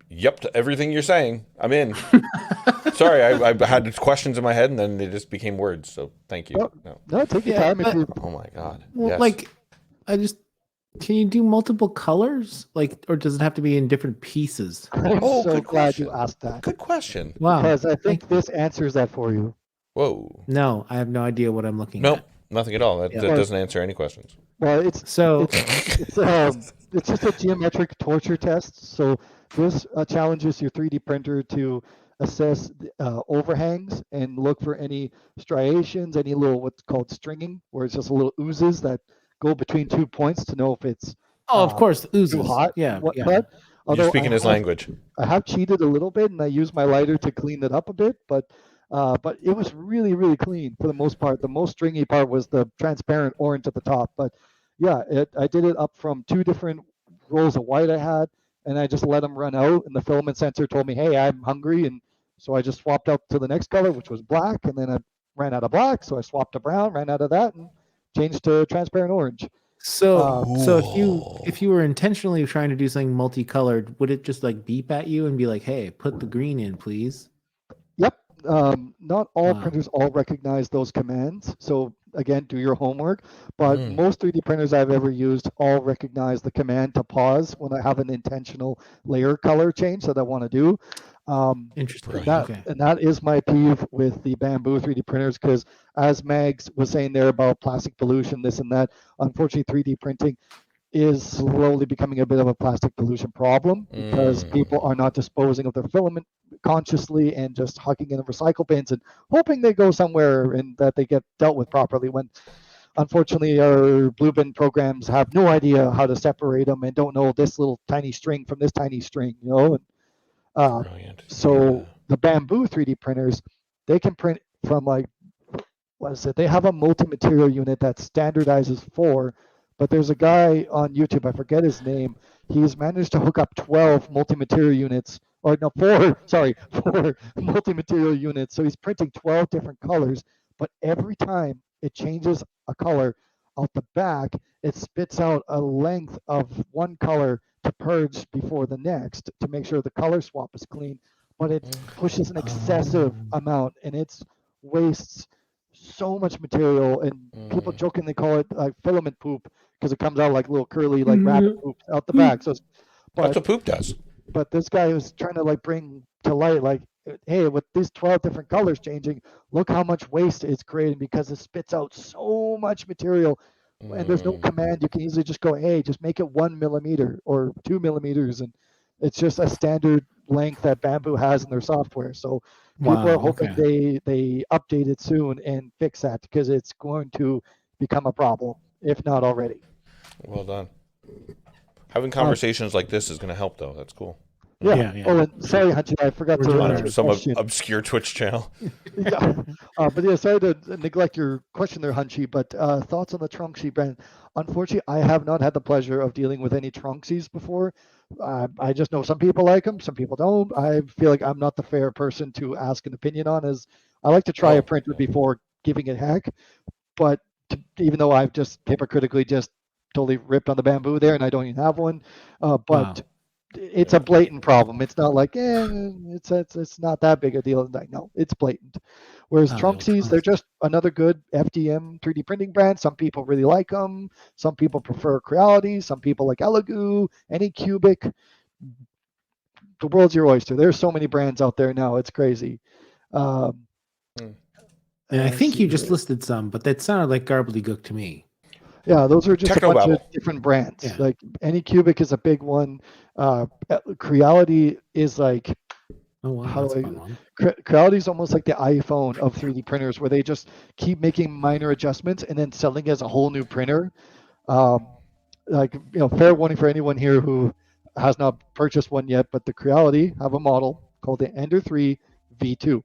yep, to everything you're saying, I'm in. Sorry, I had questions in my head, and then they just became words. So thank you. No, take your time. Oh my God. Well, yes. Can you do multiple colors? Or does it have to be in different pieces? I'm so glad you asked that. Good question. Wow. Because I think this answers that for you. Whoa. No, I have no idea what I'm looking at. Nope, nothing at all. That doesn't answer any questions. Well, it's just a geometric torture test. So this challenges your 3D printer to assess overhangs and look for any striations, any little what's called stringing, where it's just a little oozes that go between 2 points to know if it's of course, oozes. too hot. You're speaking his language. I have cheated a little bit, and I used my lighter to clean it up a bit, but it was really, really clean for the most part. The most stringy part was the transparent orange at the top. But yeah, I did it up from 2 different rolls of white I had, and I just let them run out, and the filament sensor told me, hey, I'm hungry, and so I just swapped out to the next color, which was black, and then I ran out of black, so I swapped to brown, ran out of that, and changed to transparent orange. So if you were intentionally trying to do something multicolored, would it just like beep at you and be like, hey, put the green in, please? Yep. Not all printers all recognize those commands. So again, do your homework. But most 3D printers I've ever used all recognize the command to pause when I have an intentional layer color change that I want to do. Interesting. And that is my peeve with the Bamboo 3D printers, because as Mags was saying there about plastic pollution, this and that, unfortunately 3D printing is slowly becoming a bit of a plastic pollution problem because people are not disposing of their filament consciously and just hucking in the recycle bins and hoping they go somewhere and that they get dealt with properly, when unfortunately our blue bin programs have no idea how to separate them and don't know this little tiny string from this tiny string, Brilliant. So the Bamboo 3D printers, they can print from they have a multi-material unit that standardizes 4, but there's a guy on YouTube, I forget his name, he's managed to hook up 12 multi-material units, 4 multi-material units, so he's printing 12 different colors, but every time it changes a color out the back, it spits out a length of one color to purge before the next to make sure the color swap is clean, but it pushes an excessive amount and it wastes so much material, and people jokingly call it like filament poop because it comes out like little curly like rabbit poop out the back. So, That's what poop does. But this guy was trying to like bring to light like, hey, with these 12 different colors changing, look how much waste it's creating because it spits out so much material. And there's no command. You can easily just go, hey, just make it 1 millimeter or 2 millimeters, and it's just a standard length that Bamboo has in their software. So people are hoping they update it soon and fix that because it's going to become a problem, if not already. Well done. Having conversations like this is going to help, though. That's cool. Yeah. Oh, and sorry, Hunchy, I forgot to on some obscure Twitch channel. Yeah, but yeah, sorry to neglect your question there, Hunchy. But thoughts on the Trunksy brand? Unfortunately, I have not had the pleasure of dealing with any Trunksies before. I just know some people like them, some people don't. I feel like I'm not the fair person to ask an opinion on. As I like to try a printer before giving it heck. But even though I've just hypocritically just totally ripped on the Bamboo there, and I don't even have one, but. It's a blatant problem. It's not like, it's not that big a deal. Like, no, it's blatant. Whereas Trunksies, they're just another good FDM 3D printing brand. Some people really like them. Some people prefer Creality. Some people like Elegoo, Anycubic. The world's your oyster. There's so many brands out there now. It's crazy. And I think you just listed some, but that sounded like gobbledygook to me. Yeah, those are just a bunch of different brands. Yeah. Like Anycubic is a big one. Creality is like, Creality is almost like the iPhone of 3D printers, where they just keep making minor adjustments and then selling as a whole new printer. Like, fair warning for anyone here who has not purchased one yet, but the Creality have a model called the Ender 3 V2.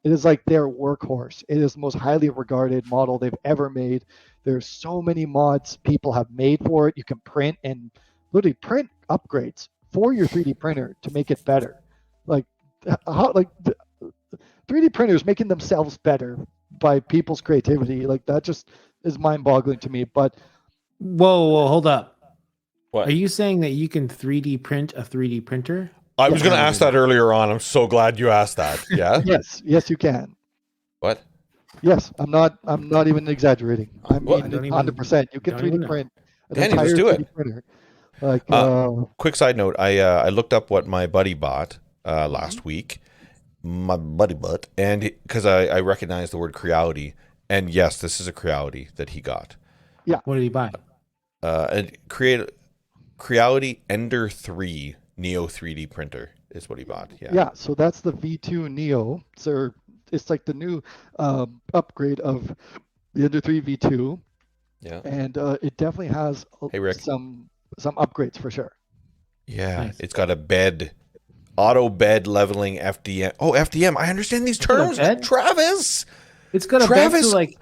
It is like their workhorse. It is the most highly regarded model they've ever made. There's so many mods people have made for it. You can print and literally print upgrades for your 3D printer to make it better. Like 3D printers making themselves better by people's creativity. Like, that just is mind-boggling to me. But whoa, hold up. What? Are you saying that you can 3D print a 3D printer? I was going to ask that earlier on. I'm so glad you asked that. Yeah. Yes, you can. What? Yes, I'm not even exaggerating. I mean, 100%. You can 3D print an Danny, entire let's do 3D it. printer. Like, quick side note: I looked up what my buddy bought last week. My buddy bought, and because I recognized the word Creality, and yes, this is a Creality that he got. Yeah. What did he buy? And Creality Ender 3 Neo 3D printer is what he bought. Yeah. Yeah. So that's the V2 Neo. So it's like the new upgrade of the Ender 3 V2. Yeah. And it definitely has some upgrades for sure. Yeah. Nice. It's got a bed, auto bed leveling FDM. Oh, FDM. I understand these terms, Travis. It's got a bed for like.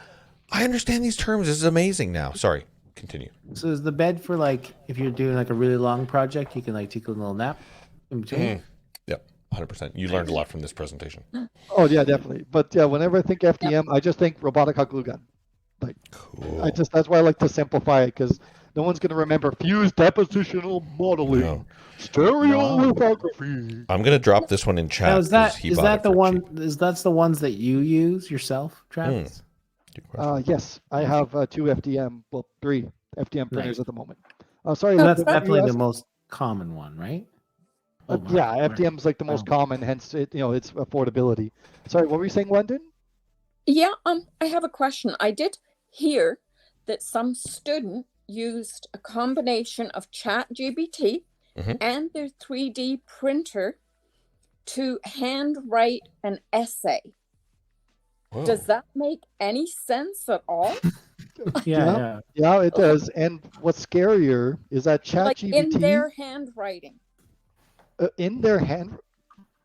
I understand these terms. This is amazing now. Sorry. Continue. So is the bed for like if you're doing like a really long project, you can like take a little nap in between? Yep, 100%. You learned a lot from this presentation. Oh yeah, definitely. But yeah, whenever I think FDM, I just think robotic hot glue gun. Like, cool. That's why I like to simplify it, because no one's gonna remember fused depositional modeling, stereolithography. I'm gonna drop this one in chat. Now, that's the ones that you use yourself, Travis? Yes, I have 3 FDM printers at the moment. Sorry, that's definitely the most common one, right? Yeah, FDM is like the most common, hence it's affordability. Sorry, what were you saying, London? Yeah, I have a question. I did hear that some student used a combination of ChatGPT and their 3D printer to handwrite an essay. Whoa. Does that make any sense at all? Yeah, it does. And what's scarier is that ChatGPT, like in their handwriting. In their hand.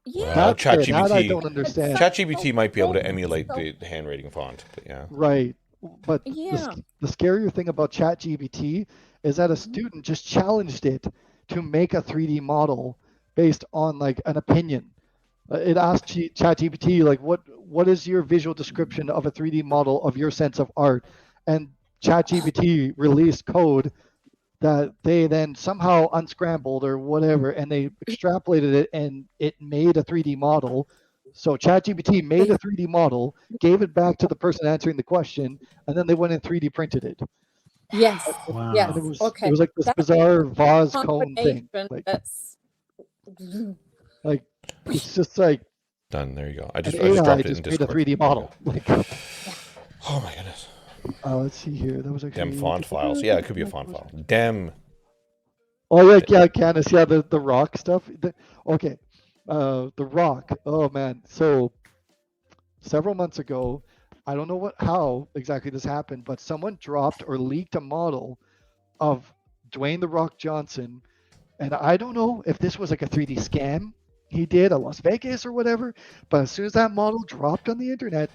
Yeah. Well, ChatGPT. I don't understand. ChatGPT might be able to emulate the handwriting font, but yeah. Right, but the scarier thing about ChatGPT is that a student just challenged it to make a 3D model based on like an opinion. It asked ChatGPT like, what is your visual description of a 3D model of your sense of art? And ChatGPT released code that they then somehow unscrambled or whatever, and they extrapolated it, and it made a 3D model So ChatGPT made a 3D model, gave it back to the person answering the question, and then they went and 3D printed it. Yes. Wow. Yes. And it was Okay. like this That's bizarre vase cone thing. combination. Like it's just like Done. There you go. I an just AI dropped it in just made a Discord. 3D model. Like, Oh my goodness. let's see here. That was actually Dem font files. Yeah, it could be a font file. Dem. Oh yeah, Candace. Yeah, the rock stuff. Okay, the rock. Oh man. So several months ago, I don't know how exactly this happened, but someone dropped or leaked a model of Dwayne the Rock Johnson, and I don't know if this was like a 3D scam he did at Las Vegas or whatever. But as soon as that model dropped on the internet,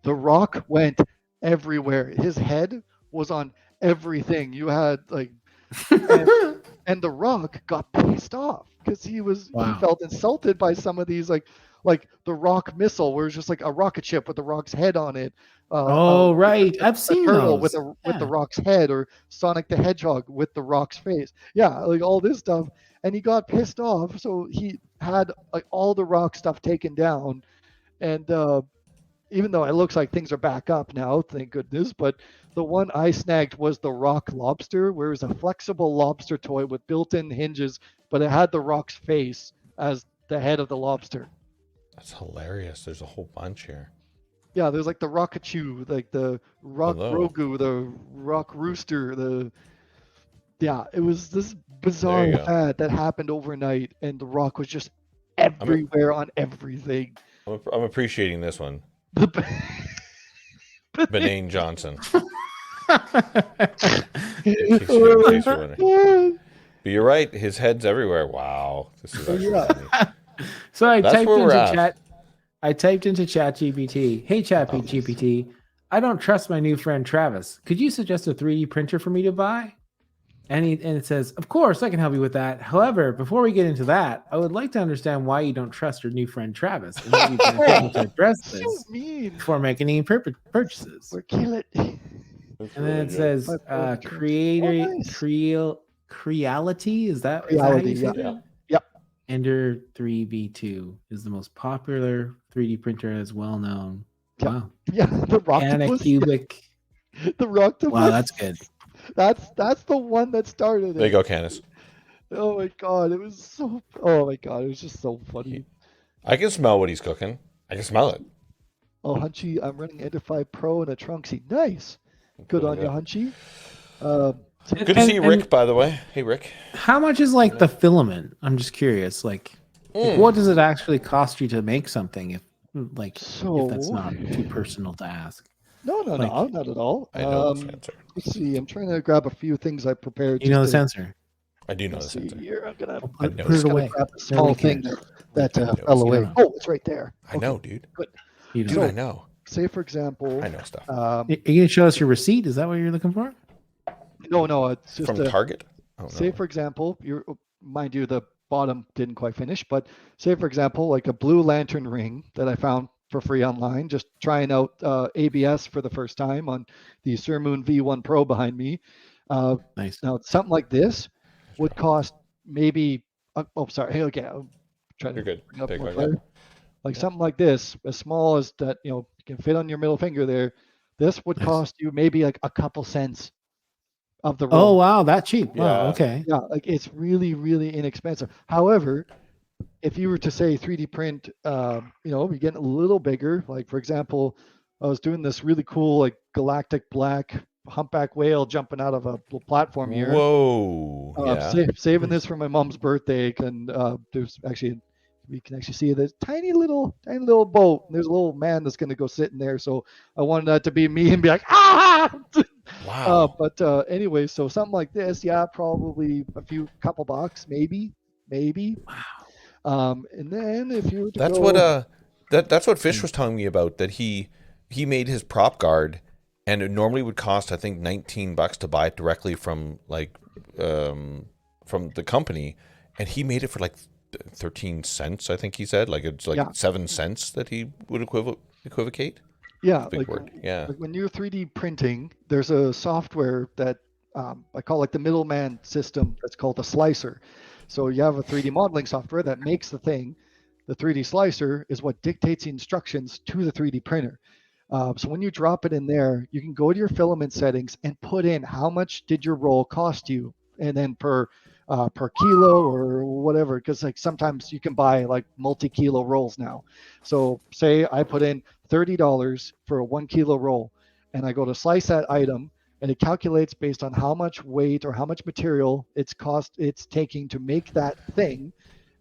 The Rock went everywhere. His head was on everything. You had like, and The Rock got pissed off because he felt insulted by some of these like the Rock missile, where it's just like a rocket ship with the Rock's head on it. Right, I've seen turtle those. with the Rock's head, or Sonic the Hedgehog with the Rock's face. Yeah, like all this stuff, and he got pissed off, so he had like all the Rock stuff taken down, and even though it looks like things are back up now, thank goodness, but the one I snagged was the Rock lobster, where it was a flexible lobster toy with built-in hinges, but it had the Rock's face as the head of the lobster. That's hilarious. There's a whole bunch here. Yeah, there's like the Rockachu, like the Rock Grogu, the Rock Rooster, yeah, it was this bizarre fad that happened overnight, and the Rock was just everywhere on everything. I'm appreciating this one. Benane Johnson. But you're right, his head's everywhere. Wow. This is actually funny. So I typed into ChatGPT. Hey ChatGPT, I don't trust my new friend Travis. Could you suggest a 3D printer for me to buy? And it says, of course, I can help you with that. However, before we get into that, I would like to understand why you don't trust your new friend Travis and how you can address this before making any purchases. Or kill it. And then it says, Creality, is that how you say that? Yep. Ender 3v2 is the most popular 3D printer as well known. Wow. Yeah, the Anacubic. The Rocktopus. Wow, that's good. That's the one that started it. There you go, Candace. Oh my god, it was so. Oh my god, it was just so funny. I can smell what he's cooking. I can smell it. Oh, Hunchy, I'm running Ender 5 Pro and a Trunksy. Nice. Good on you, Hunchy. Good to see Rick, by the way. Hey, Rick. How much is like the filament? I'm just curious. Like what does it actually cost you to make something? If that's not too personal to ask. No, not at all. I know this answer. Let's see. I'm trying to grab a few things I prepared. You know this answer? I do know this answer. Here, I'm gonna put it away. Grab a small thing that fell away. Oh, it's right there. I know, dude. Good. Dude, I know. Say for example, I know stuff. Are you gonna show us your receipt? Is that what you're looking for? No, it's just from Target. Oh, no. Say for example, mind you, the bottom didn't quite finish, but say for example, like a blue lantern ring that I found for free online, just trying out ABS for the first time on the Surmoon V1 Pro behind me. Nice. Now something like this would cost maybe. Sorry. Hey, okay. I'll try to. You're good. Bring up more fire. Like something like this, as small as that, you can fit on your middle finger there. This would cost you maybe like a couple cents of the roll. Oh wow, that cheap. Wow, okay. Yeah, like it's really, really inexpensive. However, if you were to say 3D print, we get a little bigger. Like for example, I was doing this really cool like galactic black humpback whale jumping out of a platform here. Whoa! Saving this for my mom's birthday, and there's actually. We can actually see this tiny little boat. And there's a little man that's going to go sit in there. So I wanted that to be me and be like, ah! Wow. But anyway, so something like this, probably couple bucks, maybe. Wow. And then if you were to that's what Fish was telling me about, that he made his prop guard, and it normally would cost I think $19 to buy it directly from from the company, and he made it for like 13 cents, I think he said. Like it's like 7 cents that he would equivocate. Yeah, big word. Yeah. Like when you're 3D printing, there's a software that I call like the middleman system that's called the slicer. So you have a 3D modeling software that makes the thing. The 3D slicer is what dictates the instructions to the 3D printer. So when you drop it in there, you can go to your filament settings and put in how much did your roll cost you, and then per kilo or whatever, because like sometimes you can buy like multi-kilo rolls now. So say I put in $30 for a 1 kilo roll, and I go to slice that item, and it calculates based on how much weight or how much material it's taking to make that thing.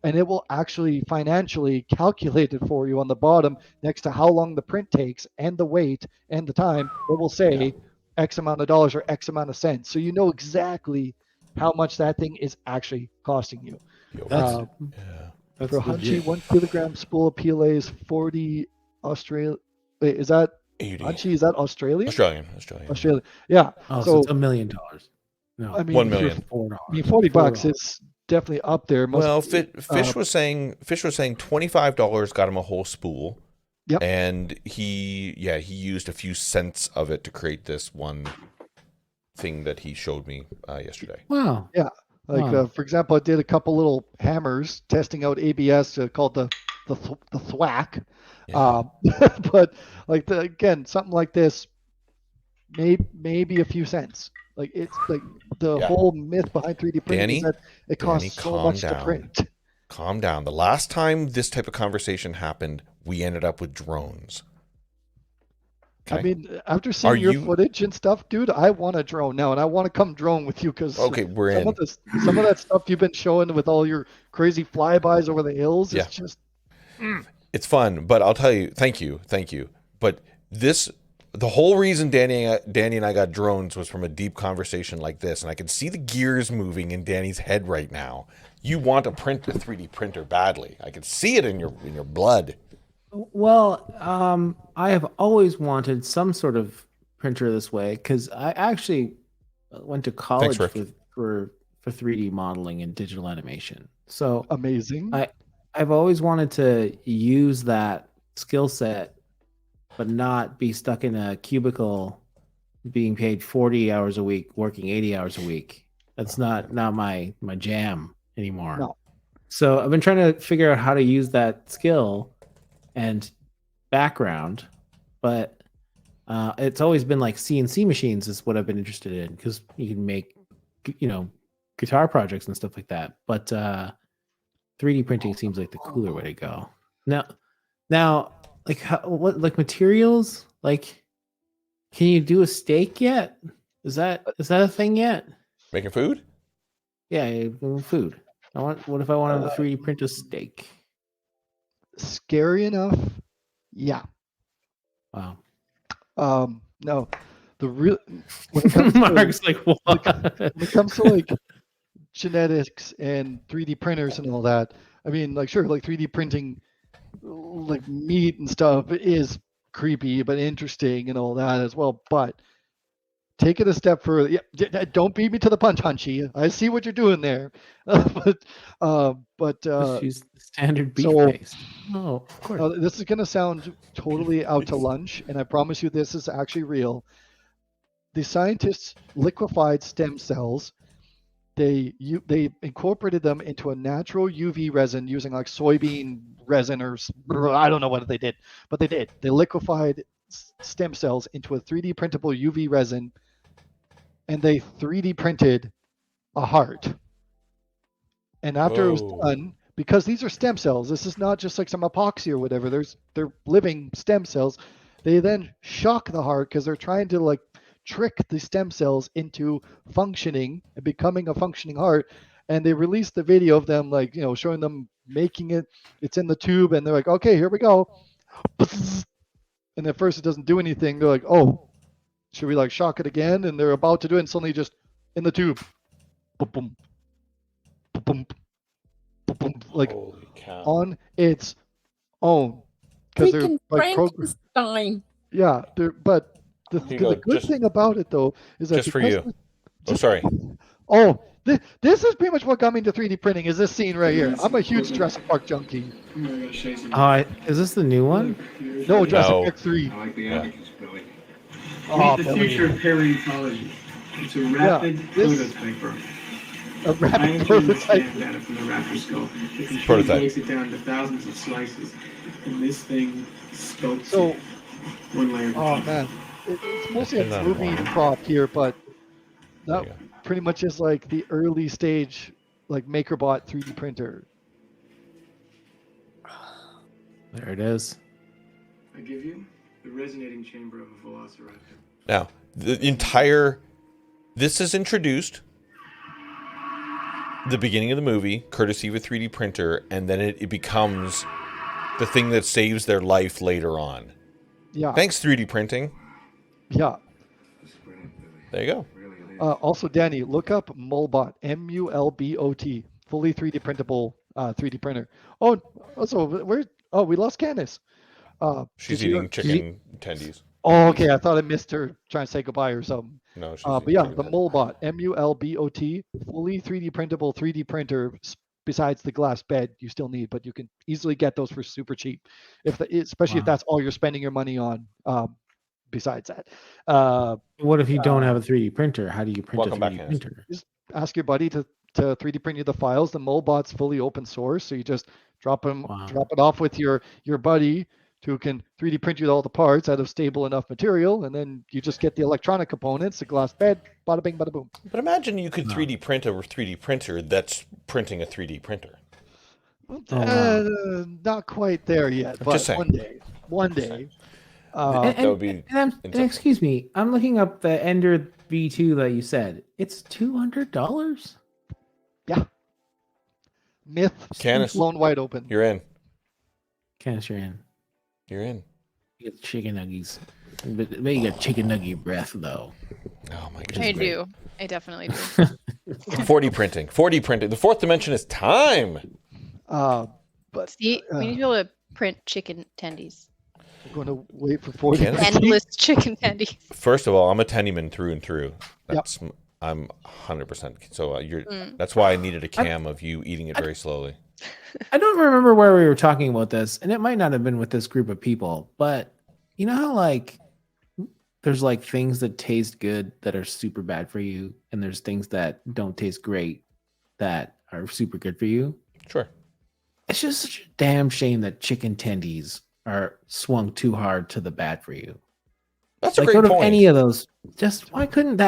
And it will actually financially calculate it for you on the bottom next to how long the print takes and the weight and the time. It will say X amount of dollars or X amount of cents. So you know exactly how much that thing is actually costing you. That's for a Hunchy, legit. 1 kilogram spool of PLA is 40 Australia. Wait, is that 80. Hunchy? Is that Australian? Australian. Yeah. Oh, so it's $1 million. No, I mean, $1 million. $4. I mean, $40 is definitely up there. Well, Fish was saying $25 got him a whole spool. Yep. And he used a few cents of it to create this one thing that he showed me yesterday. Wow. Yeah. Like for example, I did a couple little hammers testing out ABS called the thwack. Yeah. But like again, something like this, maybe a few cents. Like it's like the whole myth behind 3D printing is that it costs so much to print. Calm down. The last time this type of conversation happened, we ended up with drones. Okay? I mean, after seeing your footage and stuff, dude, I want a drone now, and I want to come drone with you because some of that stuff you've been showing with all your crazy flybys over the hills is just. It's fun, but I'll tell you, thank you. But the whole reason Danny and I got drones was from a deep conversation like this, and I can see the gears moving in Danny's head right now. You want to print a 3D printer badly. I can see it in your blood. Well, I have always wanted some sort of printer this way because I actually went to college for 3D modeling and digital animation. So amazing. I've always wanted to use that skill set, but not be stuck in a cubicle being paid 40 hours a week, working 80 hours a week. That's not my jam anymore. No. So I've been trying to figure out how to use that skill and background, but it's always been like CNC machines is what I've been interested in because you can make, guitar projects and stuff like that. But 3D printing seems like the cooler way to go. Now, like materials? Like, can you do a steak yet? Is that a thing yet? Making food? Yeah, food. What if I wanted to 3D print a steak? Scary enough? Yeah. Wow. No, the real when it comes Mark's to, like, what? When it comes to like genetics and 3D printers and all that, I mean, like sure, like 3D printing, like meat and stuff is creepy but interesting and all that as well. But take it a step further. Yeah, don't beat me to the punch, Hunchy. I see what you're doing there. But Just use the standard beef paste. Oh, of course. This is going to sound totally out to lunch, and I promise you this is actually real. The scientists liquefied stem cells. They incorporated them into a natural UV resin using like soybean resin or I don't know what they did, but they did. They liquefied stem cells into a 3D printable UV resin, and they 3D printed a heart. And after it was done, because these are stem cells, this is not just like some epoxy or whatever. They're living stem cells. They then shock the heart because they're trying to like trick the stem cells into functioning and becoming a functioning heart. And they released the video of them like, showing them making it. It's in the tube and they're like, okay, here we go. And at first it doesn't do anything. They're like, oh, should we like shock it again? And they're about to do it and suddenly just in the tube. Boom, boom, boom, boom, like on its own. Because they're like Frankenstein. Yeah, but the good thing about it though is that just for you. Sorry. Oh, this is pretty much what got me into 3D printing. Is this scene right here? I'm a huge Jurassic Park junkie. Is this the new one? No, Jurassic Park 3. I like the abacus, Billy. Meet the future of paleontology. It's a rapid prototyper. A rapid I actually understand data from the Raptor skull. The computer Prototype. breaks it down to thousands of slices, and this thing scopes So, it one layer at a time. man, it's mostly Turn a that movie on. prop here, but There you that go. pretty much is like the early stage, like MakerBot 3D printer. There it is. I give you the resonating chamber of a velociraptor. Now, this is introduced the beginning of the movie, courtesy of a 3D printer, and then it becomes the thing that saves their life later on. Yeah. Thanks, 3D printing. Yeah. There you go. Also, Danny, look up Mulbot, MULBOT, fully 3D printable 3D printer. Oh, also, we lost Candace. She's eating chicken tendies. Oh, okay. I thought I missed her trying to say goodbye or something. No, she's but yeah, the Mulbot, MULBOT, fully 3D printable 3D printer. Besides the glass bed, you still need, but you can easily get those for super cheap, especially if that's all you're spending your money on. Besides that, what if you don't have a 3D printer? How do you print a 3D printer? Just ask your buddy to 3D print you the files. The Mulbot's fully open source, so you just drop it off with your buddy who can 3D print you all the parts out of stable enough material, and then you just get the electronic components, the glass bed, bada bing, bada boom. But imagine you could 3D print a 3D printer that's printing a 3D printer. Not quite there yet, but just saying. One day. That would be. And excuse me, I'm looking up the Ender V2 that you said. It's $200. Yeah. Myth. Canis, blown wide open. You're in. Canis, you're in. You're in. You get chicken nuggies. But you got chicken nugget breath, though. Oh, my goodness. I do. I definitely do. 4D printing. 4D printing. The fourth dimension is time. But see, we need to be able to print chicken tendies. We're going to wait for 40 endless chicken tendies. First of all, I'm a tendyman through and through. I'm 100%. So that's why I needed a cam of you eating it very slowly. I don't remember where we were talking about this, and it might not have been with this group of people, but you know how like there's like things that taste good that are super bad for you, and there's things that don't taste great that are super good for you? Sure. It's just such a damn shame that chicken tendies are swung too hard to the bad for you. That's a like, great out of point. any of those, just why couldn't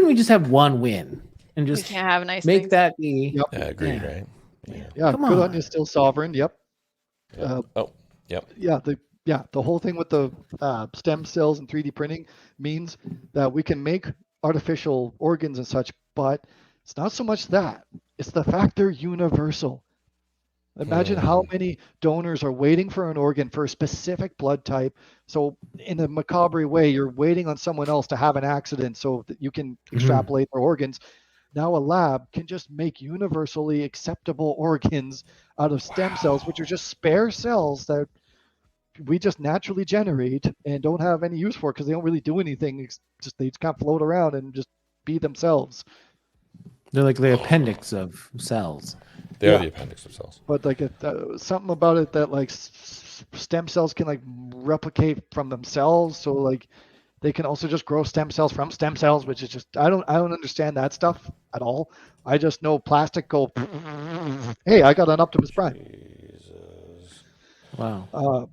we just have one win and just we can't have nice make things. that be? Yep. Agreed, right? Yeah, Come good on. on you, still sovereign. Yep. Yep. Yeah, the whole thing with the stem cells and 3D printing means that we can make artificial organs and such, but it's not so much that. It's the fact they're universal. Imagine how many donors are waiting for an organ for a specific blood type. So in a macabre way, you're waiting on someone else to have an accident so that you can extrapolate their organs. Now a lab can just make universally acceptable organs out of stem cells, which are just spare cells that we just naturally generate and don't have any use for because they don't really do anything. They just kind of float around and just be themselves. They're like the appendix of cells. They are the appendix of cells. But like something about it that like stem cells can like replicate from themselves. So like they can also just grow stem cells from stem cells, which is just I don't understand that stuff at all. I just know plastic go. Hey, I got an Optimus Prime. Jesus. Wow.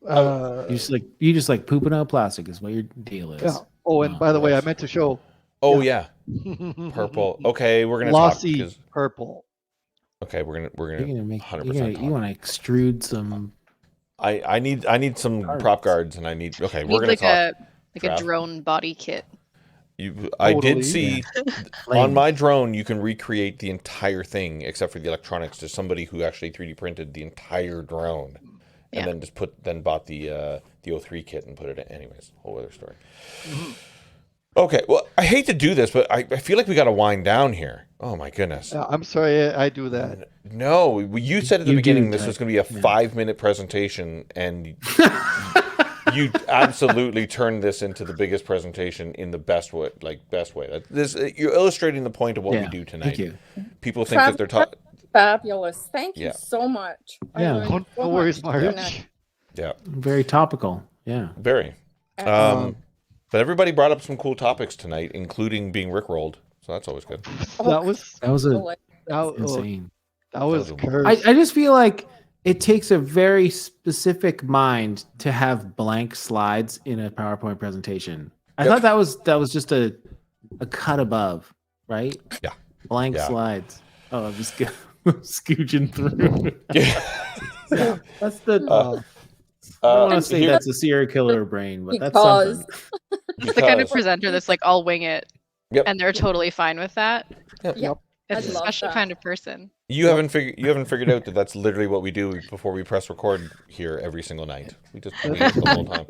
You just like pooping out plastic is what your deal is. Yeah. Oh, and by the way, I meant to show. Oh yeah. Purple. Okay, we're gonna glossy talk purple. Okay, we're gonna make 100%. You want to extrude some. I need some prop guards, and I need. Okay, You we're need gonna talk. a drone body kit. I did see on my drone you can recreate the entire thing except for the electronics. There's somebody who actually 3D printed the entire drone, and then bought the O3 kit and put it in. Anyways, whole other story. Okay, well, I hate to do this, but I feel like we got to wind down here. Oh my goodness. I'm sorry I do that. No, you said at the beginning this was going to be a 5-minute presentation, and you absolutely turned this into the biggest presentation in the best way. You're illustrating the point of what we do tonight. Thank you. People think that they're talking. Fabulous. Thank you so much. Yeah. No worries, Marge. Yeah. Very topical. Yeah. Very. But everybody brought up some cool topics tonight, including being rickrolled. So that's always good. That was insane. That was Sounds cursed. I just feel like it takes a very specific mind to have blank slides in a PowerPoint presentation. I thought that was just a cut above, right? Yeah. Blank Yeah. slides. Oh, I'm just scooging through. Yeah, that's the. I don't want to say that's a serial killer brain, but that's something. It's the kind of presenter that's like, I'll wing it. Yep. And they're totally fine with that. Yep. It's I a love special that. kind of person. You haven't figured out that that's literally what we do before we press record here every single night. We just wing it the whole time.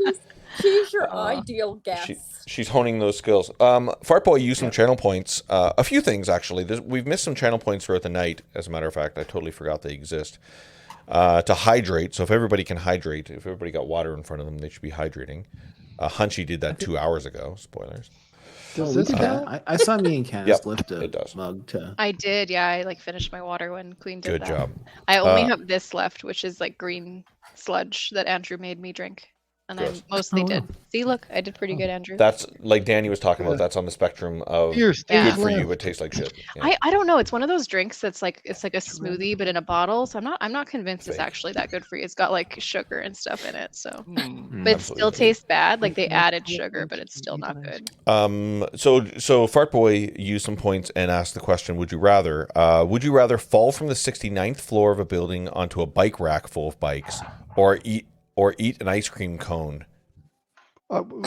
She's your ideal guest. She's honing those skills. Fartboy used some channel points. A few things, actually. We've missed some channel points throughout the night, as a matter of fact. I totally forgot they exist. To hydrate. So if everybody can hydrate, if everybody got water in front of them, they should be hydrating. Hunchy did that 2 hours ago. Spoilers. Does this count? I saw me and Candace lift a mug to. I did, yeah. I like finished my water when Queen did Good that. job. I only have this left, which is like green sludge that Andrew made me drink. And I mostly did. See, look, I did pretty good, Andrew. That's like Danny was talking about. That's on the spectrum of good for you, but tastes like shit. Yeah. I don't know. It's one of those drinks that's like it's like a smoothie, but in a bottle. So I'm not convinced it's actually that good for you. It's got like sugar and stuff in it. So, but it still tastes bad. Like they added sugar, but it's still not good. So Fartboy used some points and asked the question: Would you rather fall from the 69th floor of a building onto a bike rack full of bikes, or eat an ice cream cone?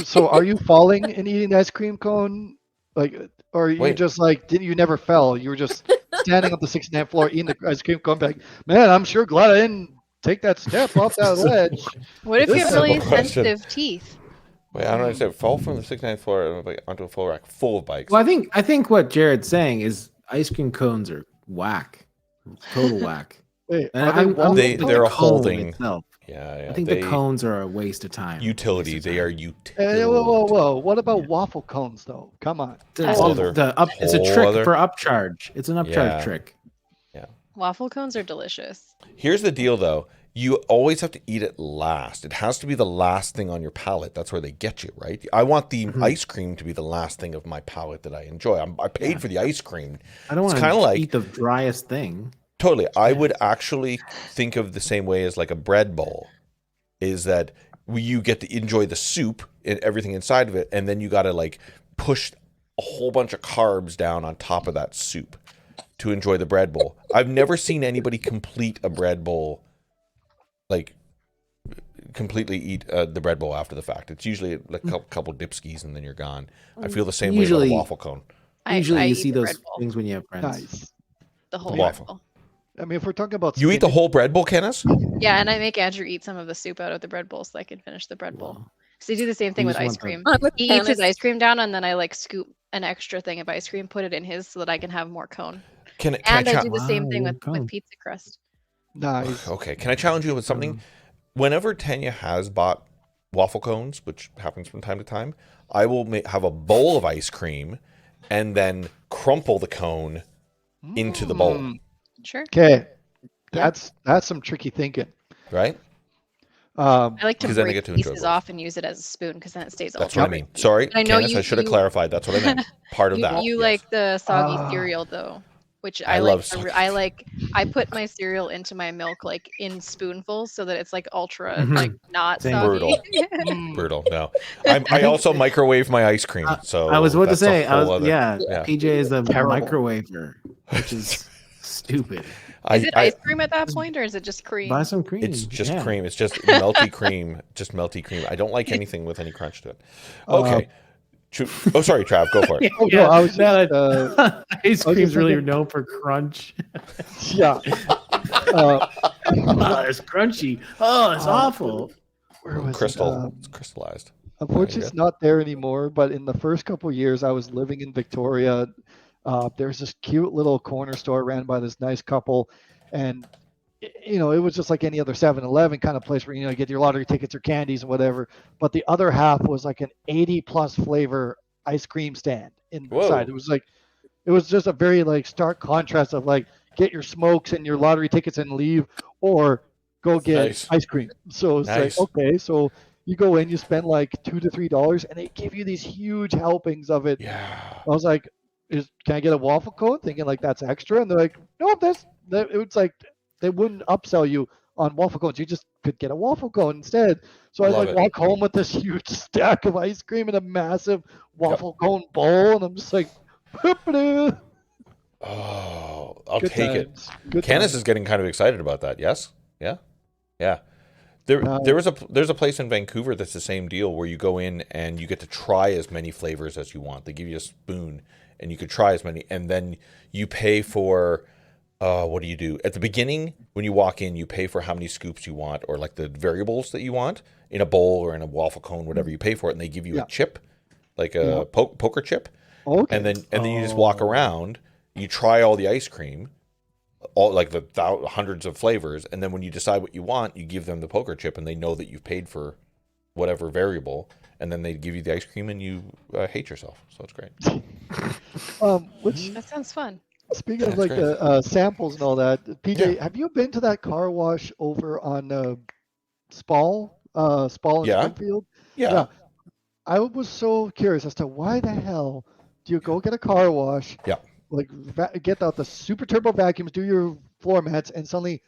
So are you falling and eating the ice cream cone? Like, or you just like, you never fell? You were just standing on the 69th floor eating the ice cream cone, like, man, I'm sure glad I didn't take that step off that ledge. What if you have really sensitive teeth? Wait, I don't understand. Fall from the 69th floor onto a full rack full of bikes. Well, I think what Jared's saying is ice cream cones are whack, total whack. Wait, they're a holding. Itself. Yeah. I think the cones are a waste of time. Utility. They are utility. Hey, whoa! What about waffle cones though? Come on. It's a trick for upcharge. It's an upcharge trick. Yeah. Waffle cones are delicious. Here's the deal, though. You always have to eat it last. It has to be the last thing on your palate. That's where they get you, right? I want the ice cream to be the last thing of my palate that I enjoy. I paid for the ice cream. I don't want to eat the driest thing. Totally. I would actually think of the same way as like a bread bowl, is that you get to enjoy the soup and everything inside of it, and then you got to like push a whole bunch of carbs down on top of that soup to enjoy the bread bowl. I've never seen anybody complete a bread bowl, like completely eat the bread bowl after the fact. It's usually like a couple dipskis and then you're gone. I feel the same way about a waffle cone. Usually you see those things when you have friends. Nice. The whole waffle. I mean, if we're talking about you eat the whole bread bowl, Kenneth? Yeah, and I make Andrew eat some of the soup out of the bread bowl so I can finish the bread bowl. So you do the same thing with ice cream. He eats his ice cream down, and then I like scoop an extra thing of ice cream, put it in his so that I can have more cone. I do the same thing with pizza crust. Nice. Okay, can I challenge you with something? Whenever Tanya has bought waffle cones, which happens from time to time, I will have a bowl of ice cream and then crumple the cone into the bowl. Sure. Okay, that's some tricky thinking, right? I like to then I break get to pieces off and use it as a spoon because then it stays all. That's what I mean. Sorry, I know Candace, I should have clarified. That's what I meant. Part of that. You like the soggy cereal though, which I like. I put my cereal into my milk like in spoonfuls so that it's like ultra like not soggy. Brutal. No, I also microwave my ice cream. So I was about to say, PJ is a microwaver, which is stupid. Is it ice cream at that point, or is it just cream? Buy some cream. It's just cream. It's just melty cream. Just melty cream. I don't like anything with any crunch to it. Okay. Oh, sorry, Trav. Go for it. I was ice cream's really known for crunch. Yeah. It's crunchy. Oh, it's awful. Where was Crystal. It's crystallized. Unfortunately, it's not there anymore. But in the first couple of years, I was living in Victoria. There's this cute little corner store ran by this nice couple, and it was just like any other 7-Eleven kind of place where you get your lottery tickets or candies and whatever. But the other half was like an 80+ flavor ice cream stand inside. It was just a very like stark contrast of like get your smokes and your lottery tickets and leave, or go get ice cream. So it's like, okay, so you go in, you spend like $2 to $3, and they give you these huge helpings of it. Yeah. I was like, can I get a waffle cone? Thinking like that's extra, and they're like, no, it's like they wouldn't upsell you on waffle cones. You just could get a waffle cone instead. So I Love like it. walk home with this huge stack of ice cream and a massive waffle cone bowl, and I'm just like, "Boop-a-doo." Oh, I'll Good take times. it. Good Candace times. is getting kind of excited about that. Yes? Yeah? Yeah. There's a place in Vancouver that's the same deal where you go in and you get to try as many flavors as you want. They give you a spoon and you could try as many, and then you pay for what do you do? At the beginning, when you walk in, you pay for how many scoops you want or like the variables that you want in a bowl or in a waffle cone, whatever you pay for it, and they give you a chip, like a poker chip. Okay. And then you just walk around, you try all the ice cream, all like the hundreds of flavors, and then when you decide what you want, you give them the poker chip, and they know that you've paid for whatever variable, and then they give you the ice cream, and you hate yourself. So it's great. That sounds fun. Speaking of like the samples and all that, PJ, have you been to that car wash over on Spall in Springfield? Yeah. I was so curious as to why the hell do you go get a car wash? Yeah. Like get out the super turbo vacuums, do your floor mats, and suddenly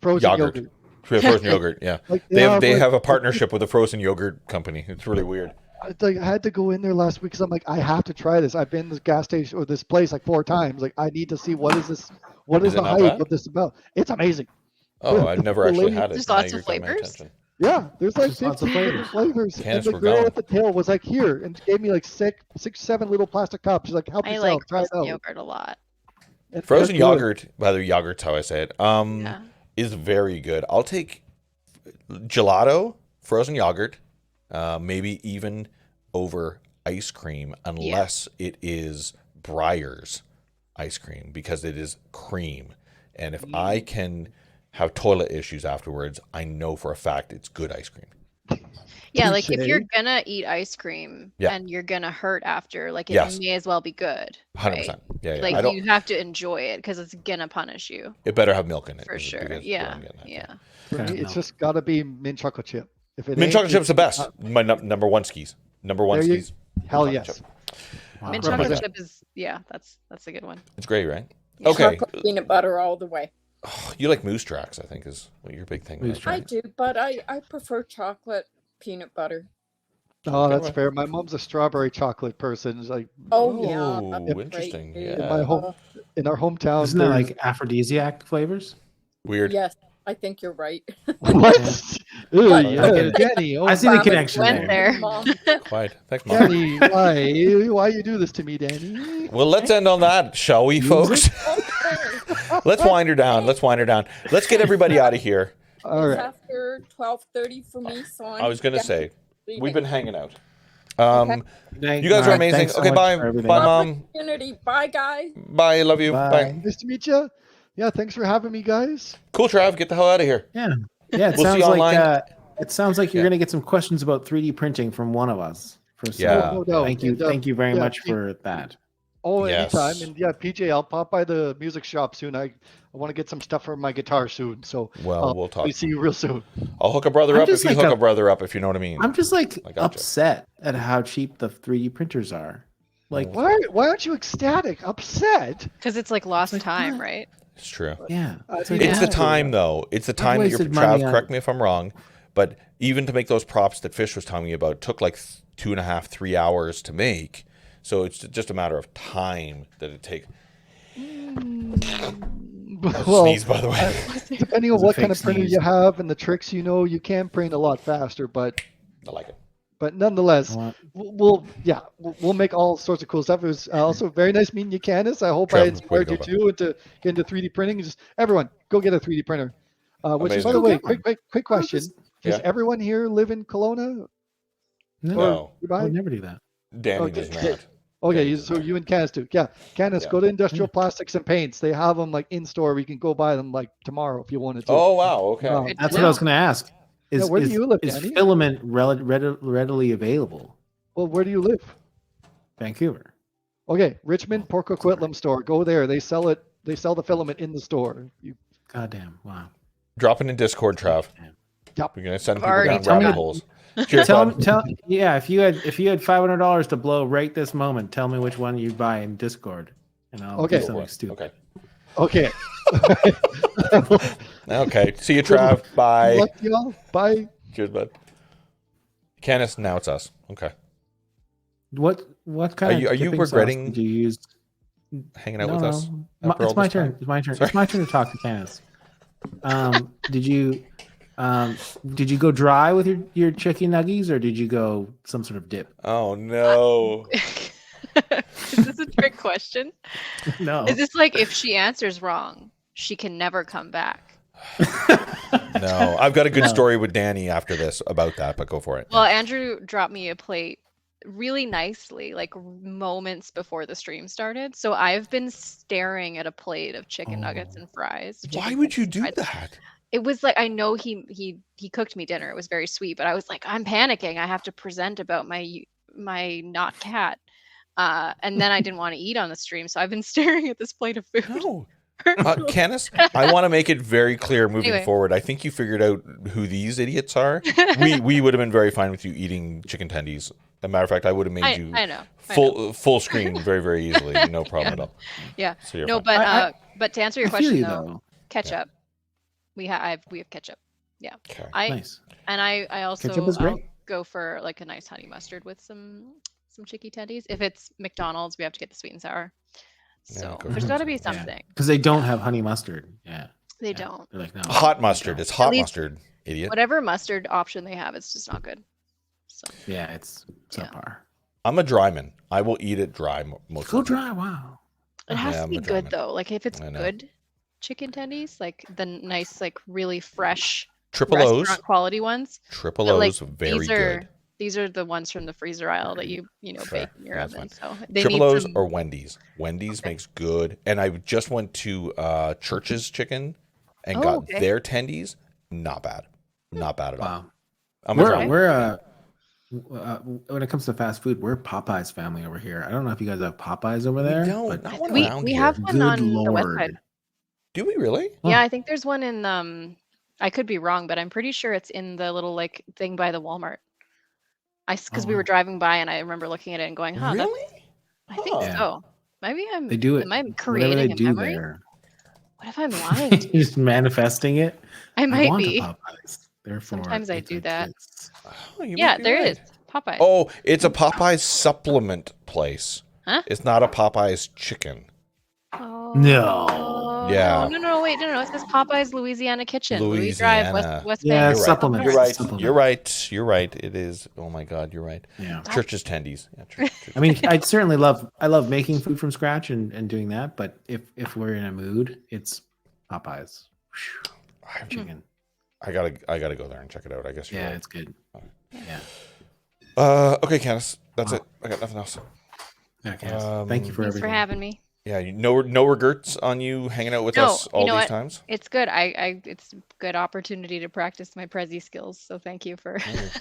frozen yogurt. Frozen yogurt, yeah. Like, they have a partnership with a frozen yogurt company. It's really weird. I had to go in there last week because I'm like, I have to try this. I've been to this gas station or this place like 4 times. Like, I need to see what is this? What is the hype of this about? It's amazing. Oh, I've never actually had it. There's lots of flavors. Yeah, there's like lots of 15 different flavors. Candace, And the we're girl going. at the tail was like, here, and gave me like six, 7 little plastic cups. She's like, help I yourself, like try it frozen out. yogurt a lot. And Frozen they're good. yogurt, by the way, yogurt's how I say it, is very good. I'll take gelato, frozen yogurt, maybe even over ice cream, unless it is Breyer's ice cream, because it is cream. And if I can have toilet issues afterwards, I know for a fact it's good ice cream. Yeah, like if you're gonna eat ice cream Yeah. and you're gonna hurt after, like it Yes. may as well be good. 100%. Right? Yeah, yeah. I Like don't- you have to enjoy it because it's gonna punish you. It better have milk in it. For is sure. because what Yeah. I'm getting at. Yeah. For me, it's just got to be mint chocolate chip. If it Mint ain't, chocolate chip's the it's best. My number one skis. Number one There you- skis. Hell Mint yes. chocolate chip. Mint Represent. chocolate chip is that's a good one. It's great, right? Yeah. Okay. Chocolate peanut butter all the way. You like moose tracks, I think, is what your big thing. Moose right? I do, but I prefer chocolate peanut butter. Oh, that's fair. My mom's a strawberry chocolate person. It's like, Oh, yeah. Oh, that's great, interesting. too. in Yeah. my home, in our hometown, Isn't that there's- like aphrodisiac flavors? Weird. Yes, I think you're right. what? Ooh, But- yeah, Danny. Oh, I see the Mom, connection Went there. Mom. Quite. Thanks, Mom. Danny, why you do this to me, Danny? Well, let's end on that, shall we, folks? Okay. Let's wind her down. Let's get everybody out of here. All It's right. after 12:30 for me, so I'm I was going to say, leaving. we've been hanging out. Okay. You guys are amazing. Okay, bye. Bye, Mom. Opportunity. Bye, guys. Bye. Love you. Bye. Nice to meet you. Yeah, thanks for having me, guys. Cool, Trav. Get the hell out of here. Yeah. Yeah, We'll see you online. It sounds like you're Yeah. going to get some questions about 3D printing from one of us. Yeah. No doubt. Thank you. And, Thank you very yeah, much P- for that. Oh, Yes. anytime. And yeah, PJ, I'll pop by the music shop soon. I want to get some stuff for my guitar soon. So Well, we'll talk. I'll see you real soon. I'll hook a brother I'm up if just you like hook a- a brother up, if you know what I mean. I'm just like I gotcha. upset at how cheap the 3D printers are. Like, Why aren't you ecstatic? Upset? Because it's like lost like, time, what? right? It's true. yeah. It's like, It's the yeah. time, though. It's the time that you're wasted money Trav. on- Correct me if I'm wrong, but even to make those props that Fish was telling me about took like 2.5, 3 hours to make. So it's just a matter of time that it takes. Well, Sneeze, by the way. depending on It's a what kind of fake printer sneeze. you have and the tricks you know, you can print a lot faster. But I like it. nonetheless, Well, we'll make all sorts of cool stuff. It was also very nice meeting you, Candace. I hope I Trevor, inspired way you to go, too into get into 3D printing. Just everyone, go get a 3D printer. Which is, by Amazing. the way, Go get quick question: Yeah. Does everyone here live in Kelowna? No, I Dubai? would never do that. Danny Okay, does okay. not. Okay, Yeah. so you and Candace do. Yeah, Candace, Yeah. go to Industrial Plastics and Paints. They have them like in store. We can go buy them like tomorrow if you wanted to. Oh wow. Okay. Wow. That's what I was going to ask. Yeah, where do you live, is Danny? filament readily available? Well, where do you live? Vancouver. Okay, Richmond Port Coquitlam store. Go there. They sell it. They sell the filament in the store. Goddamn. Wow. Drop it in Discord, Trav. Yep. We're gonna send I've people already down told rabbit you. holes. Cheers, bud. Yeah, if you had $500 to blow right this moment, tell me which one you'd buy in Discord, and I'll do something stupid. Okay. Okay. See you, Trav. Bye. Good luck, y'all. Bye. Cheers, bud. Canis, now it's us. Okay. What kind of are you dipping sauce regretting did you use? hanging out with us? It's my turn. It's my turn. Sorry. It's my turn to talk to Canis. Did you go dry with your chicken nuggies, or did you go some sort of dip? Oh no. Is this a trick question? No. Is this like if she answers wrong, she can never come back? No, I've got a good story with Danny after this about that, but go for it. Well, Andrew dropped me a plate really nicely, like moments before the stream started. So I've been staring at a plate of chicken nuggets and fries. Why would you do that? It was like, I know he cooked me dinner. It was very sweet, but I was like, I'm panicking. I have to present about my not cat. And then I didn't want to eat on the stream, so I've been staring at this plate of food. No. Canis, I want to make it very clear moving forward. I think you figured out who these idiots are. We would have been very fine with you eating chicken tendies. As a matter of fact, I would have made you full screen very, very easily. No problem at all. Yeah. So you're no, fine. but to answer your question though, ketchup. We have ketchup. Yeah. Okay. Nice. And I also Ketchup is great. go for like a nice honey mustard with some chicky tendies. If it's McDonald's, we have to get the sweet and sour. So there's got to be something. Because they don't have honey mustard. Yeah. They don't. They're like, no. Hot mustard. It's hot mustard, idiot. Whatever mustard option they have, it's just not good. So. Yeah, it's subpar. I'm a dryman. I will eat it dry most Go of the time. dry. Wow. It has to be good though. Like if it's good chicken tendies, like the nice, like really fresh Triple O's restaurant quality ones. Triple O's, very good. These are the ones from the freezer aisle that you bake in your oven. So they Triple need O's some... or Wendy's. Wendy's makes good. And I just went to Church's Chicken and got their tendies. Not bad. Not bad at all. Wow. We're when it comes to fast food, we're Popeye's family over here. I don't know if you guys have Popeyes over there. We don't. But Not one we around here. have one Good on the west Lord. side. Do we really? Yeah, I think there's one in I could be wrong, but I'm pretty sure it's in the little like thing by the Walmart. Because we were driving by and I remember looking at it and going, huh, really? I think so. Maybe They do it. am I Whatever creating they a do memory? there. What if I'm lying? Just manifesting it. I might want be. a Popeyes. Therefore, Sometimes I do that. Oh, you Yeah, must be there right. is. Popeye. Oh, it's a Popeyes supplement place. Huh? It's not a Popeyes chicken. Oh. No. Yeah. No, wait, no. It says Popeyes Louisiana Kitchen. Louis Drive, West Yeah, Bay. supplement. You're right. Supplement. You're right. You're right. It is. Oh my God, you're right. Yeah. Church's tendies. Yeah, Church's I mean, I love making food from scratch and doing that. But if we're in a mood, it's Popeyes. Chicken. I gotta go there and check it out. I guess. You're Yeah, right. it's good. Yeah. Okay, Candace. That's it. I got nothing else. Yeah, Candace. Thank you for Thanks everything. for having me. Yeah, no regrets on you hanging out with us all these times. It's good. It's a good opportunity to practice my Prezi skills. So thank you for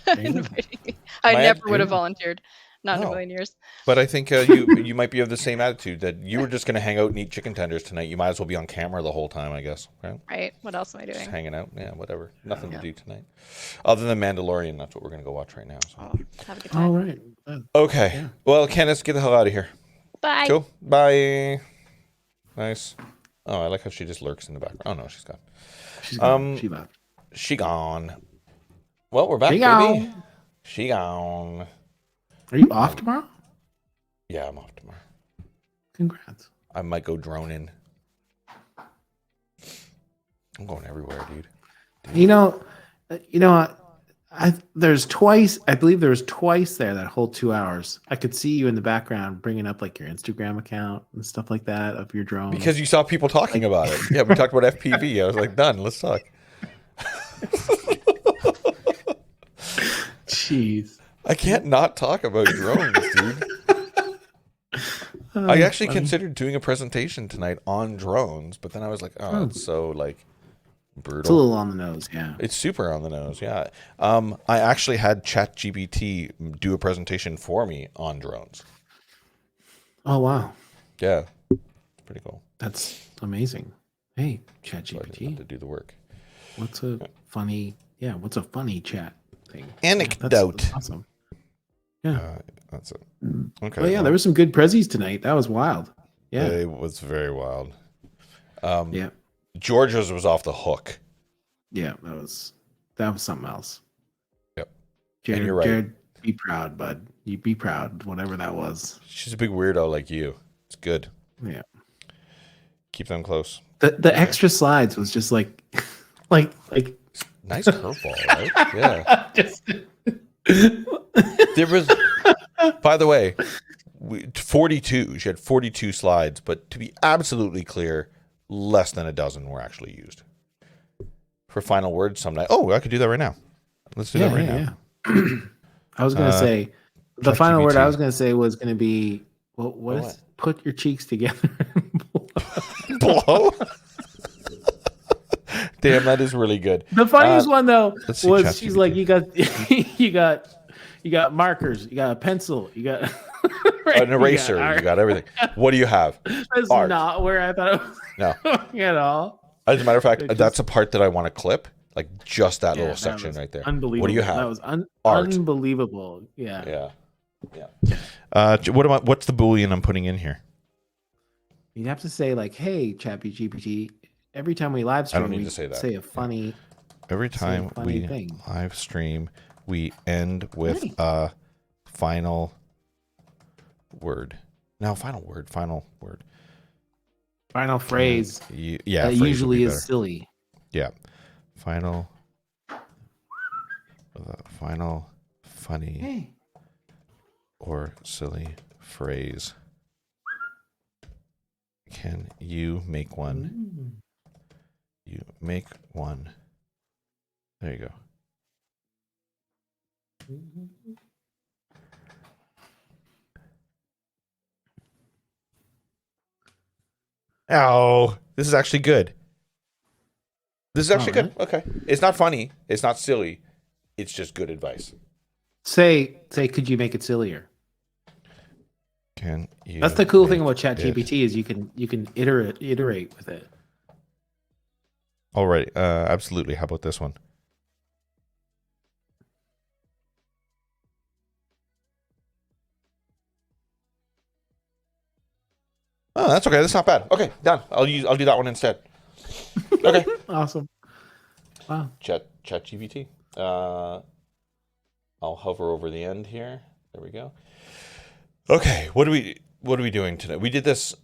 inviting me. I never would have volunteered, not in a million years. But I think you might be of the same attitude that you were just going to hang out and eat chicken tenders tonight. You might as well be on camera the whole time, I guess. Right? Right. What else am I doing? Just hanging out. Yeah, whatever. Nothing to do tonight, other than Mandalorian. That's what we're going to go watch right now. So. Have a good time. All right. Okay. Yeah. Well, Candace, get the hell out of here. Bye. Cool. Bye. Nice. Oh, I like how she just lurks in the background. Oh no, she's gone. She's gone. She left. She gone. Well, we're back, She baby. gone. She gone. Are you off tomorrow? Yeah, I'm off tomorrow. Congrats. I might go droning. I'm going everywhere, dude. You know, I believe there was twice there that whole 2 hours. I could see you in the background bringing up like your Instagram account and stuff like that of your drone. Because you saw people talking about it. Yeah, we talked about FPV. I was like, done. Let's talk. Jeez. I can't not talk about drones, dude. I actually considered doing a presentation tonight on drones, but then I was like, oh, it's so like brutal. It's a little on the nose, yeah. It's super on the nose, yeah. I actually had ChatGPT do a presentation for me on drones. Oh wow. Yeah, it's pretty cool. That's amazing. Hey, So I didn't have ChatGPT. to do the work. What's a funny chat? thing. Anecdote. That's awesome. Yeah. That's it. Okay. Well, yeah, there were some good prezzies tonight. That was wild. Yeah. It was very wild. Yeah. Georgia's was off the hook. Yeah, that was something else. Yep. Jared, and you're right. Jared, be proud, bud. You be proud, whatever that was. She's a big weirdo like you. It's good. Yeah. Keep them close. The extra slides was just like nice curveball, right? Yeah. There was, by the way, 42. She had 42 slides, but to be absolutely clear, less than a dozen were actually used. For final words some night. Oh, I could do that right now. Let's do that right now. Yeah. I was going to say, the final word I was going to say was going to be, what is put your cheeks together. Blow? Damn, that is really good. The funniest one though was she's ChatGPT. like, you got markers, you got a pencil, you got an eraser, you got everything. What do you have? That's Art. not where I thought it was No. at all. As a matter of fact, that's a part that I want to clip, like just that little that section was right there. Unbelievable. What do you have? That was Art. unbelievable. Yeah. What's the Boolean I'm putting in here? You'd have to say like, hey, ChatGPT, every time we live stream, I don't need we to say that. say a funny. Every time we thing. live stream, we end with a final word. No, final word. Final phrase. Yeah, that phrase would usually be is better. silly. Yeah. Final funny Hey. or silly phrase. Can you make one? You make one. There you go. Oh, this is actually good. This is actually good. Okay. It's not funny. It's not silly. It's just good advice. Say, could you make it sillier? Can you? That's the cool thing about make ChatGPT is you can iterate with it. All right. Absolutely. How about this one? Oh, that's okay. That's not bad. Okay, done. I'll do that one instead. Okay. Awesome. Wow. ChatGPT. I'll hover over the end here. There we go. Okay, what are we doing today? We did this.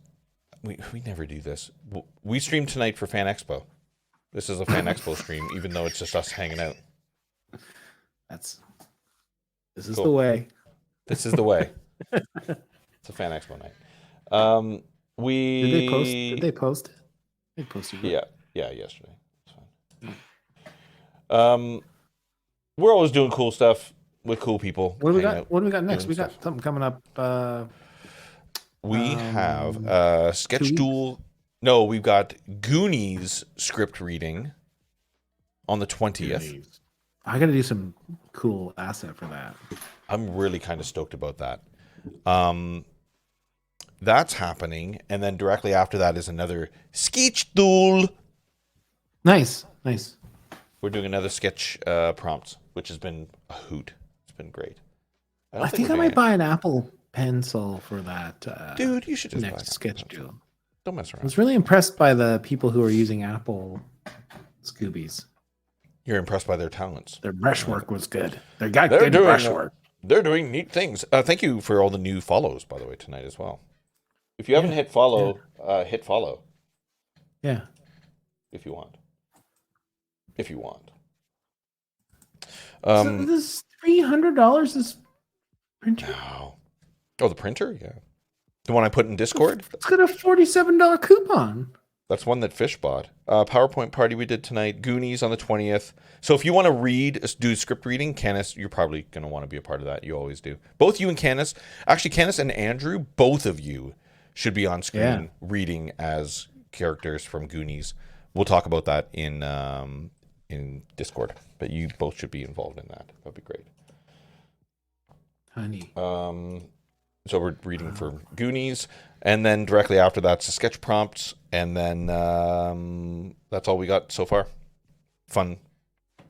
We never do this. We streamed tonight for Fan Expo. This is a Fan Expo stream, even though it's just us hanging out. This is the way. This is the way. It's a Fan Expo night. Did they post it? They posted it. Yeah, yesterday. It's fine. We're always doing cool stuff with cool people. What do we got next? We got something coming up. We have Sketch Duel. No, we've got Goonies script reading on the 20th. I got to do some cool asset for that. I'm really kind of stoked about that. That's happening, and then directly after that is another Sketch Duel. Nice. We're doing another sketch prompts, which has been a hoot. It's been great. I think I might buy an Apple Pencil for that. Dude, you should just next sketch duel. Don't mess around. I was really impressed by the people who are using Apple Scoobies. You're impressed by their talents. Their brushwork was good. They're good brushwork. They're doing neat things. Thank you for all the new follows, by the way, tonight as well. If you haven't hit follow, hit follow. Yeah. If you want. So this $300 is printer. No. Oh, the printer? Yeah. The one I put in Discord? It's got a $47 coupon. That's one that Fish bought. PowerPoint party we did tonight. Goonies on the 20th. So if you want to do script reading, Canis, you're probably going to want to be a part of that. You always do. Both you and Canis. Actually, Canis and Andrew, both of you should be on screen reading as characters from Goonies. We'll talk about that in Discord. But you both should be involved in that. That'd be great. Honey. So we're reading for Goonies, and then directly after that's the sketch prompts, and then that's all we got so far. Fun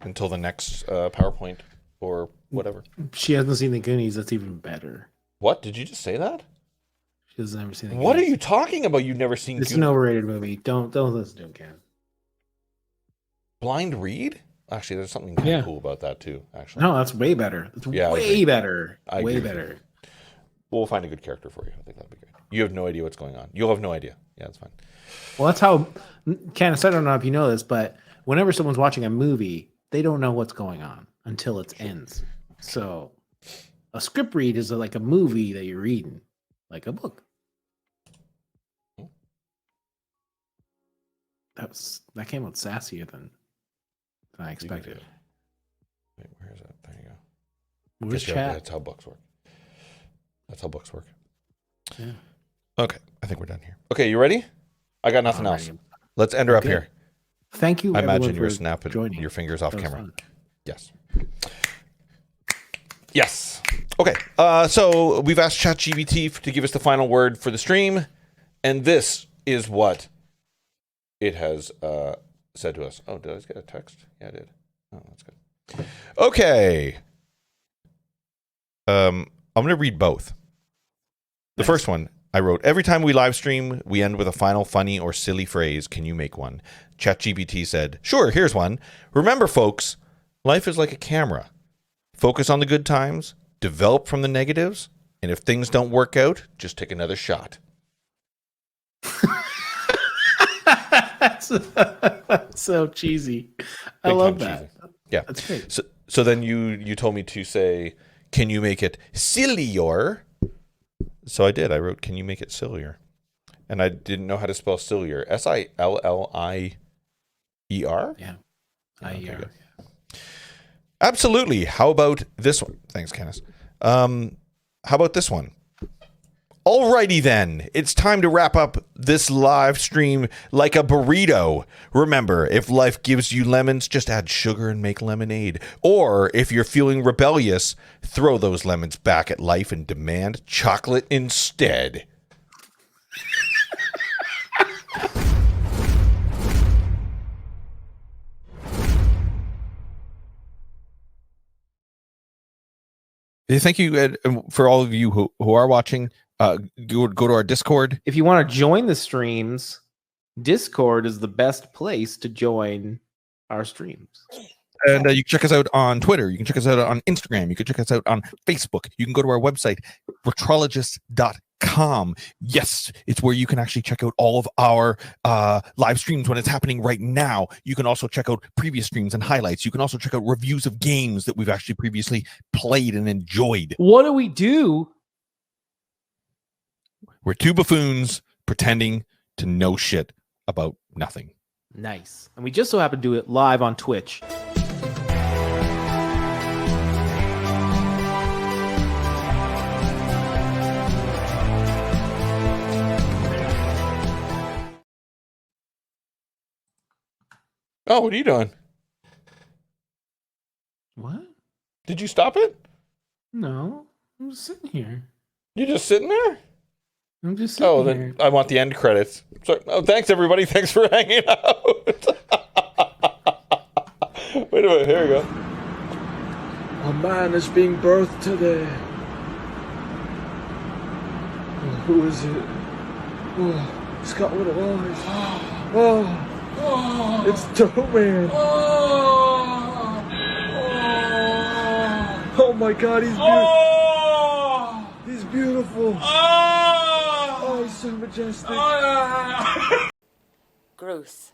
until the next PowerPoint or whatever. She hasn't seen the Goonies. That's even better. What? Did you just say that? She has never seen the What are Goonies. you talking about? You've never seen It's Goonies? an overrated movie. Don't listen to him, Ken. Blind Read? Actually, there's something kind of cool about that too, actually. No, that's way better. That's way better. Way better. We'll find a good character for you. I think that'd be great. You have no idea what's going on. You'll have no idea. Yeah, that's fine. Well, that's how, Candace, I don't know if you know this, but whenever someone's watching a movie, they don't know what's going on until it ends. So a script read is like a movie that you're reading, like a book. That came out sassier than I expected. Wait, where is that? There you go. Where's chat? That's how books work. That's how books work. Yeah. Okay, I think we're done here. Okay, you ready? I got nothing else. Let's end her up here. Thank you. I imagine you were for snapping joining. your fingers off That was camera. fun. Yes. Yes. Okay. So we've asked ChatGPT to give us the final word for the stream, and this is what it has said to us. Oh, did I just get a text? Yeah, I did. Oh, that's good. Okay. I'm going to read both. The first one, I wrote, every time we live stream, we end with a final funny or silly phrase. Can you make one? ChatGPT said, sure, here's one. Remember, folks, life is like a camera. Focus on the good times, develop from the negatives, and if things don't work out, just take another shot. That's so cheesy. I Big love time that. cheesy. Yeah. That's great. So then you told me to say, can you make it sillier? So I did. I wrote, can you make it sillier? And I didn't know how to spell sillier. Sillier? Yeah. Okay, good. Absolutely. How about this one? Thanks, Kenneth. How about this one? Alrighty then. It's time to wrap up this live stream like a burrito. Remember, if life gives you lemons, just add sugar and make lemonade. Or if you're feeling rebellious, throw those lemons back at life and demand chocolate instead. Thank you for all of you who are watching. Go to our Discord. If you want to join the streams, Discord is the best place to join our streams. And you can check us out on Twitter. You can check us out on Instagram. You can check us out on Facebook. You can go to our website, retrologist.com. Yes, it's where you can actually check out all of our live streams when it's happening right now. You can also check out previous streams and highlights. You can also check out reviews of games that we've actually previously played and enjoyed. What do we do? We're two buffoons pretending to know shit about nothing. Nice. And we just so happen to do it live on Twitch. Oh, what are you doing? What? Did you stop it? No, I'm just sitting here. You're just sitting there? I'm just sitting here. Then I want the end credits. Sorry. Oh, thanks everybody. Thanks for hanging out. Wait a minute. Here we go. A man is being birthed today. Oh, who is it? Oh, he's got little eyes. Oh, it's Dough-Man. Oh my God, he's beautiful. He's beautiful. Oh, he's so majestic. Gross.